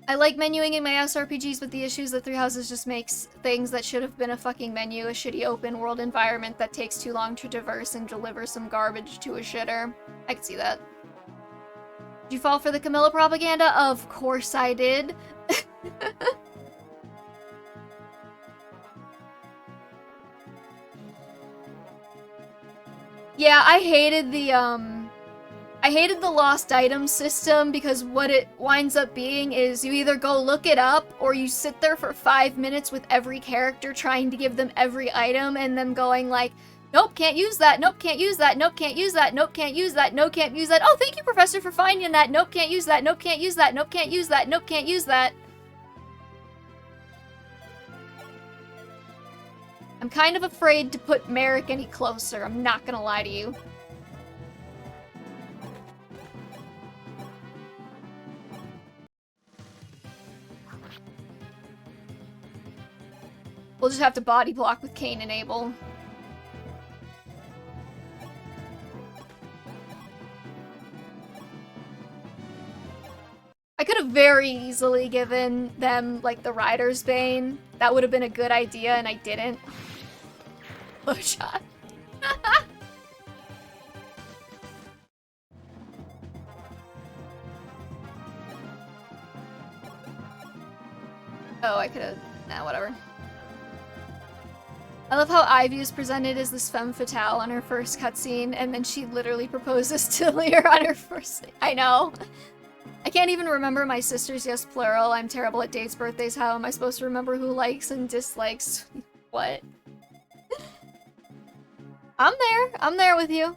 I like menuing in my SRPGs, but the issue is that Three Houses just makes things that should have been a fucking menu a shitty open world environment that takes too long to traverse and deliver some garbage to a shitter. I can see that. Did you fall for the Camilla propaganda? Of course I did. Yeah, I hated the lost item system because what it winds up being is you either go look it up or you sit there for 5 minutes with every character trying to give them every item and them going like, nope, can't use that, nope, can't use that, nope, can't use that, nope, can't use that, nope, can't use that, oh, thank you, Professor, for finding that, nope, can't use that, nope, can't use that, nope, can't use that, nope, can't use that. I'm kind of afraid to put Merrick any closer, I'm not gonna lie to you. We'll just have to body block with Cain and Abel. very easily given them, like, the Rider's Bane. That would have been a good idea, and I didn't. Oh, shot. Oh, I could've... Nah, whatever. I love how Ivy is presented as this femme fatale on her first cutscene, and then she literally proposes to Lear on her first... I know. I can't even remember my sister's yes plural. I'm terrible at dates, birthdays. How am I supposed to remember who likes and dislikes what? I'm there. I'm there with you.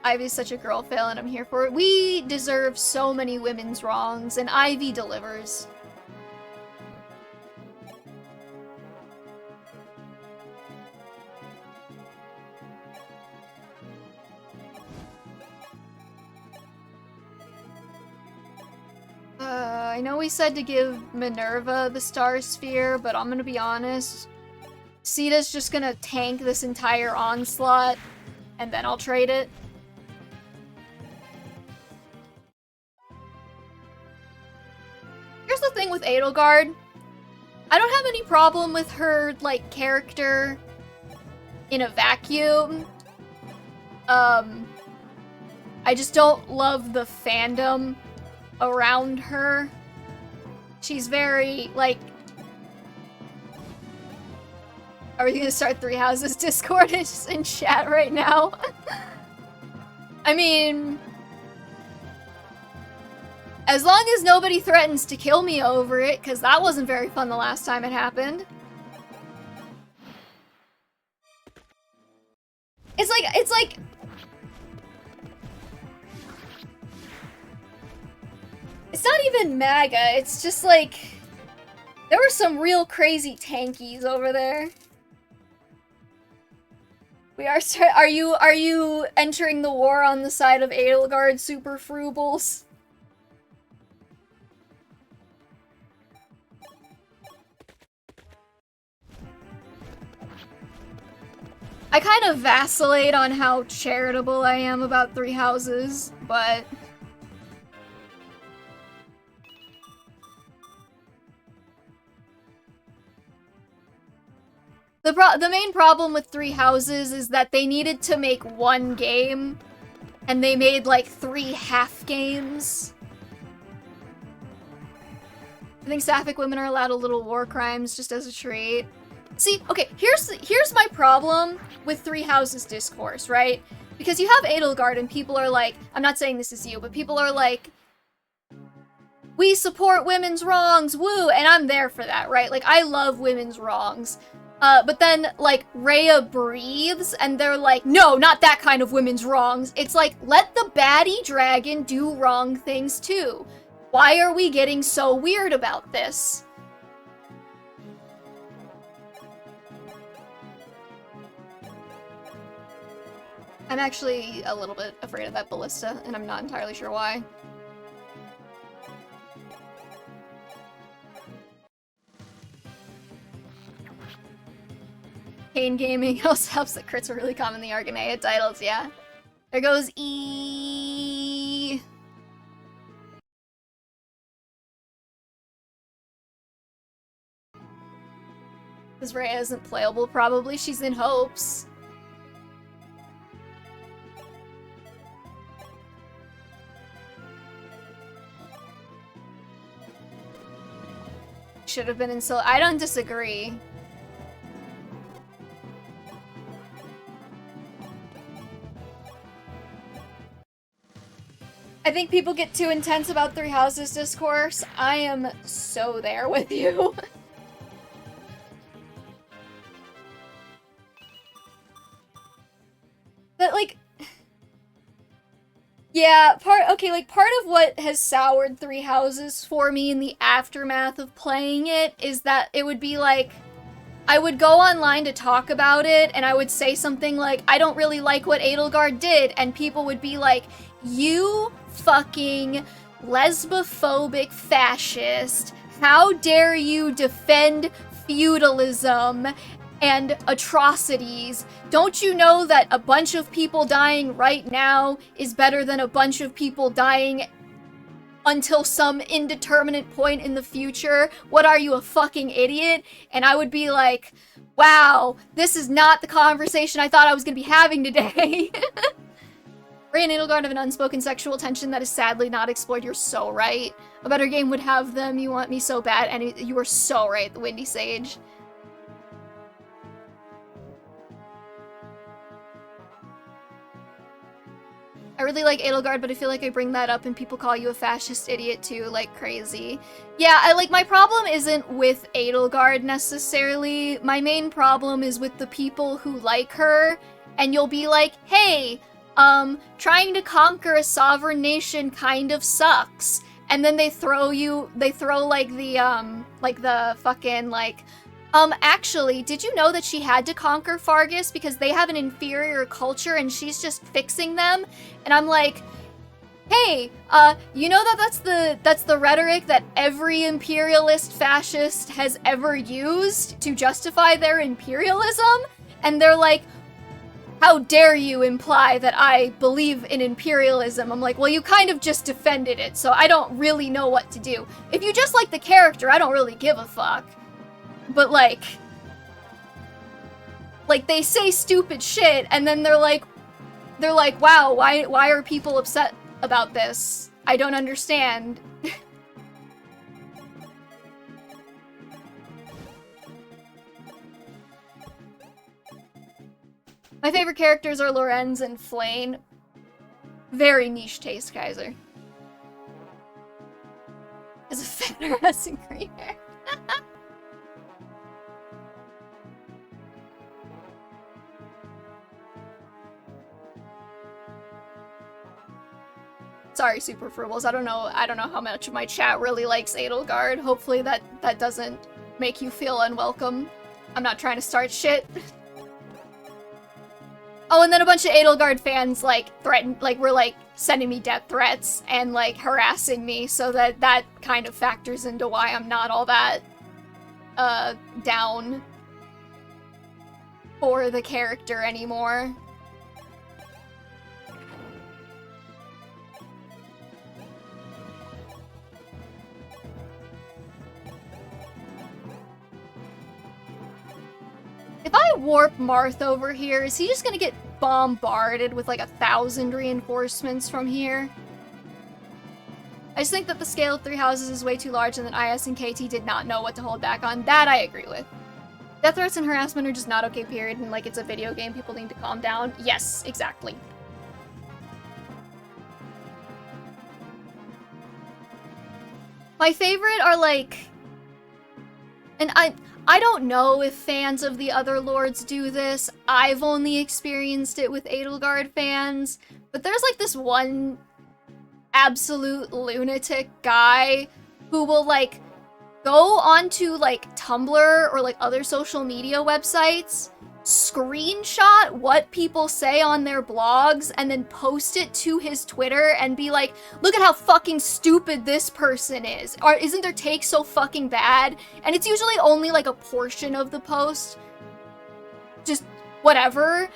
Ivy's such a girl fail and I'm here for it. We deserve so many women's wrongs, and Ivy delivers. I know we said to give Minerva the Star Sphere, but I'm gonna be honest. Sita's just gonna tank this entire onslaught, and then I'll trade it. Here's the thing with Edelgard. I don't have any problem with her, like, character in a vacuum. I just don't love the fandom around her. She's very, like... Are we gonna start Three Houses Discord in chat right now? I mean... As long as nobody threatens to kill me over it, because that wasn't very fun the last time it happened. It's like... It's not even MAGA, it's just like... There were some real crazy tankies over there. We are are you entering the war on the side of Edelgard super frubles? I kind of vacillate on how charitable I am about Three Houses, but... The main problem with Three Houses is that they needed to make one game, and they made like 3 half games. I think sapphic women are allowed a little war crimes just as a treat. See, okay, here's my problem with Three Houses discourse, right? Because you have Edelgard and people are like, I'm not saying this is you, but people are like, we support women's wrongs, woo, and I'm there for that, right? Like, I love women's wrongs. But then, like, Rhea breathes, and they're like, no, not that kind of women's wrongs. It's like, let the baddie dragon do wrong things too. Why are we getting so weird about this? I'm actually a little bit afraid of that ballista, and I'm not entirely sure why. Pain Gaming also helps that crits are really common in the Argonaea titles, yeah. There goes E. Because Rhea isn't playable, probably. She's in hopes. Should have been in Sil- I don't disagree. I think people get too intense about Three Houses discourse. I am so there with you. But, like... Yeah, part of what has soured Three Houses for me in the aftermath of playing it is that it would be like, I would go online to talk about it, and I would say something like, I don't really like what Edelgard did, and people would be like, you fucking lesbophobic fascist. How dare you defend feudalism and atrocities? Don't you know that a bunch of people dying right now is better than a bunch of people dying until some indeterminate point in the future? What are you, a fucking idiot? And I would be like, wow, this is not the conversation I thought I was gonna be having today. Ray and Edelgard have an unspoken sexual tension that is sadly not explored. You're so right. A better game would have them. You want me so bad, and you are so right, the Windy Sage. I really like Edelgard, but I feel like I bring that up and people call you a fascist idiot too, like crazy. Yeah, my problem isn't with Edelgard necessarily. My main problem is with the people who like her, and you'll be like, hey, trying to conquer a sovereign nation kind of sucks. And then they throw like the fucking, like, actually, did you know that she had to conquer Fargus because they have an inferior culture and she's just fixing them? And I'm like, hey, you know that that's the rhetoric that every imperialist fascist has ever used to justify their imperialism? And they're like, how dare you imply that I believe in imperialism? I'm like, well, you kind of just defended it, so I don't really know what to do. If you just like the character, I don't really give a fuck. But like they say stupid shit, and then they're like, wow, why are people upset about this? I don't understand. My favorite characters are Lorenz and Flayn. Very niche taste, Kaiser. As a fatter ass and green hair. Sorry, Super Frubbles. I don't know how much of my chat really likes Edelgard. Hopefully that doesn't make you feel unwelcome. I'm not trying to start shit. Oh, and then a bunch of Edelgard fans, like, were, like, sending me death threats and, like, harassing me, so that kind of factors into why I'm not all that, down for the character anymore. If I warp Marth over here, is he just gonna get bombarded with like 1,000 reinforcements from here? I just think that the scale of 3 houses is way too large and that IS and KT did not know what to hold back on. That I agree with. Death threats and harassment are just not okay, period, and like it's a video game, people need to calm down. Yes, exactly. My favorite are like... And I don't know if fans of the other lords do this. I've only experienced it with Edelgard fans. But there's like this one absolute lunatic guy who will like go onto like Tumblr or like other social media websites, screenshot what people say on their blogs, and then post it to his Twitter and be like, look at how fucking stupid this person is. Or isn't their take so fucking bad? And it's usually only like a portion of the post. Just whatever.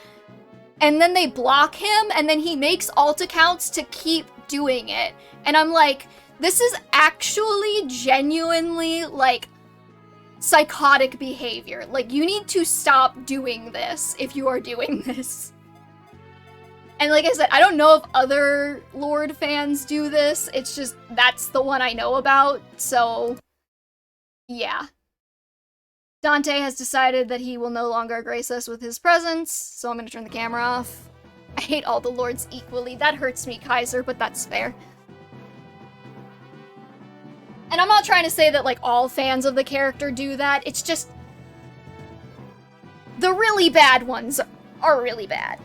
And then they block him, and then he makes alt accounts to keep doing it. And I'm like, this is actually genuinely like psychotic behavior. Like, you need to stop doing this if you are doing this. And like I said, I don't know if other Lord fans do this. It's just, that's the one I know about. So, yeah. Dante has decided that he will no longer grace us with his presence, so I'm gonna turn the camera off. I hate all the lords equally. That hurts me, Kaiser, but that's fair. And I'm not trying to say that, like, all fans of the character do that. It's just... the really bad ones are really bad.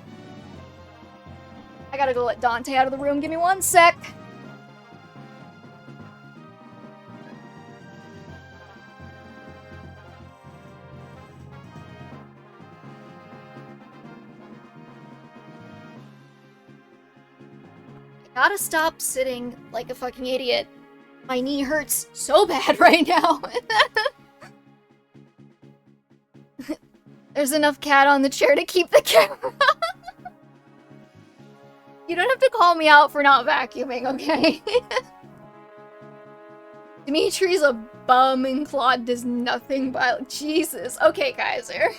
I gotta go let Dante out of the room. Give me one sec. I gotta stop sitting like a fucking idiot. My knee hurts so bad right now. There's enough cat on the chair to keep the camera. You don't have to call me out for not vacuuming, okay? Dimitri's a bum and Claude does nothing but... Jesus. Okay, Kaiser.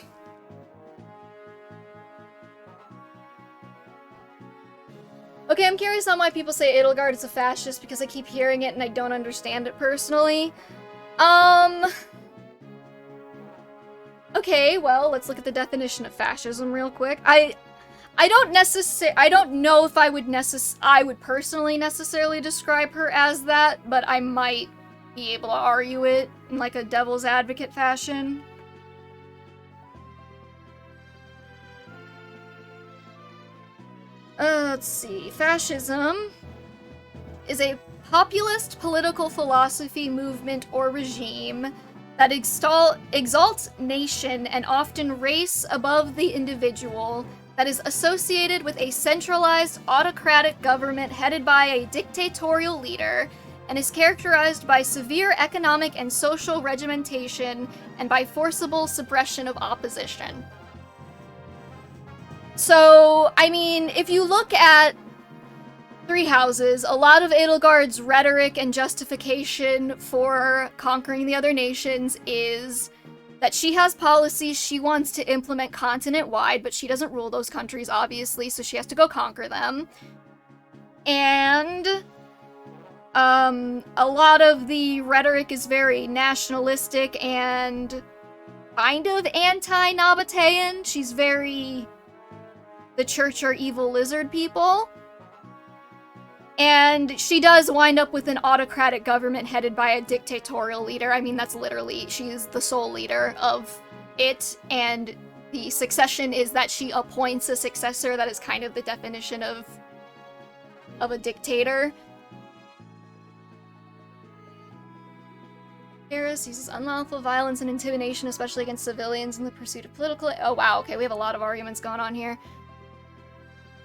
Okay, I'm curious on why people say Edelgard is a fascist, because I keep hearing it and I don't understand it personally. Okay, well, let's look at the definition of fascism real quick. I don't know if I would personally necessarily describe her as that, but I might be able to argue it in like a devil's advocate fashion. Let's see. Fascism is a populist political philosophy, movement, or regime that exalts nation and often race above the individual, that is associated with a centralized autocratic government headed by a dictatorial leader, and is characterized by severe economic and social regimentation and by forcible suppression of opposition. So, I mean, if you look at Three Houses, a lot of Edelgard's rhetoric and justification for conquering the other nations is that she has policies she wants to implement continent-wide, but she doesn't rule those countries, obviously, so she has to go conquer them. And a lot of the rhetoric is very nationalistic and kind of anti-Nabatean. She's very... the church are evil lizard people. And she does wind up with an autocratic government headed by a dictatorial leader. I mean, that's literally, she's the sole leader of it, and the succession is that she appoints a successor. That is kind of the definition of a dictator. Paris uses unlawful violence and intimidation, especially against civilians in the pursuit of political... Oh wow, okay, we have a lot of arguments going on here.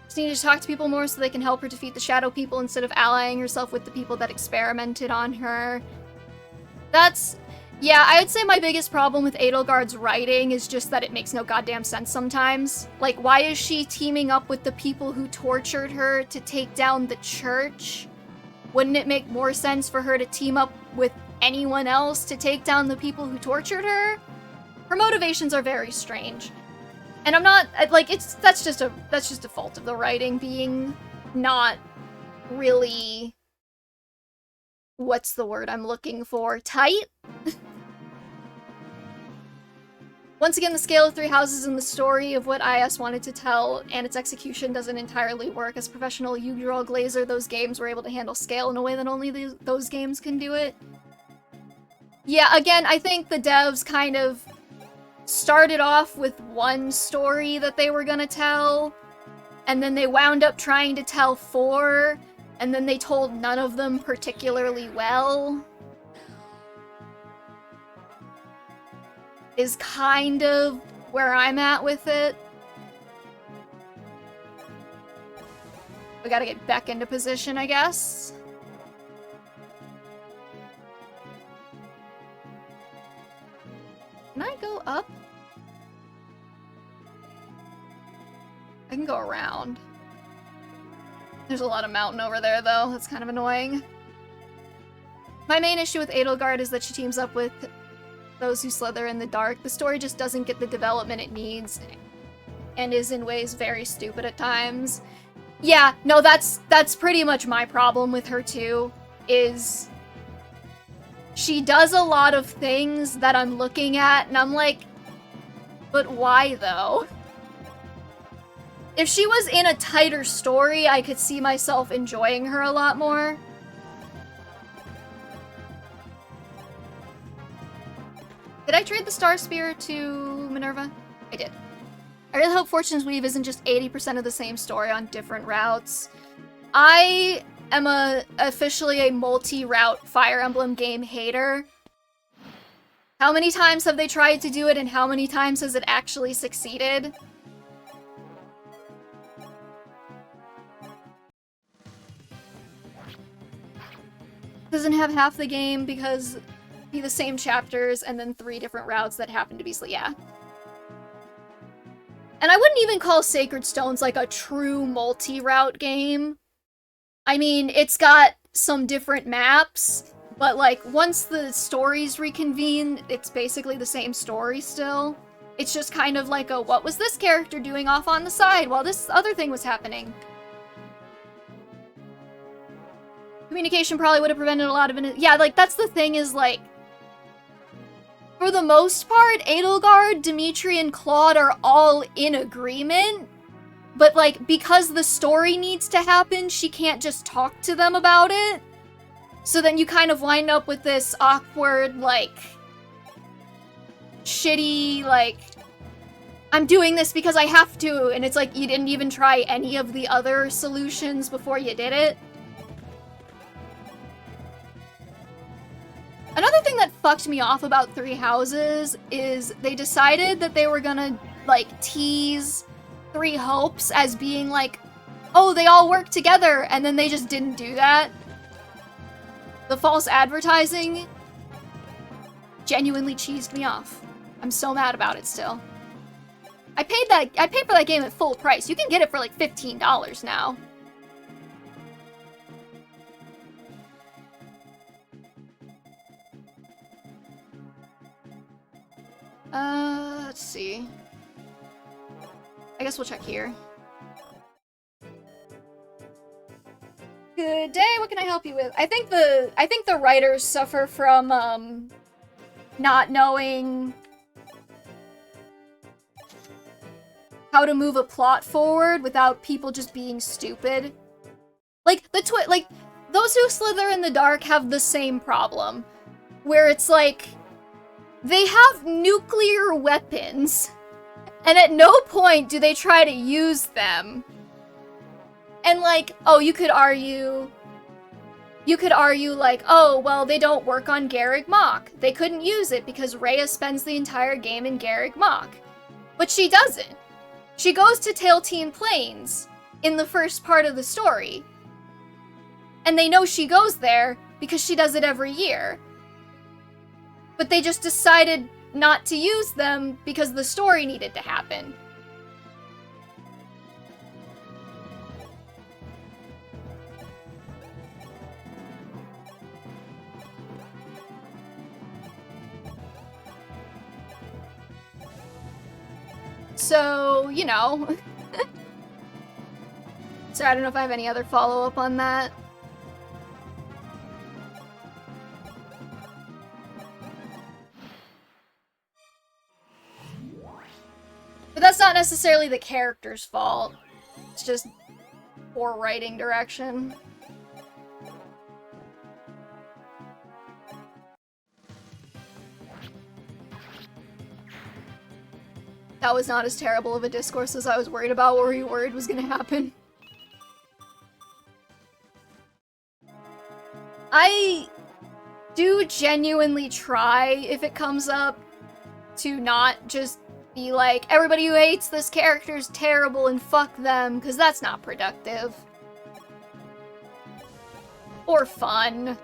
Just need to talk to people more so they can help her defeat the shadow people instead of allying herself with the people that experimented on her. That's... yeah, I would say my biggest problem with Edelgard's writing is just that it makes no goddamn sense sometimes. Like, why is she teaming up with the people who tortured her to take down the church? Wouldn't it make more sense for her to team up with anyone else to take down the people who tortured her? Her motivations are very strange. And I'm not, like, that's just a fault of the writing being not really, what's the word I'm looking for, tight? Once again, the scale of Three Houses and the story of what IS wanted to tell and its execution doesn't entirely work. As a professional Yu-Gi-Oh! Glazer, those games were able to handle scale in a way that only those games can do it. Yeah, again, I think the devs kind of started off with one story that they were gonna tell, and then they wound up trying to tell 4, and then they told none of them particularly well. Is kind of where I'm at with it. We gotta get back into position, I guess. Can I go up? I can go around. There's a lot of mountain over there, though. That's kind of annoying. My main issue with Edelgard is that she teams up with those who slither in the dark. The story just doesn't get the development it needs, and is in ways very stupid at times. Yeah, no, that's pretty much my problem with her, too, is she does a lot of things that I'm looking at, and I'm like, but why, though? If she was in a tighter story, I could see myself enjoying her a lot more. Did I trade the Star Spear to Minerva? I did. I really hope Fortune's Weave isn't just 80% of the same story on different routes. I am officially a multi-route Fire Emblem game hater. How many times have they tried to do it, and how many times has it actually succeeded? Doesn't have half the game because be the same chapters and then 3 different routes that happen to be yeah. And I wouldn't even call Sacred Stones like a true multi-route game. I mean, it's got some different maps, but like once the stories reconvene, it's basically the same story still. It's just kind of like a, what was this character doing off on the side while this other thing was happening? Communication probably would have prevented a lot of it. Yeah, like that's the thing is like, for the most part, Edelgard, Dimitri, and Claude are all in agreement. But, like, because the story needs to happen, she can't just talk to them about it. So then you kind of wind up with this awkward, like, shitty, like, I'm doing this because I have to, and it's like you didn't even try any of the other solutions before you did it. Another thing that fucked me off about Three Houses is they decided that they were gonna, like, tease Three Hopes as being like, oh, they all work together, and then they just didn't do that. The false advertising genuinely cheesed me off. I'm so mad about it still. I paid for that game at full price. You can get it for like $15 now. Let's see. I guess we'll check here. Good day, what can I help you with? I think the writers suffer from, not knowing how to move a plot forward without people just being stupid. Like, those who slither in the dark have the same problem. Where it's like, they have nuclear weapons, and at no point do they try to use them. And like, oh, you could argue like, oh, well, they don't work on Garreg Mach. They couldn't use it because Rhea spends the entire game in Garreg Mach. But she doesn't. She goes to Tailtean Plains in the first part of the story. And they know she goes there because she does it every year. But they just decided not to use them because the story needed to happen. So, you know. So I don't know if I have any other follow-up on that. But that's not necessarily the character's fault. It's just poor writing direction. That was not as terrible of a discourse as I was worried about. What were you worried was gonna happen? I do genuinely try, if it comes up, to not just be like, everybody who hates this character is terrible and fuck them, because that's not productive. Or fun.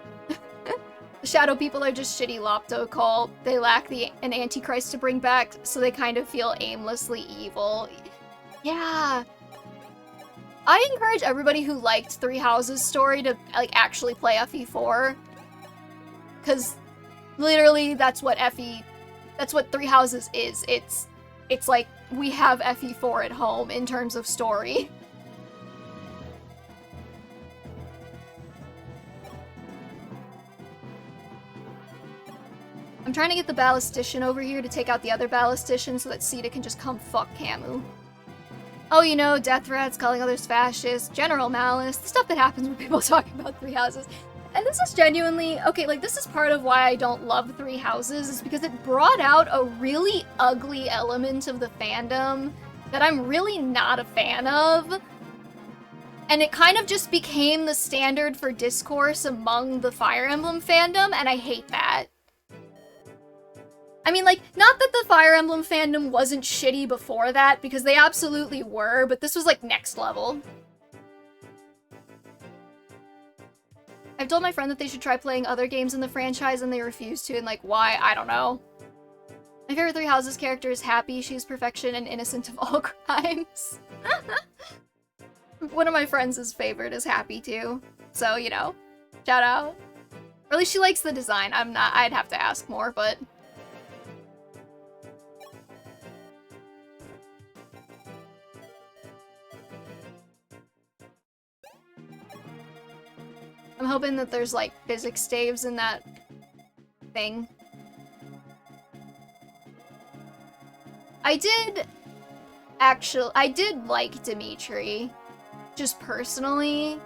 The Shadow people are just shitty Lopto cult. They lack an Antichrist to bring back, so they kind of feel aimlessly evil. Yeah. I encourage everybody who liked Three Houses' story to, like, actually play FE4. Because, literally, that's what Three Houses is. It's like, we have FE4 at home in terms of story. I'm trying to get the Ballistician over here to take out the other Ballistician so that Sita can just come fuck Camu. Oh, you know, death threats, calling others fascists, general malice, the stuff that happens when people talk about Three Houses. And this is genuinely, okay, like, this is part of why I don't love Three Houses, is because it brought out a really ugly element of the fandom that I'm really not a fan of. And it kind of just became the standard for discourse among the Fire Emblem fandom, and I hate that. I mean, like, not that the Fire Emblem fandom wasn't shitty before that, because they absolutely were, but this was, like, next level. I've told my friend that they should try playing other games in the franchise and they refuse to, and like, why? I don't know. My favorite Three Houses character is Happy. She's perfection and innocent of all crimes. One of my friends' favorite is Happy too. So, you know, shout out. Or at least she likes the design. I'd have to ask more, but... I'm hoping that there's, like, physics staves in that thing. I did like Dimitri, just personally.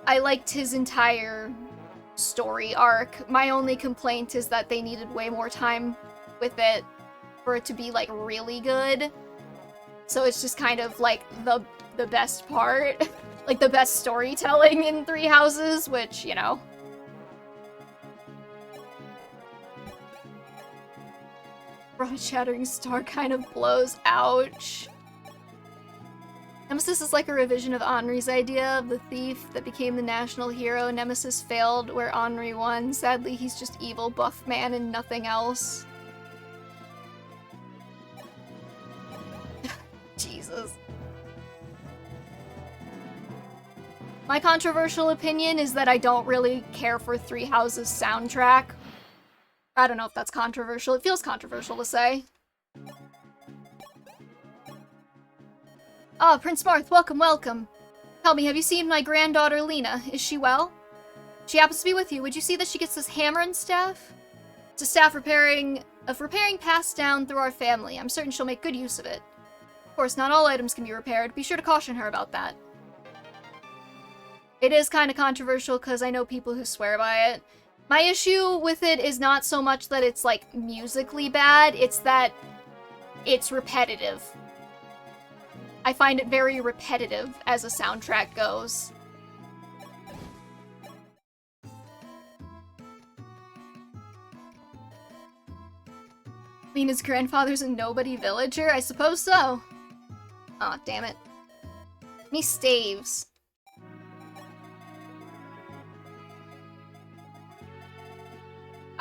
I liked his entire story arc. My only complaint is that they needed way more time with it for it to be, like, really good. So it's just kind of, like, the best part. Like, the best storytelling in Three Houses, which, you know. Broad Shattering Star kind of blows. Ouch. Nemesis is like a revision of Henri's idea of the thief that became the national hero. Nemesis failed where Henri won. Sadly, he's just evil buff man and nothing else. Jesus. My controversial opinion is that I don't really care for Three Houses' soundtrack. I don't know if that's controversial. It feels controversial to say. Ah, Prince Marth, welcome, welcome. Tell me, have you seen my granddaughter Lena? Is she well? She happens to be with you. Would you see that she gets this hammer and staff? It's a staff of repairing passed down through our family. I'm certain she'll make good use of it. Of course, not all items can be repaired. Be sure to caution her about that. It is kind of controversial because I know people who swear by it. My issue with it is not so much that it's, like, musically bad, it's that it's repetitive. I find it very repetitive as a soundtrack goes. Lena's grandfather's a nobody villager? I suppose so. Aw, oh, damn it. Any staves.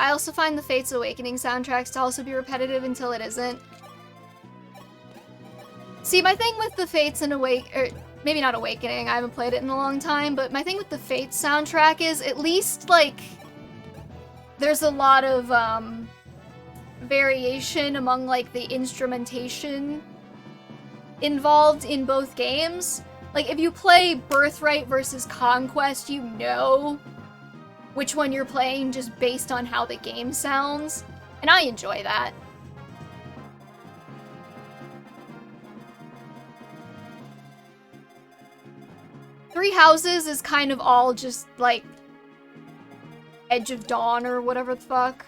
I also find the Fates Awakening soundtracks to also be repetitive until it isn't. See, my thing with the Fates and maybe not Awakening, I haven't played it in a long time, but my thing with the Fates soundtrack is at least, like, there's a lot of, variation among, like, the instrumentation involved in both games. Like, if you play Birthright versus Conquest, you know which one you're playing just based on how the game sounds, and I enjoy that. Three Houses is kind of all just, like, Edge of Dawn or whatever the fuck.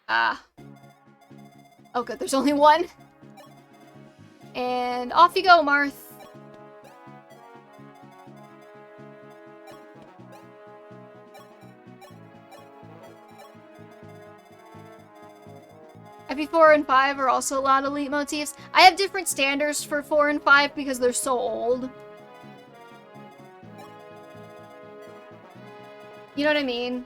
Ah. Oh good, there's only one. And off you go, Marth. FE4 and 5 are also a lot of leitmotifs. I have different standards for 4 and 5 because they're so old. You know what I mean?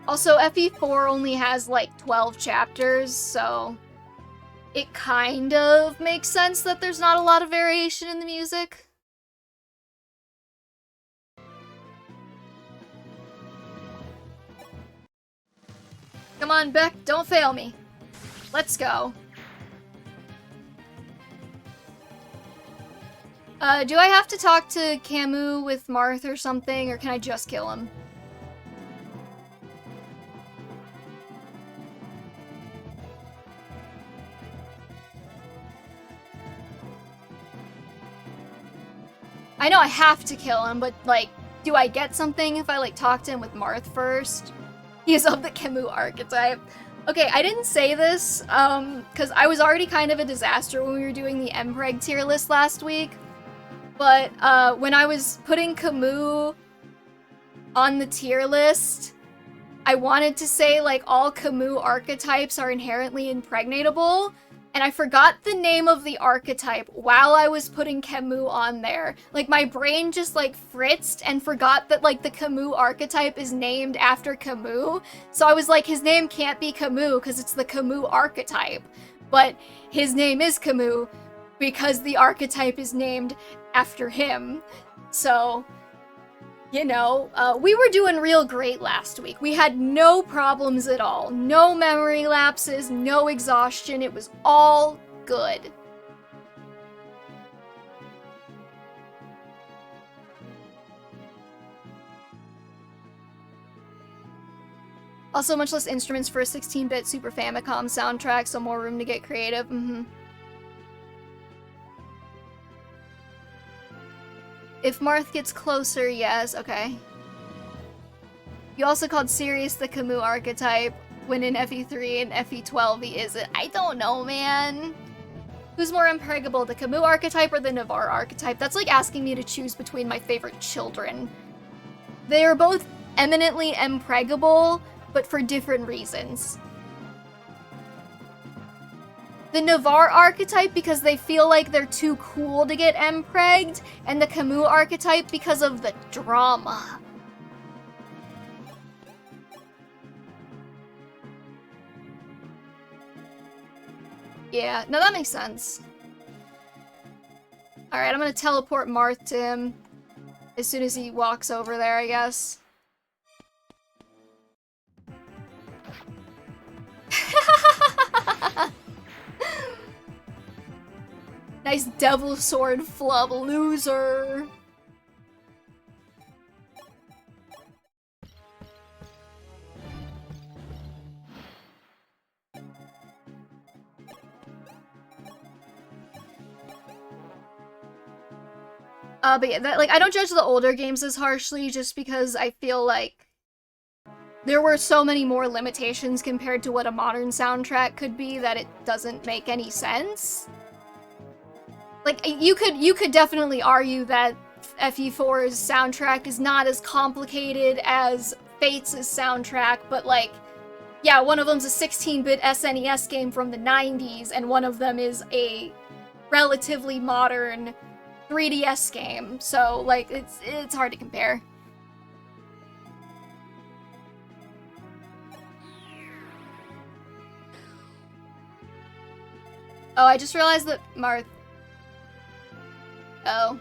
Also, FE4 only has, like, 12 chapters, so it kind of makes sense that there's not a lot of variation in the music. Come on, Beck, don't fail me. Let's go. Do I have to talk to Camus with Marth or something, or can I just kill him? I know I have to kill him, but, like, do I get something if I, like, talk to him with Marth first? He is of the Camus archetype. Okay, I didn't say this, because I was already kind of a disaster when we were doing the Mpreg tier list last week. But, when I was putting Camus on the tier list, I wanted to say, like, all Camus archetypes are inherently impregnatable, and I forgot the name of the archetype while I was putting Camus on there. Like, my brain just, like, fritzed and forgot that, like, the Camus archetype is named after Camus. So I was like, his name can't be Camus because it's the Camus archetype. But his name is Camus because the archetype is named after him. So, you know, we were doing real great last week. We had no problems at all. No memory lapses, no exhaustion. It was all good. Also, much less instruments for a 16-bit Super Famicom soundtrack, so more room to get creative. If Marth gets closer, yes, okay. You also called Sirius the Camus archetype, when in FE3 and FE12 he isn't. I don't know, man. Who's more impregnable, the Camus archetype or the Navarre archetype? That's like asking me to choose between my favorite children. They are both eminently impregnable, but for different reasons. The Navarre archetype because they feel like they're too cool to get empregged, and the Camus archetype because of the drama. Yeah, no, that makes sense. Alright, I'm gonna teleport Marth to him as soon as he walks over there, I guess. Nice devil sword flub, loser. But yeah, like, I don't judge the older games as harshly just because I feel like there were so many more limitations compared to what a modern soundtrack could be that it doesn't make any sense. Like, you could definitely argue that FE4's soundtrack is not as complicated as Fates' soundtrack, but like, yeah, one of them's a 16-bit SNES game from the 90s, and one of them is a relatively modern 3DS game, so like, it's hard to compare. Oh, I just realized that Marth... Oh.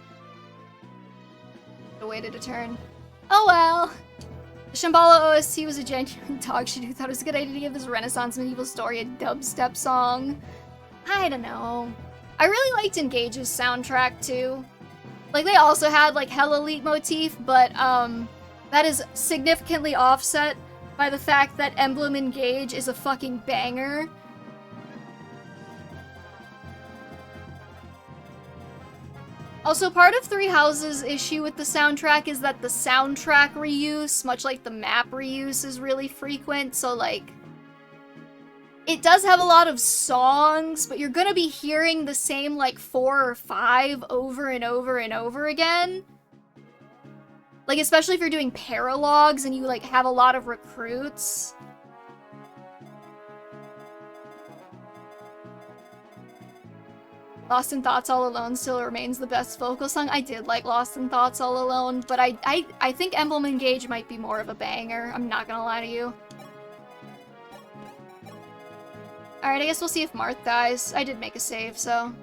I waited a turn. Oh well! The Shambhala OST was a genuine dog shit who thought it was a good idea to give this Renaissance medieval story a dubstep song. I don't know. I really liked Engage's soundtrack too. Like, they also had like hella leitmotif, but that is significantly offset by the fact that Emblem Engage is a fucking banger. Also, part of Three Houses' issue with the soundtrack is that the soundtrack reuse, much like the map reuse, is really frequent, so like, it does have a lot of songs, but you're gonna be hearing the same like 4 or 5 over and over and over again. Like, especially if you're doing paralogs and you like have a lot of recruits. Lost in Thoughts All Alone still remains the best vocal song. I did like Lost in Thoughts All Alone, but I think Emblem Engage might be more of a banger. I'm not gonna lie to you. Alright, I guess we'll see if Marth dies. I did make a save, so...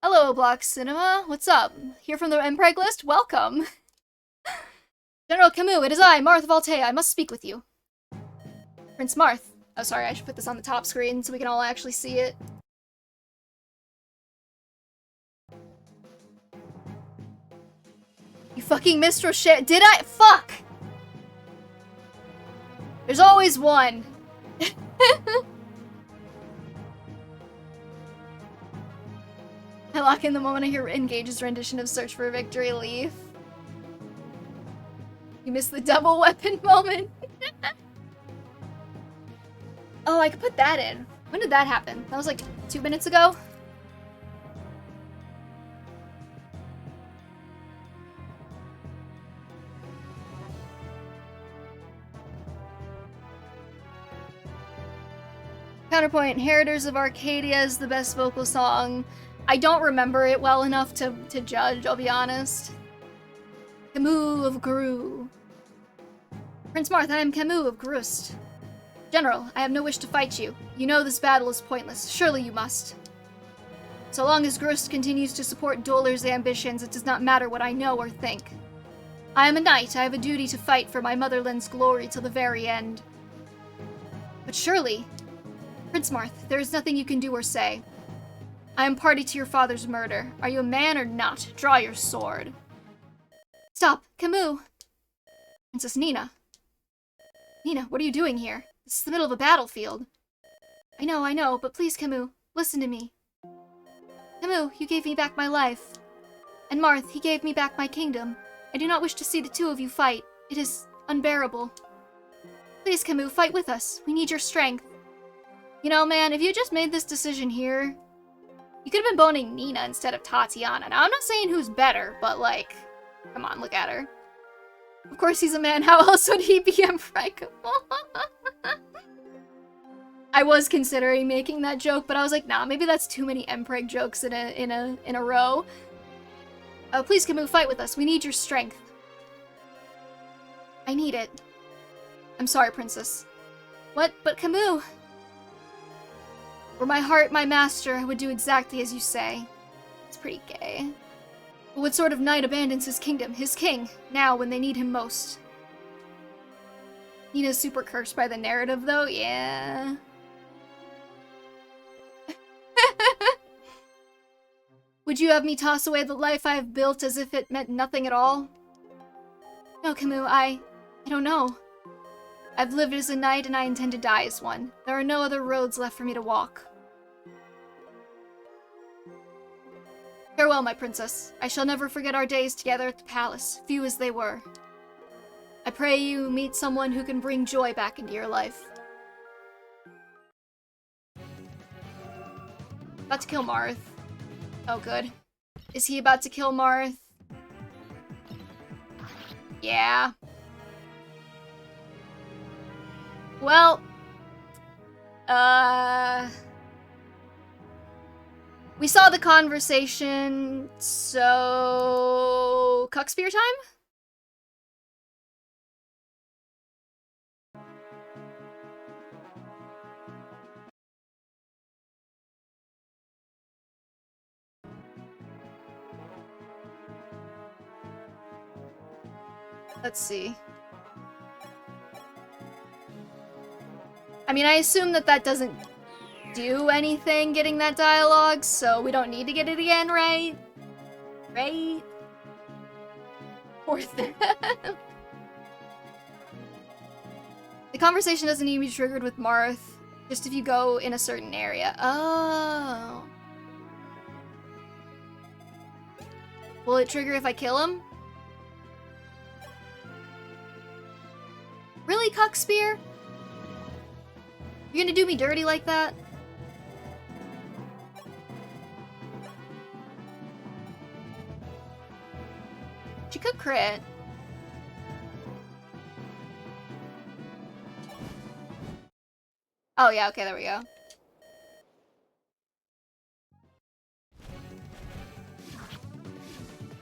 Hello, Block Cinema. What's up? Here from the Mpreg list? Welcome! General Camus, it is I, Marth of Altea. I must speak with you. Prince Marth. Oh, sorry, I should put this on the top screen so we can all actually see it. You fucking missed Rochelle. Did I? Fuck! There's always one. I lock in the moment I hear Engage's rendition of Search for a Victory Leaf. You missed the double weapon moment. Oh, I could put that in. When did that happen? That was like 2 minutes ago? Counterpoint, Inheritors of Arcadia is the best vocal song. I don't remember it well enough to judge, I'll be honest. Camus of Gru. Prince Marth, I am Camus of Grust. General, I have no wish to fight you. You know this battle is pointless. Surely you must. So long as Grust continues to support Dolar's ambitions, it does not matter what I know or think. I am a knight. I have a duty to fight for my motherland's glory till the very end. But surely... Prince Marth, there is nothing you can do or say. I am party to your father's murder. Are you a man or not? Draw your sword. Stop! Camus! Princess Nina. Nina, what are you doing here? This is the middle of a battlefield. I know, but please, Camus, listen to me. Camus, you gave me back my life. And Marth, he gave me back my kingdom. I do not wish to see the two of you fight. It is unbearable. Please, Camus, fight with us. We need your strength. You know, man, if you just made this decision here, you could have been boning Nina instead of Tatiana. Now, I'm not saying who's better, but, like, come on, look at her. Of course he's a man. How else would he be unbreakable? I was considering making that joke, but I was like, nah, maybe that's too many Empreg jokes in a row. Please, Camus, fight with us. We need your strength. I need it. I'm sorry, Princess. What? But Camus... Were my heart my master, I would do exactly as you say. It's pretty gay. But what sort of knight abandons his kingdom, his king, now when they need him most? Nina's super cursed by the narrative, though? Yeah. Would you have me toss away the life I have built as if it meant nothing at all? No, Camus, I don't know. I've lived as a knight and I intend to die as one. There are no other roads left for me to walk. Farewell, my princess. I shall never forget our days together at the palace, few as they were. I pray you meet someone who can bring joy back into your life. About to kill Marth. Oh, good. Is he about to kill Marth? Yeah. Well, we saw the conversation, so... Cuckspear time? Let's see. I mean, I assume that doesn't do anything, getting that dialogue, so we don't need to get it again, right? Right? Poor thing. The conversation doesn't need to be triggered with Marth, just if you go in a certain area. Oh. Will it trigger if I kill him? Really, Cuckspear? You're gonna do me dirty like that? She could crit. Oh yeah, okay, there we go.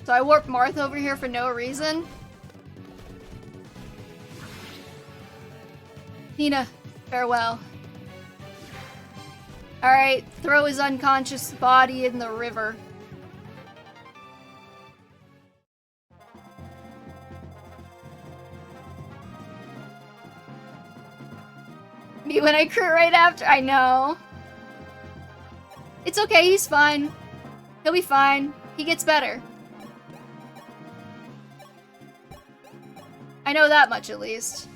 So I warped Marth over here for no reason? Nina, farewell. Alright, throw his unconscious body in the river. Me when I crit right after? I know. It's okay, he's fine. He'll be fine. He gets better. I know that much, at least.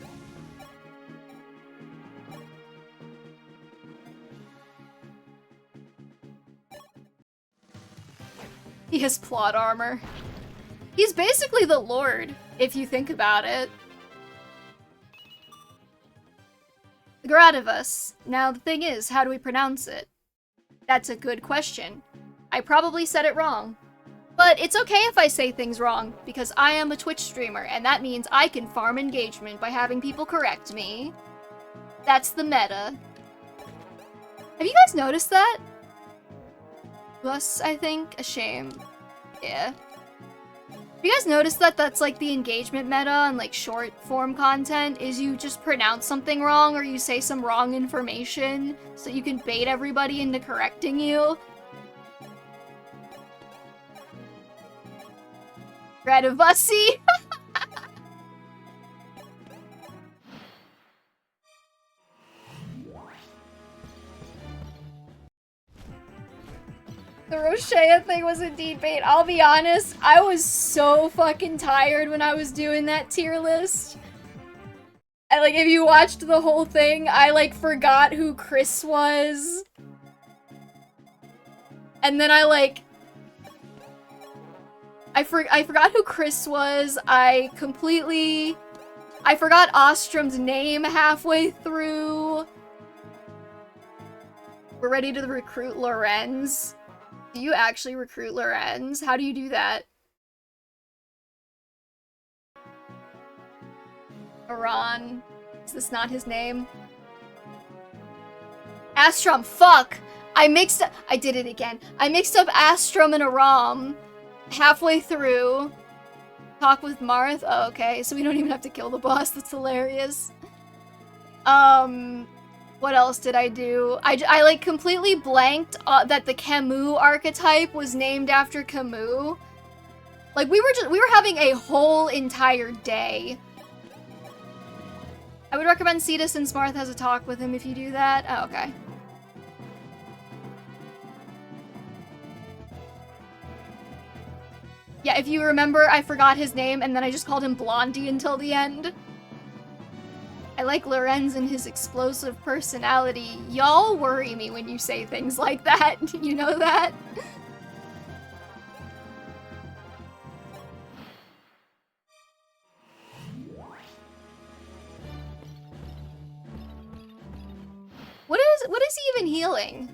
He has plot armor. He's basically the Lord, if you think about it. Gradivus. Now the thing is, how do we pronounce it? That's a good question. I probably said it wrong. But it's okay if I say things wrong, because I am a Twitch streamer, and that means I can farm engagement by having people correct me. That's the meta. Have you guys noticed that? Bus, I think? A shame. Yeah. Have you guys noticed that that's like the engagement meta on like short form content, is you just pronounce something wrong or you say some wrong information so you can bait everybody into correcting you? Gradivussy! The Roshea thing was indeed bait. I'll be honest, I was so fucking tired when I was doing that tier list. And like, if you watched the whole thing, I like forgot who Chris was. And then I forgot who Chris was. I forgot Ostrom's name halfway through. We're ready to recruit Lorenz. Do you actually recruit Lorenz? How do you do that? Iran. Is this not his name? Astrom, fuck! I did it again. I mixed up Astrom and Aram halfway through. Talk with Marth? Oh, okay, so we don't even have to kill the boss. That's hilarious. What else did I do? I like completely blanked that the Camus archetype was named after Camus. Like we were having a whole entire day. I would recommend Sita since Marth has a talk with him if you do that. Oh, okay. Yeah, if you remember, I forgot his name and then I just called him Blondie until the end. I like Lorenz and his explosive personality. Y'all worry me when you say things like that. You know that? What is he even healing?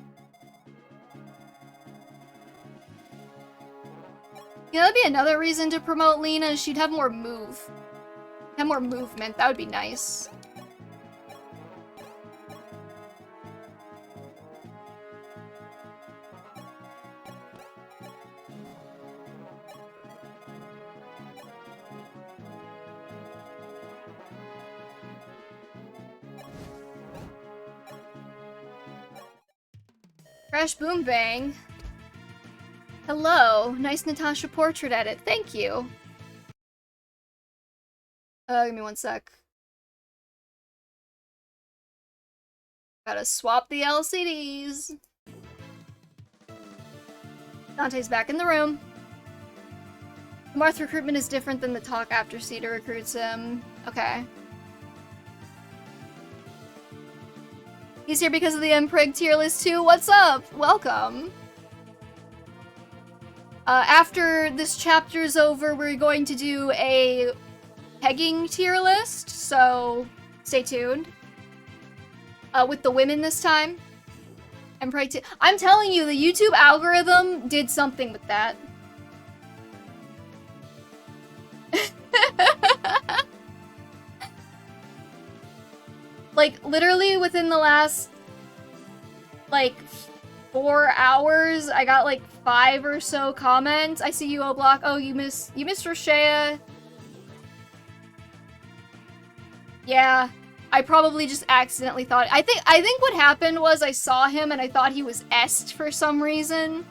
You know, that'd be another reason to promote Lena. She'd have more movement. That would be nice. Fresh Boom Bang. Hello. Nice Natasha portrait edit. Thank you. Give me one sec. Gotta swap the LCDs. Dante's back in the room. The Marth recruitment is different than the talk after Cedar recruits him. Okay. He's here because of the Mpreg tier list too. What's up? Welcome. After this chapter's over, we're going to do a pegging tier list, so stay tuned. With the women this time. Mpreg I'm telling you, the YouTube algorithm did something with that. Like, literally within the last, like, 4 hours, I got, like, 5 or so comments. I see you, O-Block. Oh, you missed Roshea. Yeah, I probably just accidentally thought... I think what happened was I saw him and I thought he was S'd for some reason.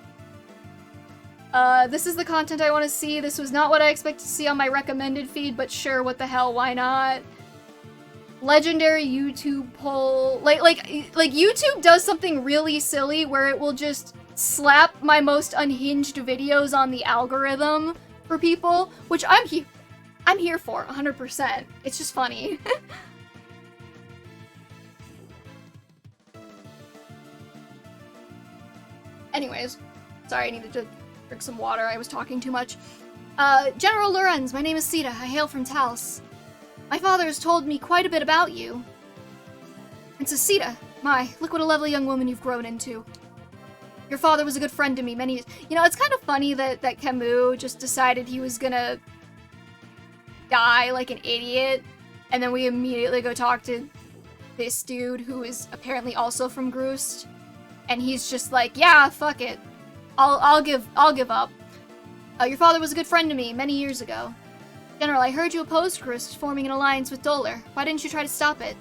This is the content I want to see. This was not what I expected to see on my recommended feed, but sure, what the hell, why not? Legendary YouTube poll. Like YouTube does something really silly where it will just slap my most unhinged videos on the algorithm for people, which I'm here for 100%. It's just funny. Anyways, sorry, I needed to drink some water. I was talking too much. General Lorenz, my name is Sita. I hail from Taos. My father has told me quite a bit about you. Princess Sita, my, look what a lovely young woman you've grown into. Your father was a good friend to me many years. You know, it's kind of funny that Camus just decided he was gonna die like an idiot, and then we immediately go talk to this dude who is apparently also from Groost, and he's just like, yeah, fuck it. I'll give up. Your father was a good friend to me many years ago. General, I heard you opposed Groost forming an alliance with Dolar. Why didn't you try to stop it?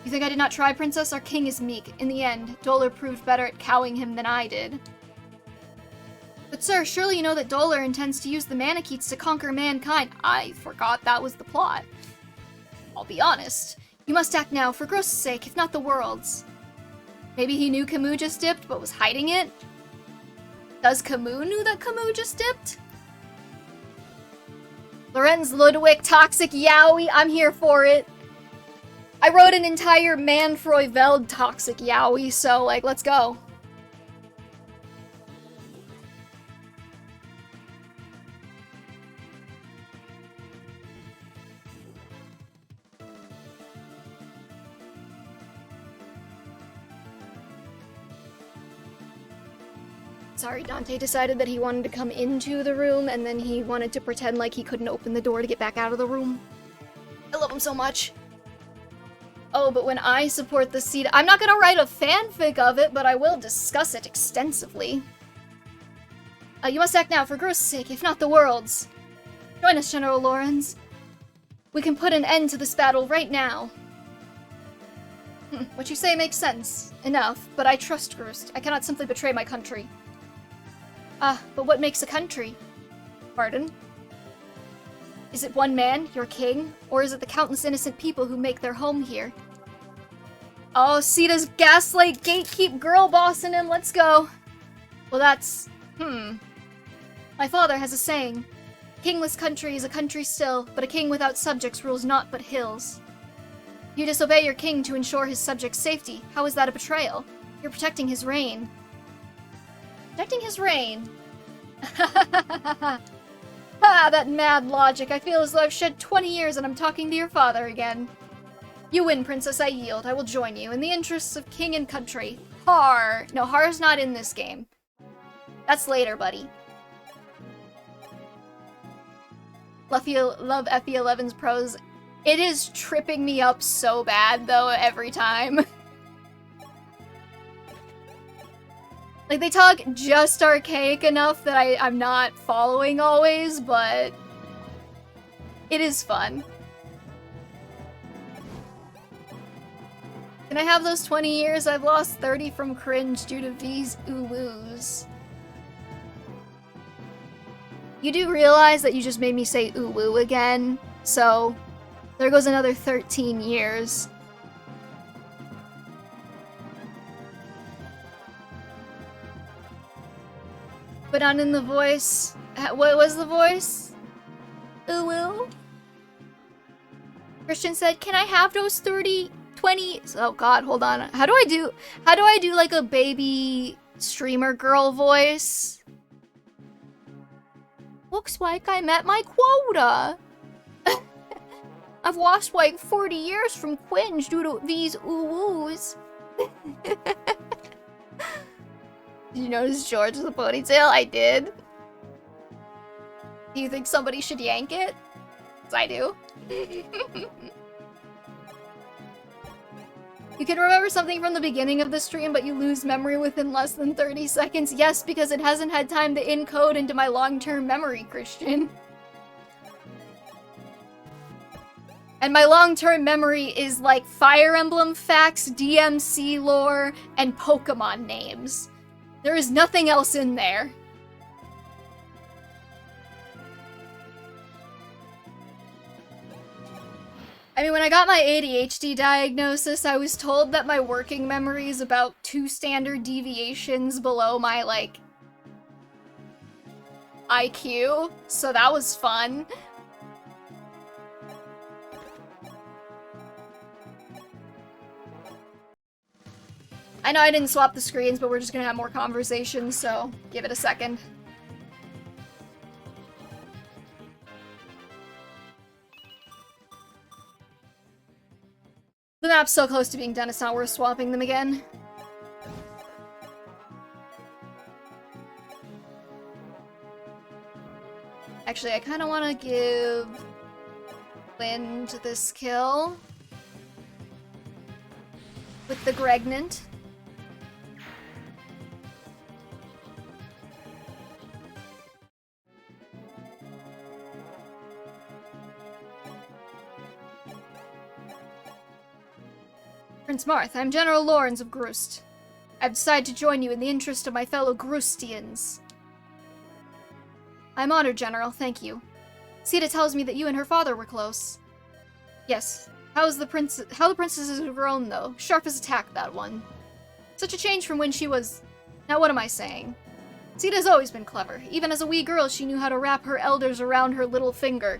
You think I did not try, Princess? Our king is meek. In the end, Dolar proved better at cowing him than I did. But sir, surely you know that Dolar intends to use the Manicheets to conquer mankind. I forgot that was the plot. I'll be honest. You must act now, for Gross's sake, if not the world's. Maybe he knew Camus just dipped, but was hiding it? Does Camus knew that Camus just dipped? Lorenz Ludwig, Toxic Yowie, I'm here for it. I wrote an entire Manfroy Veld Toxic Yowie, so, like, let's go. Sorry, Dante decided that he wanted to come into the room, and then he wanted to pretend like he couldn't open the door to get back out of the room. I love him so much. Oh, but when I support the Sita, I'm not gonna write a fanfic of it, but I will discuss it extensively. You must act now, for Gross's sake, if not the world's. Join us, General Lorenz. We can put an end to this battle right now. What you say makes sense. Enough, but I trust Groost. I cannot simply betray my country. But what makes a country? Pardon? Is it one man, your king, or is it the countless innocent people who make their home here? Oh, Sita's gaslight gatekeep girl bossing him, let's go. Well, that's... My father has a saying. Kingless country is a country still, but a king without subjects rules naught but hills. You disobey your king to ensure his subjects' safety. How is that a betrayal? You're protecting his reign. Protecting his reign? That mad logic. I feel as though I've shed 20 years and I'm talking to your father again. You win, Princess. I yield. I will join you. In the interests of king and country. Har. No, Har's not in this game. That's later, buddy. Love FE11's prose. It is tripping me up so bad, though, every time. Like, they talk just archaic enough that I'm not following always, but it is fun. Can I have those 20 years? I've lost 30 from cringe due to these ooh-woos. You do realize that you just made me say ooh-woo again, so there goes another 13 years. Put on in the voice. What was the voice? Ooh-woo? Christian said, can I have those 30, 20? Oh god, hold on. How do I do like a baby streamer girl voice? Looks like I met my quota. I've lost like 40 years from cringe due to these ooh-woos. Did you notice George with a ponytail? I did. Do you think somebody should yank it? 'Cause I do. You can remember something from the beginning of the stream, but you lose memory within less than 30 seconds. Yes, because it hasn't had time to encode into my long-term memory, Christian. And my long-term memory is like Fire Emblem facts, DMC lore, and Pokemon names. There is nothing else in there. I mean, when I got my ADHD diagnosis, I was told that my working memory is about 2 standard deviations below my, like, IQ, so that was fun. I know I didn't swap the screens, but we're just gonna have more conversations, so give it a second. The map's so close to being done, it's not worth swapping them again. Actually, I kind of want to give Lind this kill with the Gregnant. Prince Marth, I'm General Lorenz of Grust. I've decided to join you in the interest of my fellow Grustians. I'm honored, General, thank you. Sita tells me that you and her father were close. Yes. How the princesses have grown, though. Sharp as a tack, that one. Such a change from when she was... Now what am I saying? Sita's always been clever. Even as a wee girl, she knew how to wrap her elders around her little finger.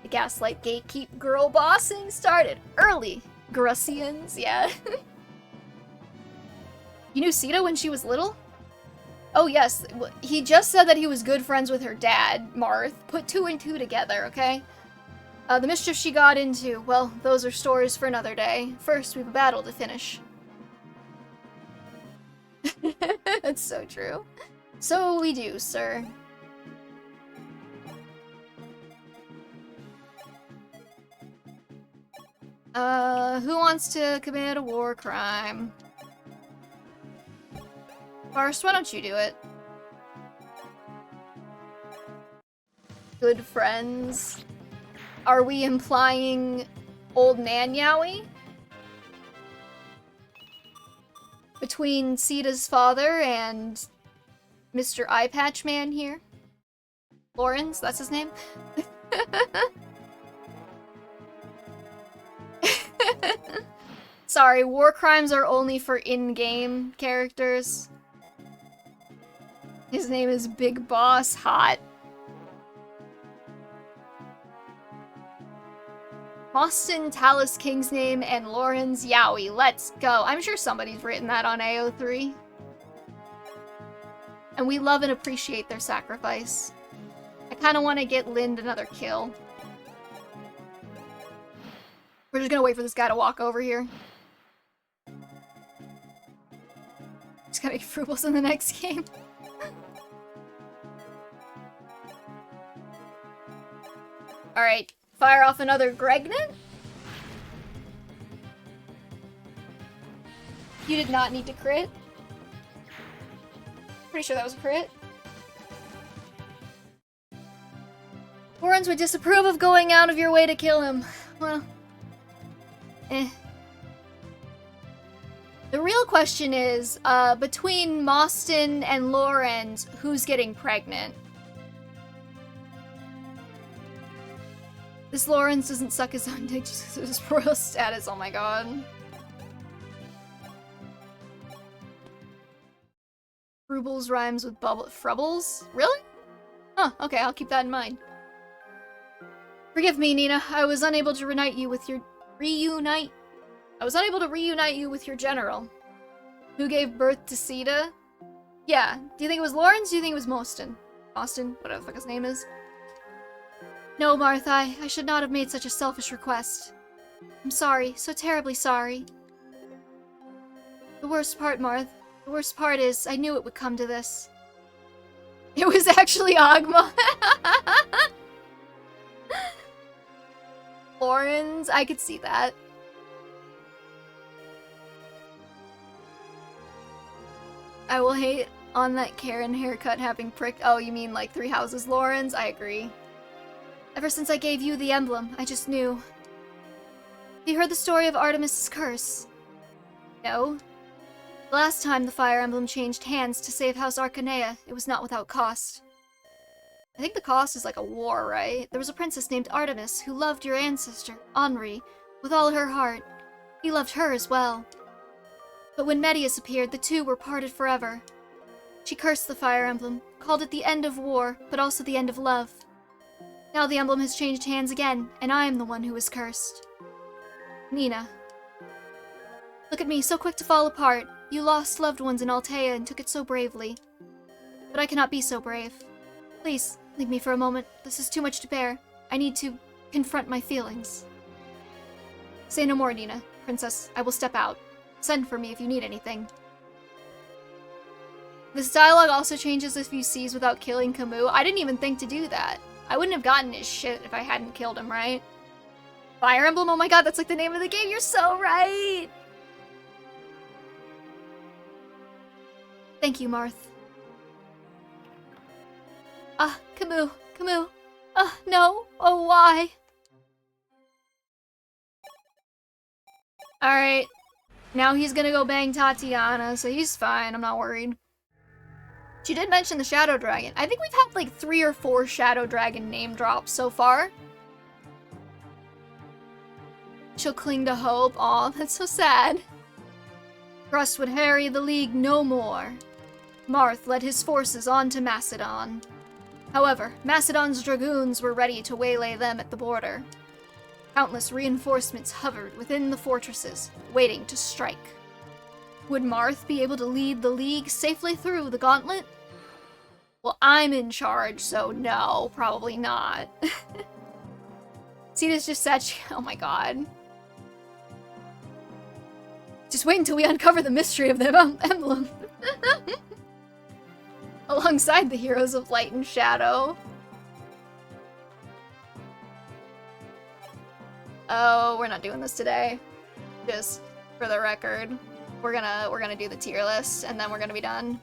The gaslight gatekeep girl bossing started early. Grustians, yeah. You knew Sita when she was little? Oh yes, he just said that he was good friends with her dad, Marth. Put 2 and 2 together, okay? The mischief she got into, well, those are stories for another day. First, we have a battle to finish. That's so true. So we do, sir. Who wants to commit a war crime? First, why don't you do it? Good friends. Are we implying Old Man Yowie? Between Sita's father and Mr. Eye Patch Man here? Lorenz, that's his name? Sorry, war crimes are only for in-game characters. His name is Big Boss Hot. Boston Talus King's name and Lorenz Yowie. Let's go. I'm sure somebody's written that on AO3. And we love and appreciate their sacrifice. I kind of want to get Lind another kill. We're just gonna wait for this guy to walk over here. Just gotta make Frubles in the next game. Alright, fire off another Gregnant. You did not need to crit. Pretty sure that was a crit. Warrens would disapprove of going out of your way to kill him. Well, The real question is, between Moston and Lorenz, who's getting pregnant? This Lorenz doesn't suck his own dick just because of his royal status, oh my god. Frubles rhymes with bubble- Frubbles? Really? Huh, okay, I'll keep that in mind. Forgive me, Nina. I was unable to reunite you with your general. Who gave birth to Sita? Yeah. Do you think it was Lorenz? Do you think it was Moston? Moston? Whatever the fuck his name is. No, Martha. I should not have made such a selfish request. I'm sorry. So terribly sorry. The worst part, Marth. The worst part is, I knew it would come to this. It was actually Agma. Lorenz, I could see that. I will hate on that Karen haircut having pricked- Oh, you mean like Three Houses Lorenz? I agree. Ever since I gave you the emblem, I just knew. Have you heard the story of Artemis's curse? No. The last time the fire emblem changed hands to save House Arcanea, it was not without cost. I think the cost is like a war, right? There was a princess named Artemis who loved your ancestor, Henri, with all her heart. He loved her as well. But when Medius appeared, the two were parted forever. She cursed the fire emblem, called it the end of war, but also the end of love. Now the emblem has changed hands again, and I am the one who is cursed. Nina. Look at me, so quick to fall apart. You lost loved ones in Altea and took it so bravely. But I cannot be so brave. Please, leave me for a moment. This is too much to bear. I need to confront my feelings. Say no more, Nina. Princess, I will step out. Send for me if you need anything. This dialogue also changes if you seize without killing Camus. I didn't even think to do that. I wouldn't have gotten his shit if I hadn't killed him, right? Fire Emblem, oh my god, that's like the name of the game, you're so right! Thank you, Marth. Camus, Camus. No, oh why? Alright, now he's gonna go bang Tatiana, so he's fine, I'm not worried. She did mention the Shadow Dragon. I think we've had like 3 or 4 Shadow Dragon name drops so far. She'll cling to hope. Aw, that's so sad. Rust would harry the League no more. Marth led his forces on to Macedon. However, Macedon's dragoons were ready to waylay them at the border. Countless reinforcements hovered within the fortresses, waiting to strike. Would Marth be able to lead the League safely through the gauntlet? Well, I'm in charge, so no, probably not. Cetus just said oh my god. Just wait until we uncover the mystery of the emblem. Alongside the heroes of Light and Shadow. Oh, we're not doing this today. Just for the record. We're gonna do the tier list and then we're gonna be done.